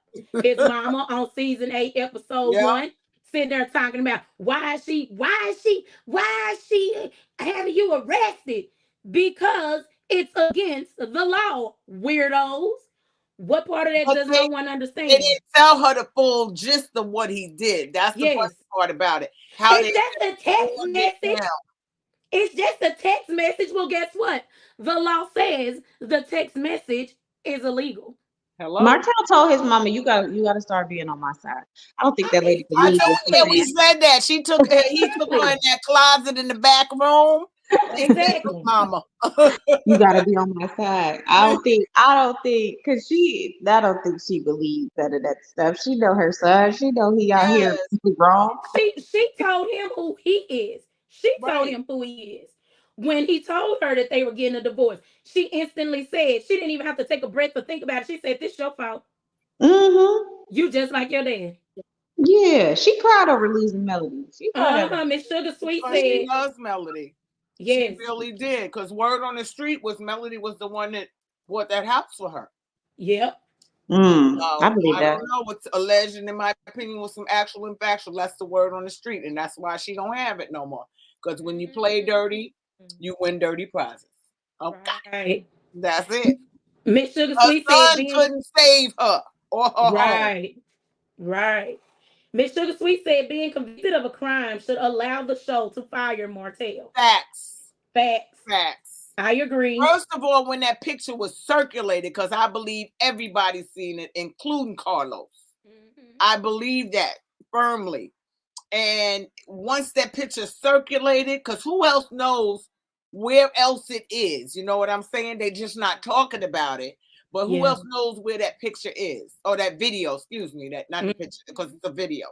His mama on season 8, episode Yeah. 1, sitting there talking about why is she having you arrested? Because it's against the law, weirdos. What part of that But does they, no one they understand? didn't tell her the full gist of what he did. That's the funny Yes. part about it. How they It's just a text warned it message. down. It's just a text message. Well, guess what? The law says the text message is illegal. Hello? Martell told his mama, you gotta start being on my side. I don't think that lady I believed told what she you was that we saying. said that. He took her in Exactly. that closet in the back room and said, "Look, Exactly. mama." You gotta be on my side. I don't think, cause I don't think she believes none of that stuff. She know her son. She know he out here Yes, wrong. She told him who he is. She told right. him who he is. When he told her that they were getting a divorce, she instantly said, she didn't even have to take a breath to think about it. She said, this your fault. Mm-hmm. You just like your dad. Yeah, she cried over losing Melody. She cried over. Miss Sugar Sweet Because she said, loves Melody. She yes, really did. Because word on the street was Melody was the one that bought that house for her. yep, I So believe I that. don't know what's alleged, and in my opinion, was some actual and factual. That's the word on the street, and that's why she don't have it no more. Because when you play dirty, you win dirty prizes. Okay, right. that's it. Miss Sugar Her Sweet said son being couldn't save her or her home. right, right. Miss Sugar Sweet said being convicted of a crime should allow the show to fire Martell. Facts, Facts. facts. I agree. First of all, when that picture was circulated, because I believe everybody's seen it, including Carlos. I believe that firmly. And once that picture circulated, because who else knows where else it is? You know what I'm saying? They're just not talking about it. But who Yeah. else knows where that picture is? Or that video, excuse me, that not the picture, because it's a video.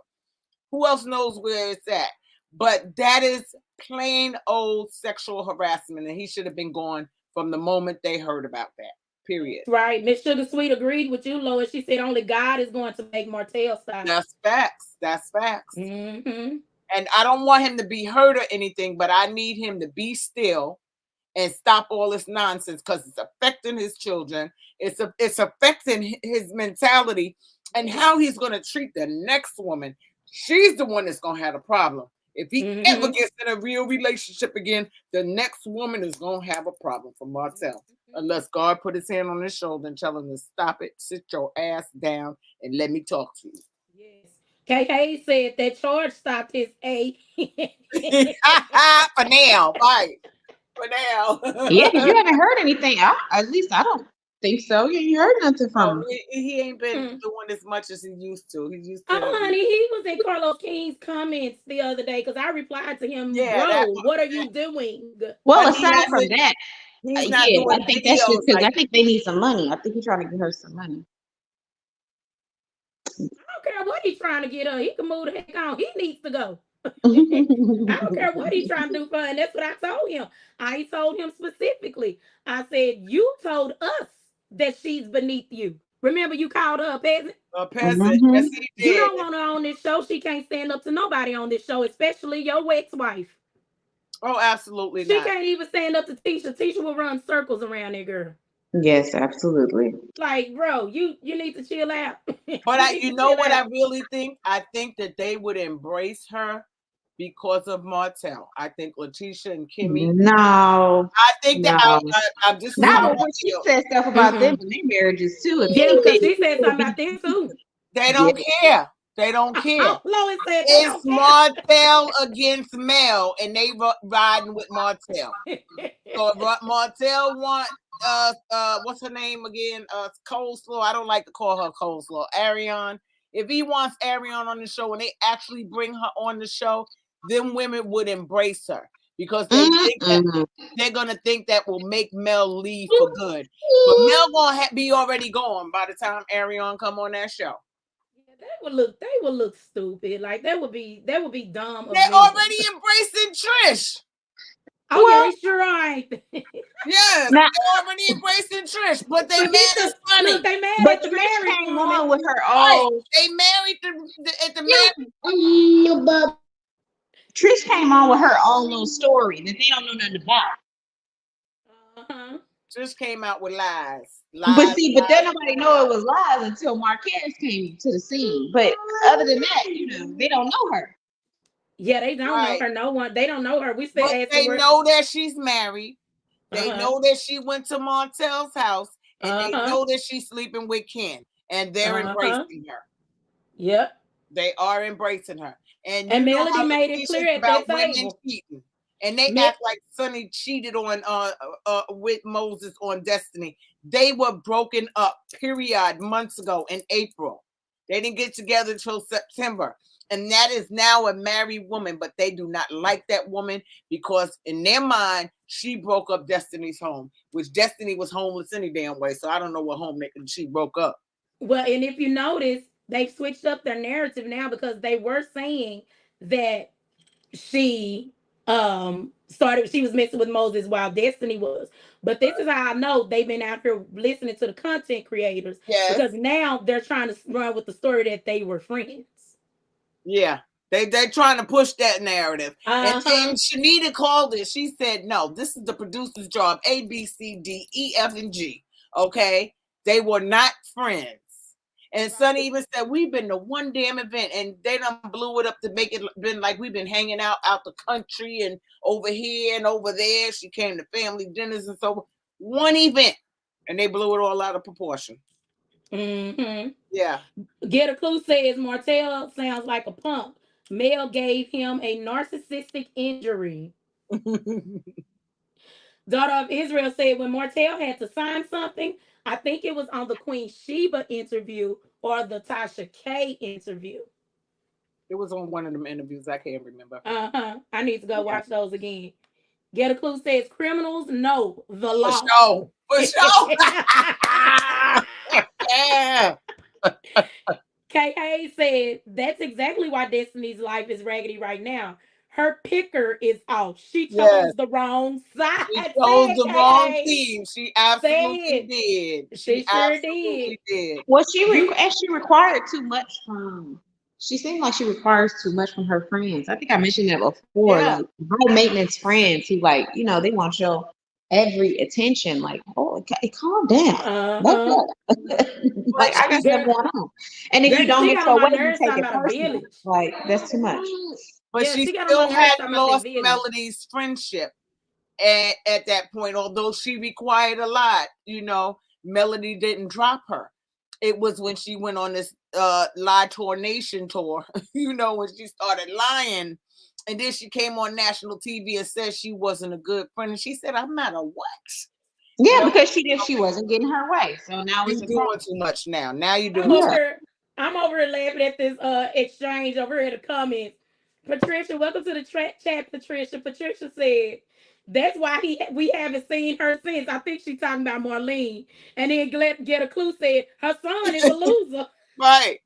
Who else knows where it's at? But that is plain old sexual harassment, and he should have been gone from the moment they heard about that. Period. Right. Miss Sugar Sweet agreed with you, Lois. She said only God is going to make Martell stop. That's facts. That's facts. Mm-hmm. And I don't want him to be hurt or anything, but I need him to be still and stop all this nonsense because it's affecting his children. It's affecting his mentality and how he's going to treat the next woman. She's the one that's going to have a problem. If he ever gets in a real relationship again, the next woman is going to have a problem for Martell. Unless God put his hand on his shoulder and tell him to stop it, sit your ass down, and let me talk to you. Yes. KK said that charge stopped his A. For now, right? For now. Yeah, because you haven't heard anything. At least I don't. think so. You ain't heard nothing from him. He ain't been doing as much as he used to. He used to. Oh, honey, he was in Carlos King's comments the other day because I replied to him, Yeah, that. bro, what are you doing? Well, But he aside from hasn't. that, He's not yeah, doing I think that's just videos because like. I think they need some money. I think he's trying to get her some money. I don't care what he's trying to get her. He can move the heck on. He needs to go. I don't care what he's trying to do for her. And that's what I told him. I told him specifically. I said, you told us that she's beneath you. Remember you called her a peasant? A peasant. Yes, he You did. don't want her on this show. She can't stand up to nobody on this show, especially your ex-wife. Oh, absolutely She not. can't even stand up to Tisha. Tisha will run circles around that girl. Yes, absolutely. Like, bro, you need to chill out. But you know what I really think? I think that they would embrace her because of Martell. I think Letitia and Kimmy. No, I think that no. I'm just Not how when I she feel. said stuff about them and their marriages too. If Yeah, because anything, she said something about them too. They don't care. They don't care. Oh, Lois said they It's don't care. Martell against Mel, and they riding with Martell. So if Martell want what's her name again? Coleslaw. I don't like to call her Coleslaw. Ariane. If he wants Ariane on the show and they actually bring her on the show, then women would embrace her because they think that they're gonna think that will make Mel leave for good. But Mel gonna be already gone by the time Ariane come on that show. They would look stupid. Like that would be dumb of They're them. already embracing Trish. Oh yeah, they sure ain't. Yes, Now, they're already embracing Trish, but they mad as Look, funny. they mad but at the Trish married came woman. on with her Right. own. They married at the marriage. Trish came on with her own little story that they don't know nothing about. Uh-huh. Trish came out with lies. But see, but then nobody know it was lies until Marquez came to the scene. But other than that, they don't know her. Yeah, they don't know her. No one. They don't know her. We said, But they know that she's married. They know that she went to Montel's house, and they know that she's sleeping with Ken, and they're embracing her. Yep. They are embracing her. And Melody made it clear at that table. Cheating. And they act like Sonny cheated on with Moses on Destiny. They were broken up, period, months ago in April. They didn't get together until September. And that is now a married woman, but they do not like that woman because in their mind, she broke up Destiny's home, which Destiny was homeless any damn way. So I don't know what home she broke up. Well, and if you notice, they've switched up their narrative now because they were saying that she she was messing with Moses while Destiny was. But this is how I know they've been out here listening to the content creators. Yes. Because now they're trying to run with the story that they were friends. Yeah. They're trying to push that narrative. And Shanita called it. She said, no, this is the producer's job. A, B, C, D, E, F, and G. Okay? They were not friends. And Sonny even said, we've been to one damn event and they done blew it up to make it been like we've been hanging out the country and over here and over there. She came to family dinners and so one event and they blew it all out of proportion. Yeah. Get a Clue says Martell sounds like a punk. Mel gave him a narcissistic injury. Daughter of Israel said when Martell had to sign something, I think it was on the Queen Sheba interview or the Tasha K interview. It was on one of them interviews. I can't remember. I need to go watch those again. Get a Clue says criminals know the law. For sure. Yeah. Kay Hayes said that's exactly why Destiny's life is raggedy right now. Her picker is off. She chose the wrong side. She chose the wrong team. She absolutely did. She sure did. Well, she required too much from. She seemed like she requires too much from her friends. I think I mentioned that before. Yeah. Like high maintenance friends who they want your every attention. Like, oh, okay, calm down. Like I got stuff going on. And if you don't get your way, you take it personal. Like that's too much. But she still hadn't lost Melody's friendship at that point, although she required a lot. Melody didn't drop her. It was when she went on this Lie Tour Nation tour, when she started lying. And then she came on national TV and said she wasn't a good friend. And she said, I'm not a what? Yeah, because she wasn't getting her way. So now You it's a doing problem. too much now. Now you're I'm doing over too Yeah. here. I'm over here laughing at this exchange over here in the comments. Patricia, welcome to the chat. Patricia. Patricia said that's why we haven't seen her since. I think she's talking about Marlene. And then get a clue said her son is a loser. right.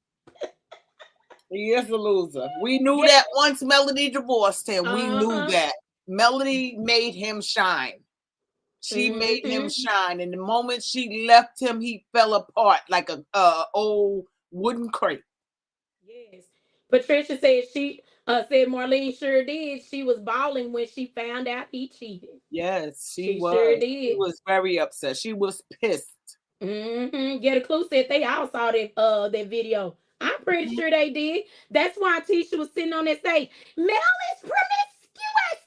He is a loser. We knew Yeah. that once Melody divorced him. We knew Uh-huh. that. Melody made him shine. She made him shine. And the moment she left him, he fell apart like a old wooden crate. Yes. Patricia said said Marlene sure did. She was bawling when she found out he cheated. Yes, she She sure was. She did. was very upset. She was pissed. Get a clue said they all saw that video. I'm pretty sure they did. That's why Tisha was sitting on that stage. Mel is promiscuous.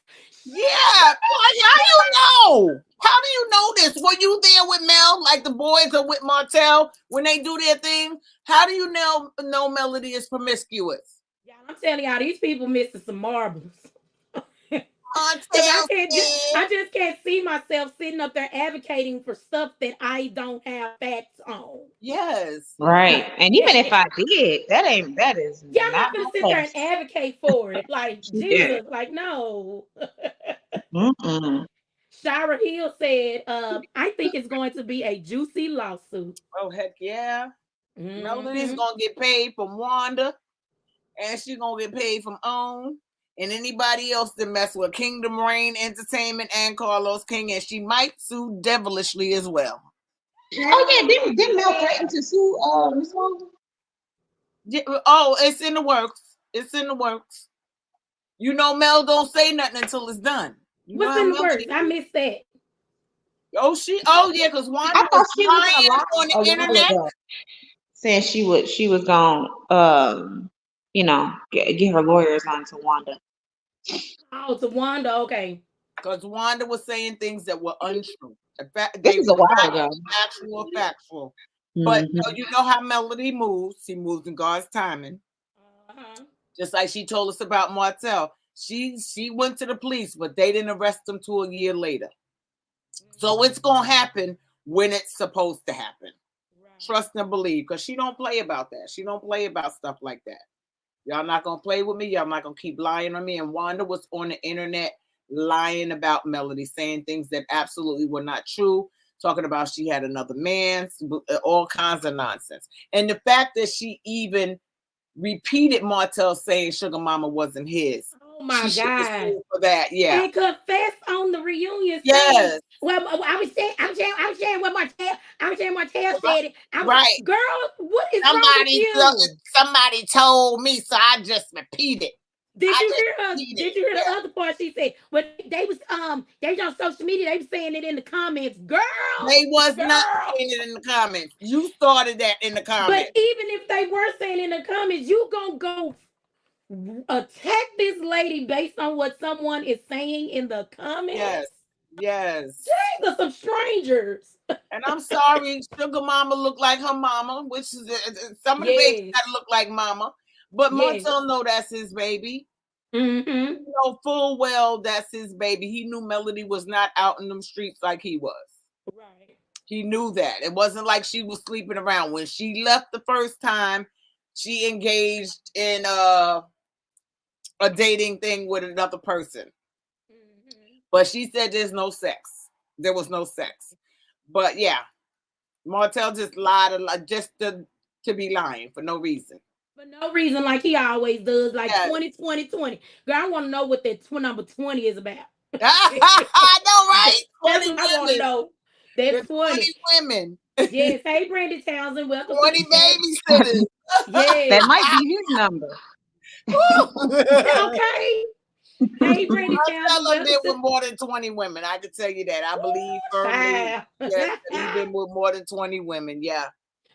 Yeah, like, how do you know? How do you know this? Were you there with Mel, like the boys are with Martell when they do their thing? How do you know Melody is promiscuous? Yeah, I'm telling y'all, these people missing some marbles. Because Martell I just can't see myself sitting up there advocating for stuff that I don't have facts on. yes. Right. And Yeah, even if I did, that is yeah, I'm not not gonna my sit there and place. advocate for it. Like Yeah. Jesus, like no. Mm-mm. Shira Hill said, I think it's going to be a juicy lawsuit. Oh heck yeah. Melody's Mm-hmm. gonna get paid from Wanda, and she's gonna get paid from OWN, and anybody else that mess with Kingdom Reign Entertainment and Carlos King, and she might sue devilishly as well. Oh yeah, didn't Mel threaten to sue Miss Wanda? Yeah, oh, it's in the works. It's in the works. You know, Mel don't say nothing until it's done. You know What's how in the Melody works? I is. missed that. Oh yeah, because Wanda I was thought she was in a lying on lie the a while internet. ago, saying she was gonna get her lawyers onto Wanda. Oh, to Wanda. Okay. Because Wanda was saying things that were untrue. In fact, This they was were a while not ago. factual. But Mm-hmm. you know how Melody moves. She moves in God's timing. Uh-huh. Just like she told us about Martell. She went to the police, but they didn't arrest him till a year later. So it's gonna happen when it's supposed to happen. Right. Trust and believe, because she don't play about that. She don't play about stuff like that. Y'all not gonna play with me. Y'all not gonna keep lying on me. And Wanda was on the internet lying about Melody, saying things that absolutely were not true, talking about she had another man, all kinds of nonsense. And the fact that she even repeated Martell saying Sugar Mama wasn't his. Oh my She should be God. sued for that. Yeah. And confessed on the reunion saying, Yes. well, I'm saying what Martell said it. Right. Girl, what is wrong with you? Somebody told me, so I just repeated. Did you hear her? Did you hear the other part she said? Well, they was on social media, they was saying it in the comments. Girl, They was not saying it in the comments. You started that in the comments. But even if they were saying in the comments, you gonna go attack this lady based on what someone is saying in the comments? Yes. These are some strangers. And I'm sorry, Sugar Mama looked like her mama, which is some of the babies that look like mama. But Martell know that's his baby. Mm-hmm. You know full well that's his baby. He knew Melody was not out in them streets like he was. Right. He knew that. It wasn't like she was sleeping around. When she left the first time, she engaged in a dating thing with another person. Mm-hmm. But she said there's no sex. There was no sex. But yeah, Martell just lied a lot just to be lying for no reason. For no reason, like he always does, like 20, 20, 20. Girl, I want to know what that number 20 is about. I know, right? That's what I want to know. That's 20 women. Yes. Hey, Brandy Townsend. Welcome 20 to the babysitters. Yes. That might be his number. Okay. Hey, Brandy Townsend. I've been with more than 20 women. I can tell you that. I believe firmly. Yes, he's been with more than 20 women. Yeah.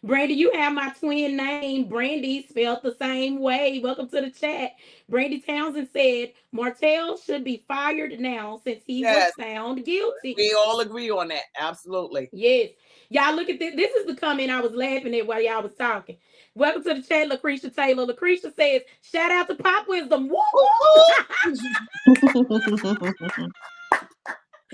Brandy, you have my twin name. Brandy spelled the same way. Welcome to the chat. Brandy Townsend said Martell should be fired now since he was found guilty. We all agree on that. Absolutely. Yes. Y'all look at this. This is the comment I was laughing at while y'all was talking. Welcome to the chat, Lucretia Taylor. Lucretia says, shout out to Pop Wisdom. Woo!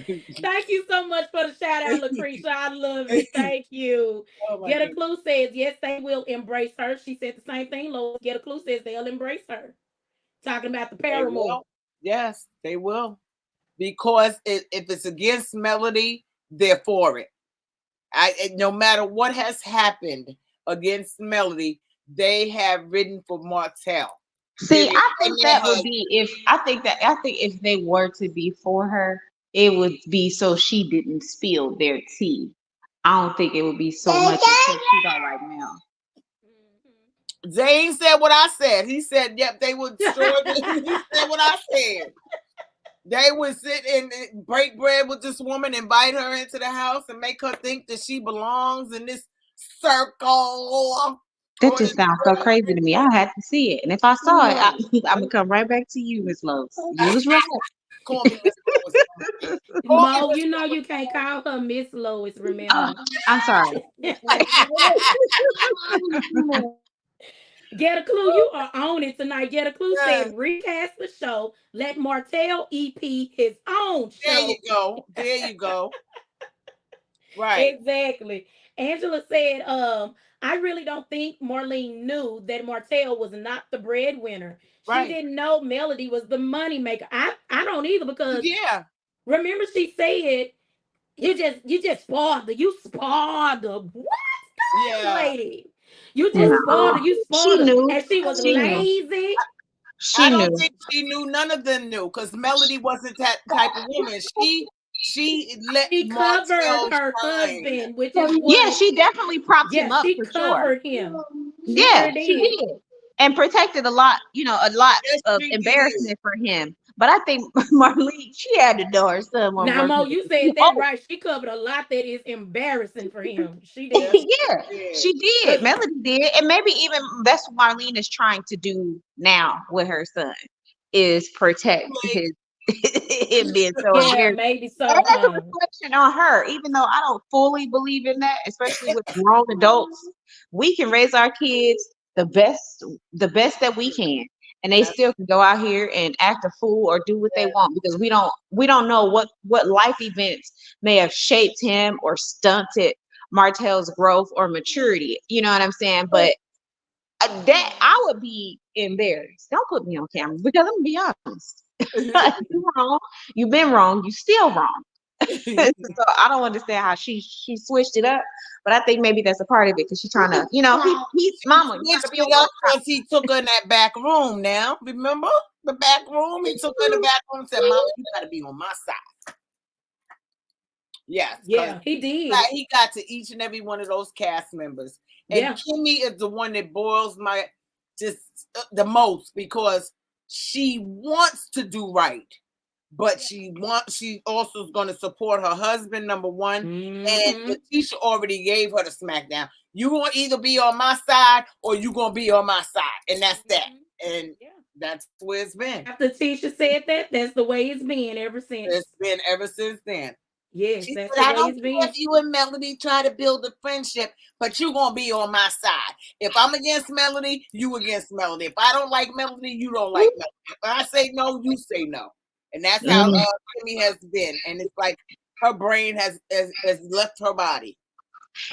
Thank you so much for the shout out, Lucretia. I love it. Thank you. Oh my Get a goodness. Clue says, yes, they will embrace her. She said the same thing, Lois. Get a Clue says they'll embrace her. Talking about the They paramour. will. Yes, they will. Because if it's against Melody, they're for it. No matter what has happened against Melody, they have written for Martell. See, Period. I think And their that would husband. be I think if they were to be for her, it would be so she didn't spill their tea. I don't think it would be so much because she don't like Mel. Zane said what I said. He said, yep, they would destroy this. He said what I said. They would sit and break bread with this woman, invite her into the house, and make her think that she belongs in this circle. That just sounds so crazy to me. I had to see it, and if I saw it, I'm gonna come right back to you, Miss Lowe's. You was right. Call me Miss Lois. Call me Mo, Miss you know you Lois. can't call her Miss Lois, remember? I'm sorry. Get a Clue, you are on it tonight. Get a Clue Yes. said recast the show. Let Martell EP his own There show. you go. There you go. Right. Exactly. Angela said, I really don't think Marlene knew that Martell was not the breadwinner. She Right. didn't know Melody was the money maker. I don't either because Yeah. remember she said you just spoiled her. What? Yeah. Lady. You just No, spoiled she her. knew. And she was She knew. lazy. I She don't knew. think she knew. None of them knew because Melody wasn't that type of woman. She let She covered Martell her shine. husband, which is Yeah, what, she definitely propped him yeah, up she for sure. covered him. She Yeah, sure she did. did. And protected a lot Yes, of she did. embarrassment for him. But I think Marlene, she had to know her son wasn't Now, worth Mo, nothing. you She said that hoped. right. She covered a lot that is embarrassing for him. She Yes, did. Yeah, she did. she did. 'Cause Melody did. And maybe even that's what Marlene is trying to do now with her son is protect Like, his him being so yeah, embarrassed. maybe And so, that's a huh? reflection on her, even though I don't fully believe in that, especially with grown adults. We can raise our kids the best, the best that we can. And they that's still can go out here and act a fool or do what they want because we don't know what life events may have shaped him or stunted Martell's growth or maturity. You know what I'm saying? But that I would be embarrassed. Don't put me on camera because I'm gonna be honest. You're wrong. You've been wrong. You still wrong. So I don't understand how she switched it up, but I think maybe that's a part of it because she's trying to, he's She mama. You gotta switched be on it my up because he took her in that back room now. Remember? The back room? He took her in the back room and said, Mama, you got to be on my side. Yes, because Yeah, he did. he got to each and every one of those cast members. And Yeah. Kimmy is the one that boils my just the most because she wants to do right. But she also is going to support her husband, number one. And Mm-hmm. Letitia already gave her the smackdown. You going to either be on my side or you going to be on my side. And that's that. And Yeah. that's where it's been. After Tisha said that, that's the way it's been ever since. It's been ever since then. Yes, She that's said, the I way don't it's care been. if you and Melody try to build a friendship, but you're going to be on my side. If I'm against Melody, you against Melody. If I don't like Melody, you don't like Melody. If I say no, you say no. And that's how Kimmy has been. And it's like her brain has left her body.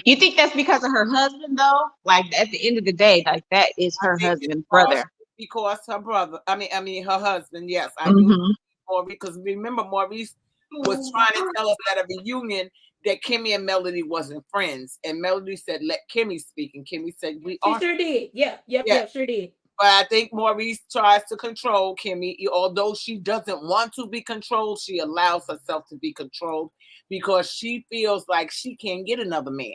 You think that's because of her husband though? Like at the end of the day, like that is her husband, brother. Because her brother, I mean her husband, yes. I do Mm-hmm. Maurice, because remember Maurice was trying to tell us at a reunion that Kimmy and Melody wasn't friends. And Melody said, let Kimmy speak. And Kimmy said, we She are. sure did. Yeah, yep, sure did. But I think Maurice tries to control Kimmy. Although she doesn't want to be controlled, she allows herself to be controlled because she feels like she can't get another man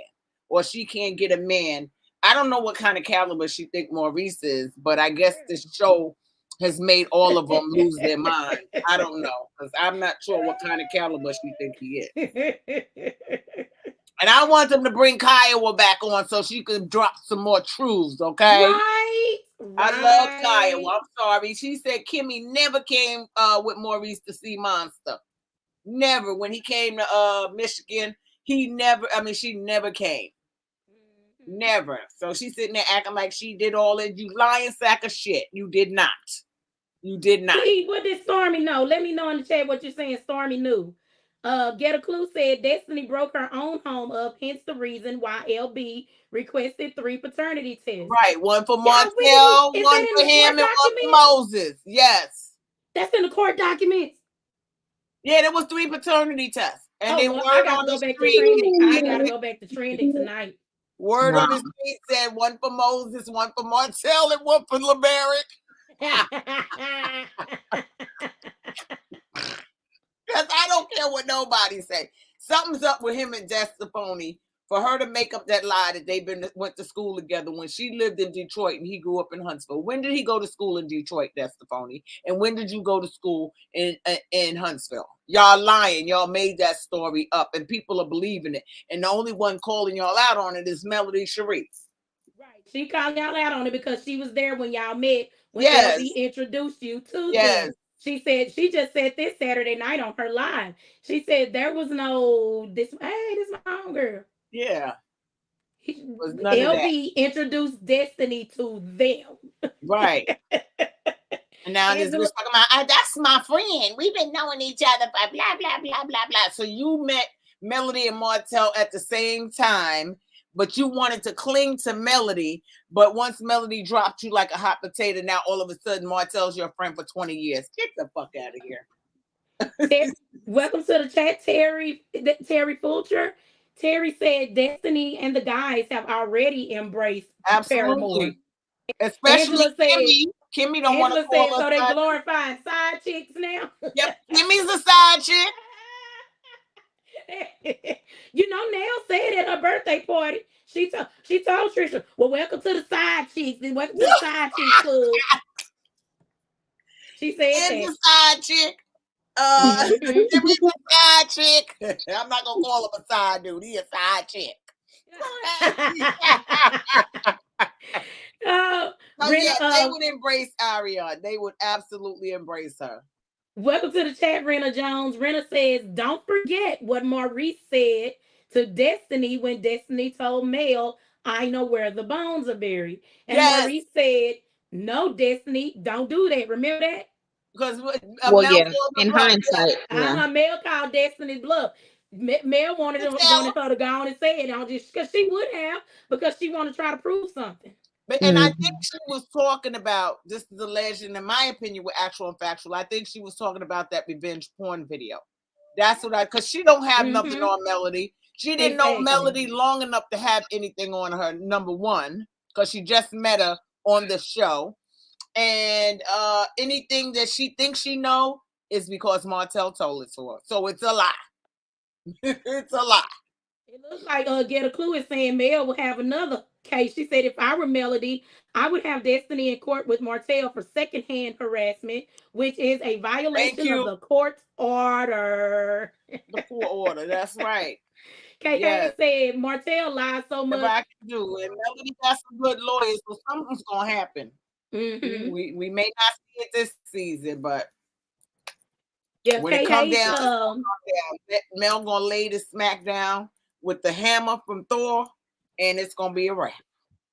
or she can't get a man. I don't know what kind of caliber she think Maurice is, but I guess this show has made all of them lose their mind. I don't know because I'm not sure what kind of caliber she think he is. And I want them to bring Kiowa back on so she can drop some more truths, okay? Right. I love Kiowa. I'm sorry. She said Kimmy never came with Maurice to see Monster. Never. When he came to Michigan, she never came. Never. So she's sitting there acting like she did all that. You lying sack of shit. You did not. You did not. See, what did Stormy know? Let me know in the chat what you're saying. Stormy knew. Get a Clue said Destiny broke her own home up, hence the reason why LB requested 3 paternity tests. Right. One for Y'all, when did Montel, is one that in for the him, court and one for documents? Moses. Yes. That's in the court documents. Yeah, there was 3 paternity tests. And Oh then Lord, I word got to on the go back to street, trending. I got to go back to trending tonight. word Wow. on the street said one for Moses, one for Montel, and one for LeBaric. Because I don't care what nobody say. Something's up with him and Destiny for her to make up that lie that they went to school together when she lived in Detroit and he grew up in Huntsville. When did he go to school in Detroit, Destiny? And when did you go to school in Huntsville? Y'all lying. Y'all made that story up and people are believing it. And the only one calling y'all out on it is Melody Sharif. Right. She called y'all out on it because she was there when y'all met, when Yes. LB introduced you to Yes. them. She just said this Saturday night on her live. She said there was no this. Hey, this is my own girl. Yeah. Was none of that. LB introduced Destiny to them. Right. And now this bitch talking about, that's my friend. We've been knowing each other for blah, blah, blah, blah, blah. So you met Melody and Martell at the same time, but you wanted to cling to Melody. But once Melody dropped you like a hot potato, now all of a sudden Martell's your friend for 20 years. Get the fuck out of here. Welcome to the chat, Terry Fulcher. Terry said Destiny and the guys have already embraced Paramore. Especially Angela Kimmy. Kimmy don't want to call us. So they glorifying side chicks now. Yep, Kimmy's a side chick. You know, Nell said at her birthday party, she told Trisha, well, welcome to the side chicks and welcome to the side chick club. She said the side chick. Kimmy's a side chick. I'm not gonna call him a side dude. He a side chick. They would embrace Ariana. They would absolutely embrace her. Welcome to the chat, Rena Jones. Rena says, don't forget what Maurice said to Destiny when Destiny told Mel, I know where the bones are buried. And Maurice said, no, Destiny, don't do that. Remember that? Because in hindsight, Mel called Destiny bluff. Mel wanted her to go on and say it, just because she would have, because she wanted to try to prove something. And I think she was talking about, this is alleged, in my opinion, with actual and factual. I think she was talking about that revenge porn video. That's what because she don't have nothing on Melody. She didn't know Melody long enough to have anything on her, number one, because she just met her on the show. And anything that she thinks she know is because Martell told it to her. So it's a lie. It's a lie. It looks like Get a Clue is saying Mel will have another case. She said, if I were Melody, I would have Destiny in court with Martell for secondhand harassment, which is a violation of the court order. The court order, that's right. KK said Martell lies so much. I can do, and Melody got some good lawyers, so something's gonna happen. We may not see it this season, but when it comes down, Mel gonna lay the smack down with the hammer from Thor, and it's gonna be a wrap.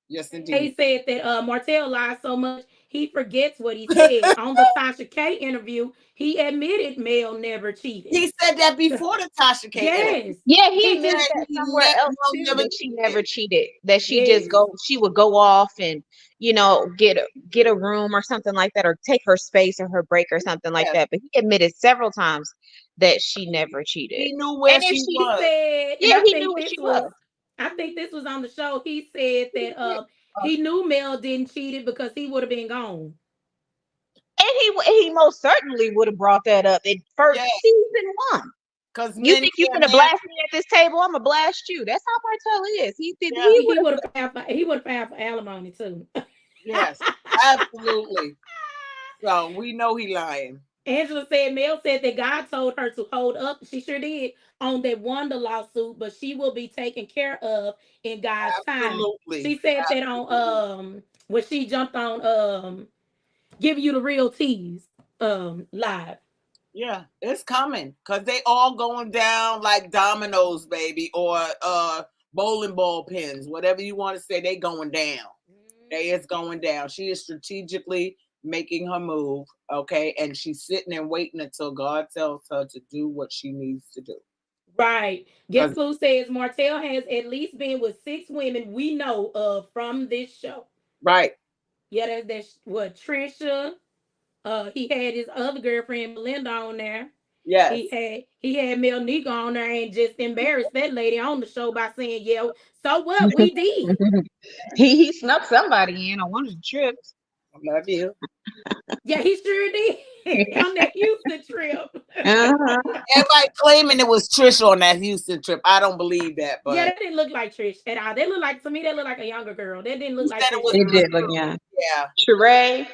Yes, indeed. He said that Martell lies so much he forgets what he said on the Tasha K interview. He admitted Mel never cheated. He said that before the Tasha K interview. Yeah, he admitted that somewhere else too, that she never cheated. That she she would go off and get a room or something like that, or take her space or her break or something like that. But he admitted several times that she never cheated. He knew where she was. He knew where she was. I think this was on the show. He said that he knew Mel didn't cheat it because he would have been gone. And he most certainly would have brought that up in first season 1. Because you think you gonna blast me at this table, I'm gonna blast you. That's how Martell is. He would have paid for alimony too. Yes, absolutely. So we know he lying. Angela said Mel said that God told her to hold up. She sure did on that Wanda lawsuit, but she will be taken care of in God's time. She said that on when she jumped on Give You the Real Tease live. Yeah, it's coming because they all going down like dominoes, baby, or bowling ball pins, whatever you want to say. They going down. They is going down. She is strategically making her move, okay? And she's sitting and waiting until God tells her to do what she needs to do. Right. Get 'Cause- Clue says Martell has at least been with 6 women we know of from this show. Right. Yeah, that's what Trisha. He had his other girlfriend Melinda on there. Yes. He had Mel Nika on there and just embarrassed that lady on the show by saying, "Yeah, so what? We did." He snuck somebody in on one of the trips. I love you. Yeah, he sure did on that Houston trip. Uh-huh. Everybody claiming it was Trisha on that Houston trip. I don't believe that, Yeah, but that didn't look like Trish at all. They look like to me. They look like a younger girl. That didn't you look like said it Trish was at It all. did look young. yeah. Sheree.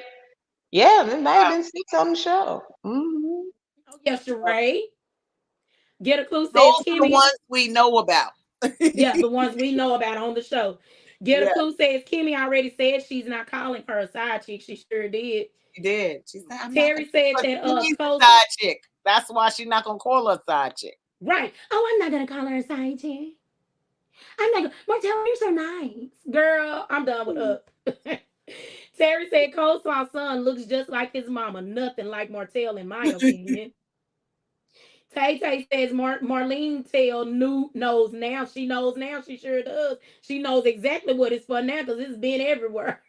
Yeah, there might have Wow. been 6 on the show. Mm-hmm. Oh yeah, Sheree. Get a Clue Those says are the Kimmy. ones we know about. Yeah, the ones we know about on the show. Get a Yeah, Clue says Kimmy already said she's not calling her a side chick. She sure did. she did. She said, I'm not gonna Terry said because that she needs a Coach. side chick. That's why she's not gonna call her a side chick. Right. Oh, I'm not gonna call her a side chick. I'm not gonna Martell, you're so nice. Girl, I'm done with up. Terry said Coleslaw's son looks just like his mama. Nothing like Martell, in my opinion. Tay Tay says Marlene Tell knows now. She knows now. She sure does. She knows exactly what it's for now because it's been everywhere.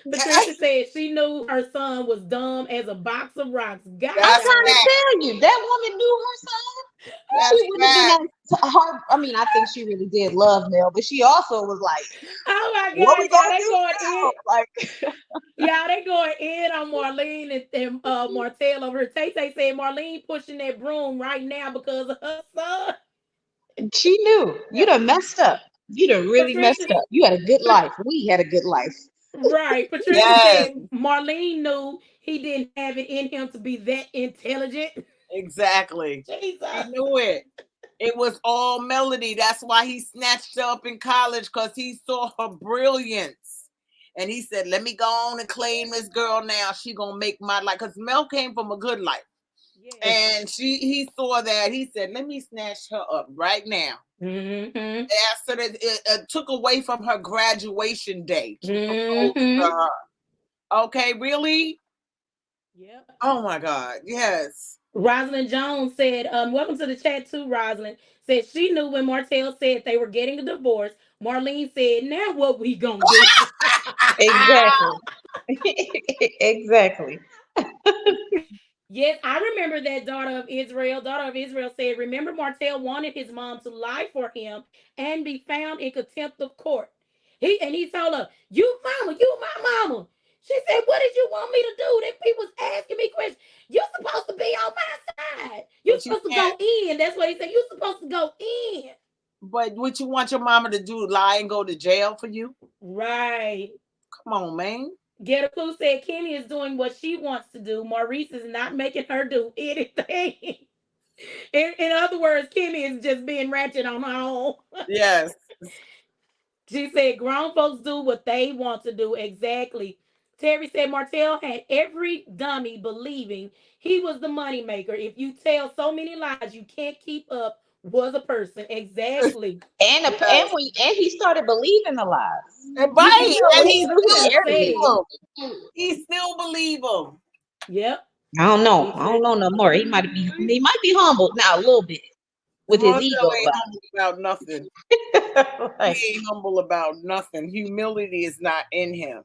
Patricia said she knew her son was dumb as a box of rocks. God, I'm That's trying to fact. tell you, that woman knew her son. That's She wouldn't have fact. been as hard. I mean, I think she really did love Mel, but she also was like, oh my "What God, we yeah, gonna they do going now?" in. Like, Yeah, they going in on Marlene and Martell over here. Tay Tay said Marlene pushing that broom right now because of her son. she knew you done messed up. You done really Patricia, messed up. You had a good life. We had a good life. right. Patricia Yes, said Marlene knew he didn't have it in him to be that intelligent. exactly. He Jesus. knew it. It was all Melody. That's why he snatched her up in college because he saw her brilliance. And he said, let me go on and claim this girl now. She gonna make my life. Because Mel came from a good life. Yes. And he saw that. He said, let me snatch her up right now. Mm-hmm. And so that it took away from her graduation day to propose to Mm-hmm. her. Okay, really? Yep. Oh my God. Yes. Rosalind Jones said, welcome to the chat too, Rosalind. Said she knew when Martell said they were getting a divorce. Marlene said, now what we gonna do? Exactly. Exactly. Yes, I remember that daughter of Israel. Daughter of Israel said, remember Martell wanted his mom to lie for him and be found in contempt of court. He told her, you mama, you my mama. She said, what did you want me to do? Them people's asking me questions. You're supposed to be on my side. You're But you supposed to can't. go in. That's what he said. You're supposed to go in. But what you want your mama to do? Lie and go to jail for you? Right. Come on, man. Get a Clue said Kenny is doing what she wants to do. Maurice is not making her do anything. In other words, Kimmy is just being ratchet on her own. Yes. She said grown folks do what they want to do. Exactly. Terry said Martell had every dummy believing he was the moneymaker. If you tell so many lies you can't keep up, was a person. Exactly. Yes. And he started believing the lies. And You right. you And you he you still better say believe it. him. He still believe him. Yep. I don't know. He I sure. don't know no more. He might be humbled now a little bit with his Marcel ego ain't humble about nothing. about He it. ain't humble about nothing. Humility is not in him.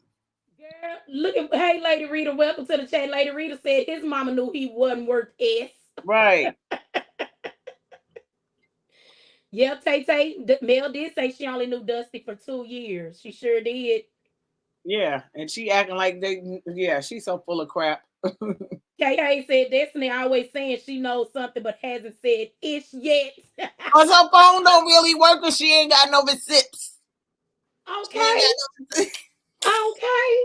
Girl, look at hey Lady Rita, welcome to the chat. Lady Rita said his mama knew he wasn't worth S. Right. Yep, Tay Tay. Mel did say she only knew Dusty for 2 years. She sure did. Yeah. And she acting like she's so full of crap. KK said Destiny always saying she knows something but hasn't said ish yet. Cause her phone don't really work because she ain't got no receipts. She ain't Okay. got no Okay.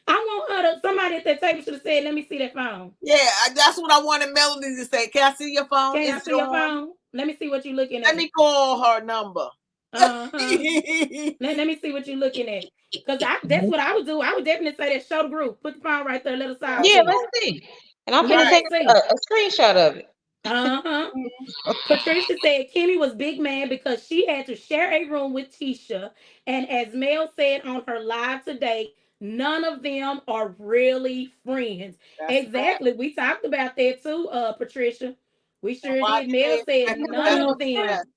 I want her to somebody at that table should have said, let me see that phone. Yeah, that's what I wanted Melody to say. Can I see your phone? Can Is I it see your on? phone? Let me see what you're looking Let at. me call her number. Uh-huh. Let me see what you're looking at. Because that's what I would do. I would definitely say that show the group. Put the phone right there, let us all Yeah, see it. let's see. And I'm gonna Let us take Right. a, see. a screenshot of it. Uh-huh. Patricia said Kimmy was big man because she had to share a room with Tisha. And as Mel said on her live today, None of them are really friends. That's right. Exactly. We talked about that too, Patricia. We And sure why did. did Mel they said expect the none best of of the best? them.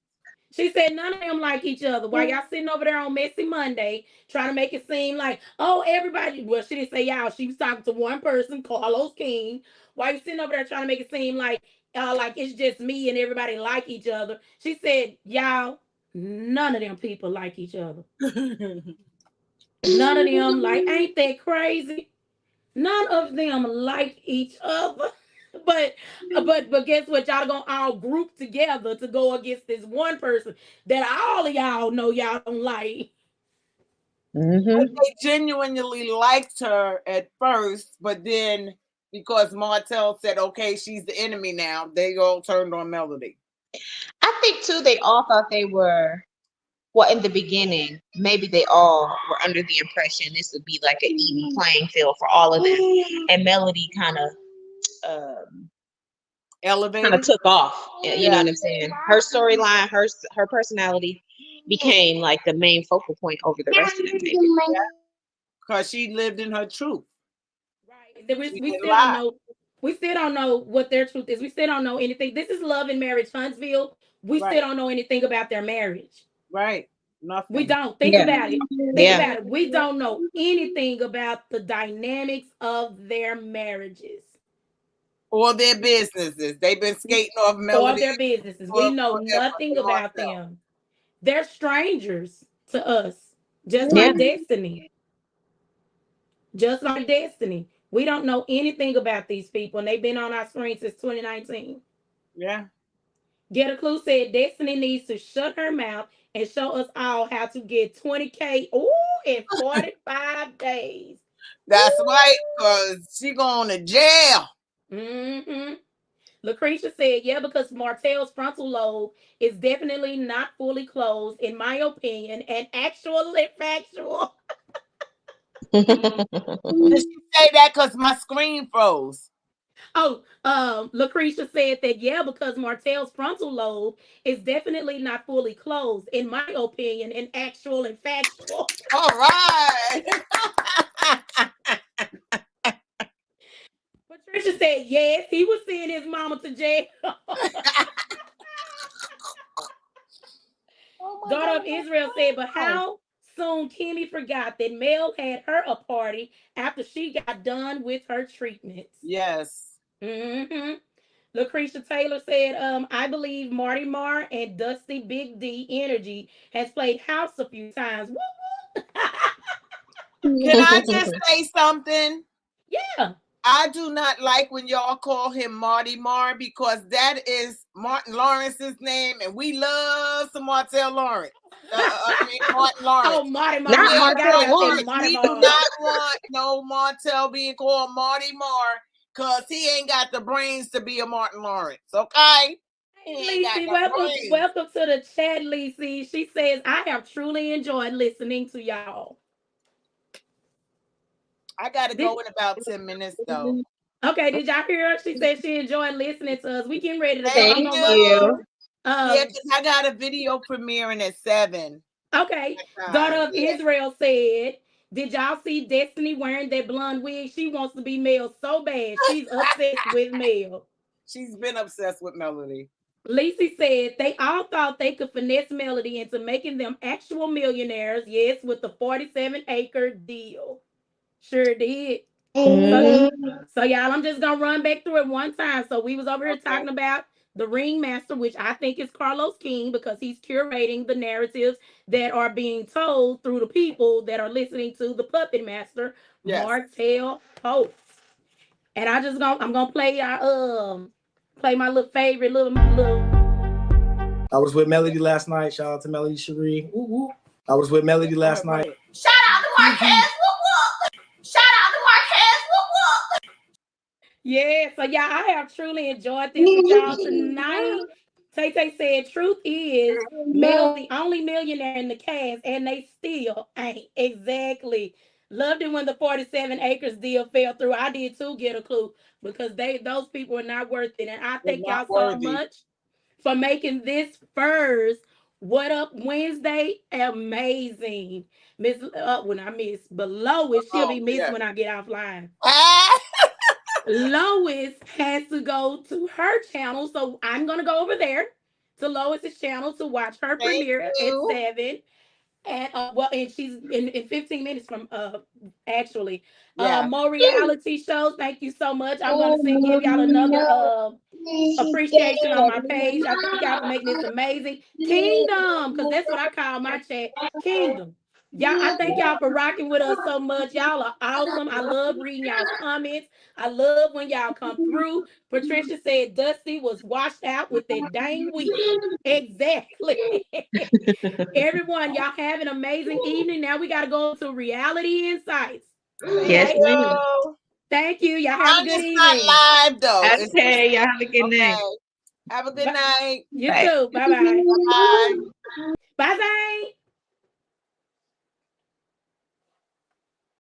She said none of them like each other. While y'all sitting over there on Messy Monday trying to make it seem like, oh, everybody. Well, she didn't say y'all. She was talking to one person, Carlos King. While you sitting over there trying to make it seem like it's just me and everybody like each other. She said, y'all, none of them people like each other. None of them like, ain't that crazy? None of them like each other. But but guess what? Y'all gonna all group together to go against this one person that all of y'all know y'all don't like. Mm-hmm. They genuinely liked her at first, but then because Martell said, okay, she's the enemy now, they all turned on Melody. I think too they all thought they were well in the beginning, maybe they all were under the impression this would be like an even playing field for all of them. And Melody um kind of Elevated? took off. You know Yeah, what I'm saying? Her storyline, her personality became like the main focal point over the rest of them. Maybe. because she lived in her truth. Right. Then She we didn't still don't lie. know. We still don't know what their truth is. We still don't know anything. This is Love and Marriage Huntsville. We still Right, don't know anything about their marriage. right. We Nothing. don't. Think Yeah. about it. Think Yeah. about it. We don't know anything about the dynamics of their marriages Or their businesses. They've been skating off or Melody their businesses. We for know forever nothing and about Martell. them. They're strangers to us, just Yeah. like Destiny. Just like Destiny. We don't know anything about these people, and they've been on our screen since 2019. Yeah. Get a Clue said Destiny needs to shut her mouth and show us all how to get 20K in 45 days. That's right, because she going to jail. Mm-hmm. Lucretia said, yeah, because Martell's frontal lobe is definitely not fully closed, in my opinion, and actually factual. Did she say that because my screen froze? Oh, Lucretia said that, yeah, because Martell's frontal lobe is definitely not fully closed, in my opinion, and actual and factual. All right. Patricia said, yes, he was seeing his mama to jail. Oh my Daughter of Israel said, but God. how soon Kimmy forgot that Mel had her a party after she got done with her treatments. Yes. Mm-hmm. Lucretia Taylor said, I believe Marty Marr and Dusty Big D Energy has played house a few times. Woo Can I just say something? Yeah. I do not like when y'all call him Marty Marr because that is Martin Lawrence's name, and we love some Martell Lawrence. Martin Oh, Lawrence. Marty Not Marr. I forgot Martell about that. Lawrence. Marty We do Marr. not want no Martell being called Marty Marr because he ain't got the brains to be a Martin Lawrence. Okay, he Hey, ain't got Lacey, the welcome, brains. welcome to the chat, Lacey. She says, I have truly enjoyed listening to y'all. I gotta Did, go in about 10 minutes though. okay, did y'all hear her? She said she enjoyed listening to us. We getting ready to go. Thank I'm Thank gonna run. you. you. Yeah, Um, because I got a video premiering at 7 okay. Daughter time. of Yeah. Israel said, did y'all see Destiny wearing that blonde wig? She wants to be Mel so bad. She's obsessed with Mel. She's been obsessed with Melody. Lacey said they all thought they could finesse Melody into making them actual millionaires. Yes, with the 47-acre deal. Sure did. So, Mhm. so y'all, I'm just gonna run back through it one time. So we was over here Okay. talking about the ringmaster, which I think is Carlos King because he's curating the narratives that are being told through the people that are listening to the puppet master, Yes. Martell Post. And I'm gonna play my little favorite little. I was with Melody last night. Shout out to Melody Cherie. Woo woo. I was with Melody Go last ahead, night. play it. Shout out to Marquez. Whoop whoop. Shout out to Marquez. Whoop whoop. Yeah, so y'all, I have truly enjoyed this with y'all tonight. Tay Tay said, truth is, Mel's the only millionaire in the cast, and they still ain't. Exactly. Loved it when the 47 acres deal fell through. I did too, get a clue, because those people are not worth it. And I They're thank not y'all so worthy. much for making this first What Up Wednesday, amazing. Miss when I miss, but Lois, she'll be missed yeah. when I get offline. Ah, Lois has to go to her channel, so I'm gonna go over there to Lois's channel to watch her thank premiere at you. 7. And well, and she's in 15 minutes from actually Yeah. more reality shows. Thank you so much. I'm gonna give y'all another appreciation on my page. I thank y'all for making this amazing kingdom, because that's what I call my chat, kingdom. Y'all, I thank y'all for rocking with us so much. Y'all are awesome. I love reading y'all's comments. I love when y'all come through. Patricia said Dusty was washed out with that dang wig. Exactly. Everyone, y'all have an amazing evening. Now we got to go to reality insights. Yes, Okay. ma'am. Thank you. Y'all have a good It's not evening. live though. It's just Okay, y'all have a good night. okay. Have a good night. You Bye. too. Bye bye. Bye. Bye bye.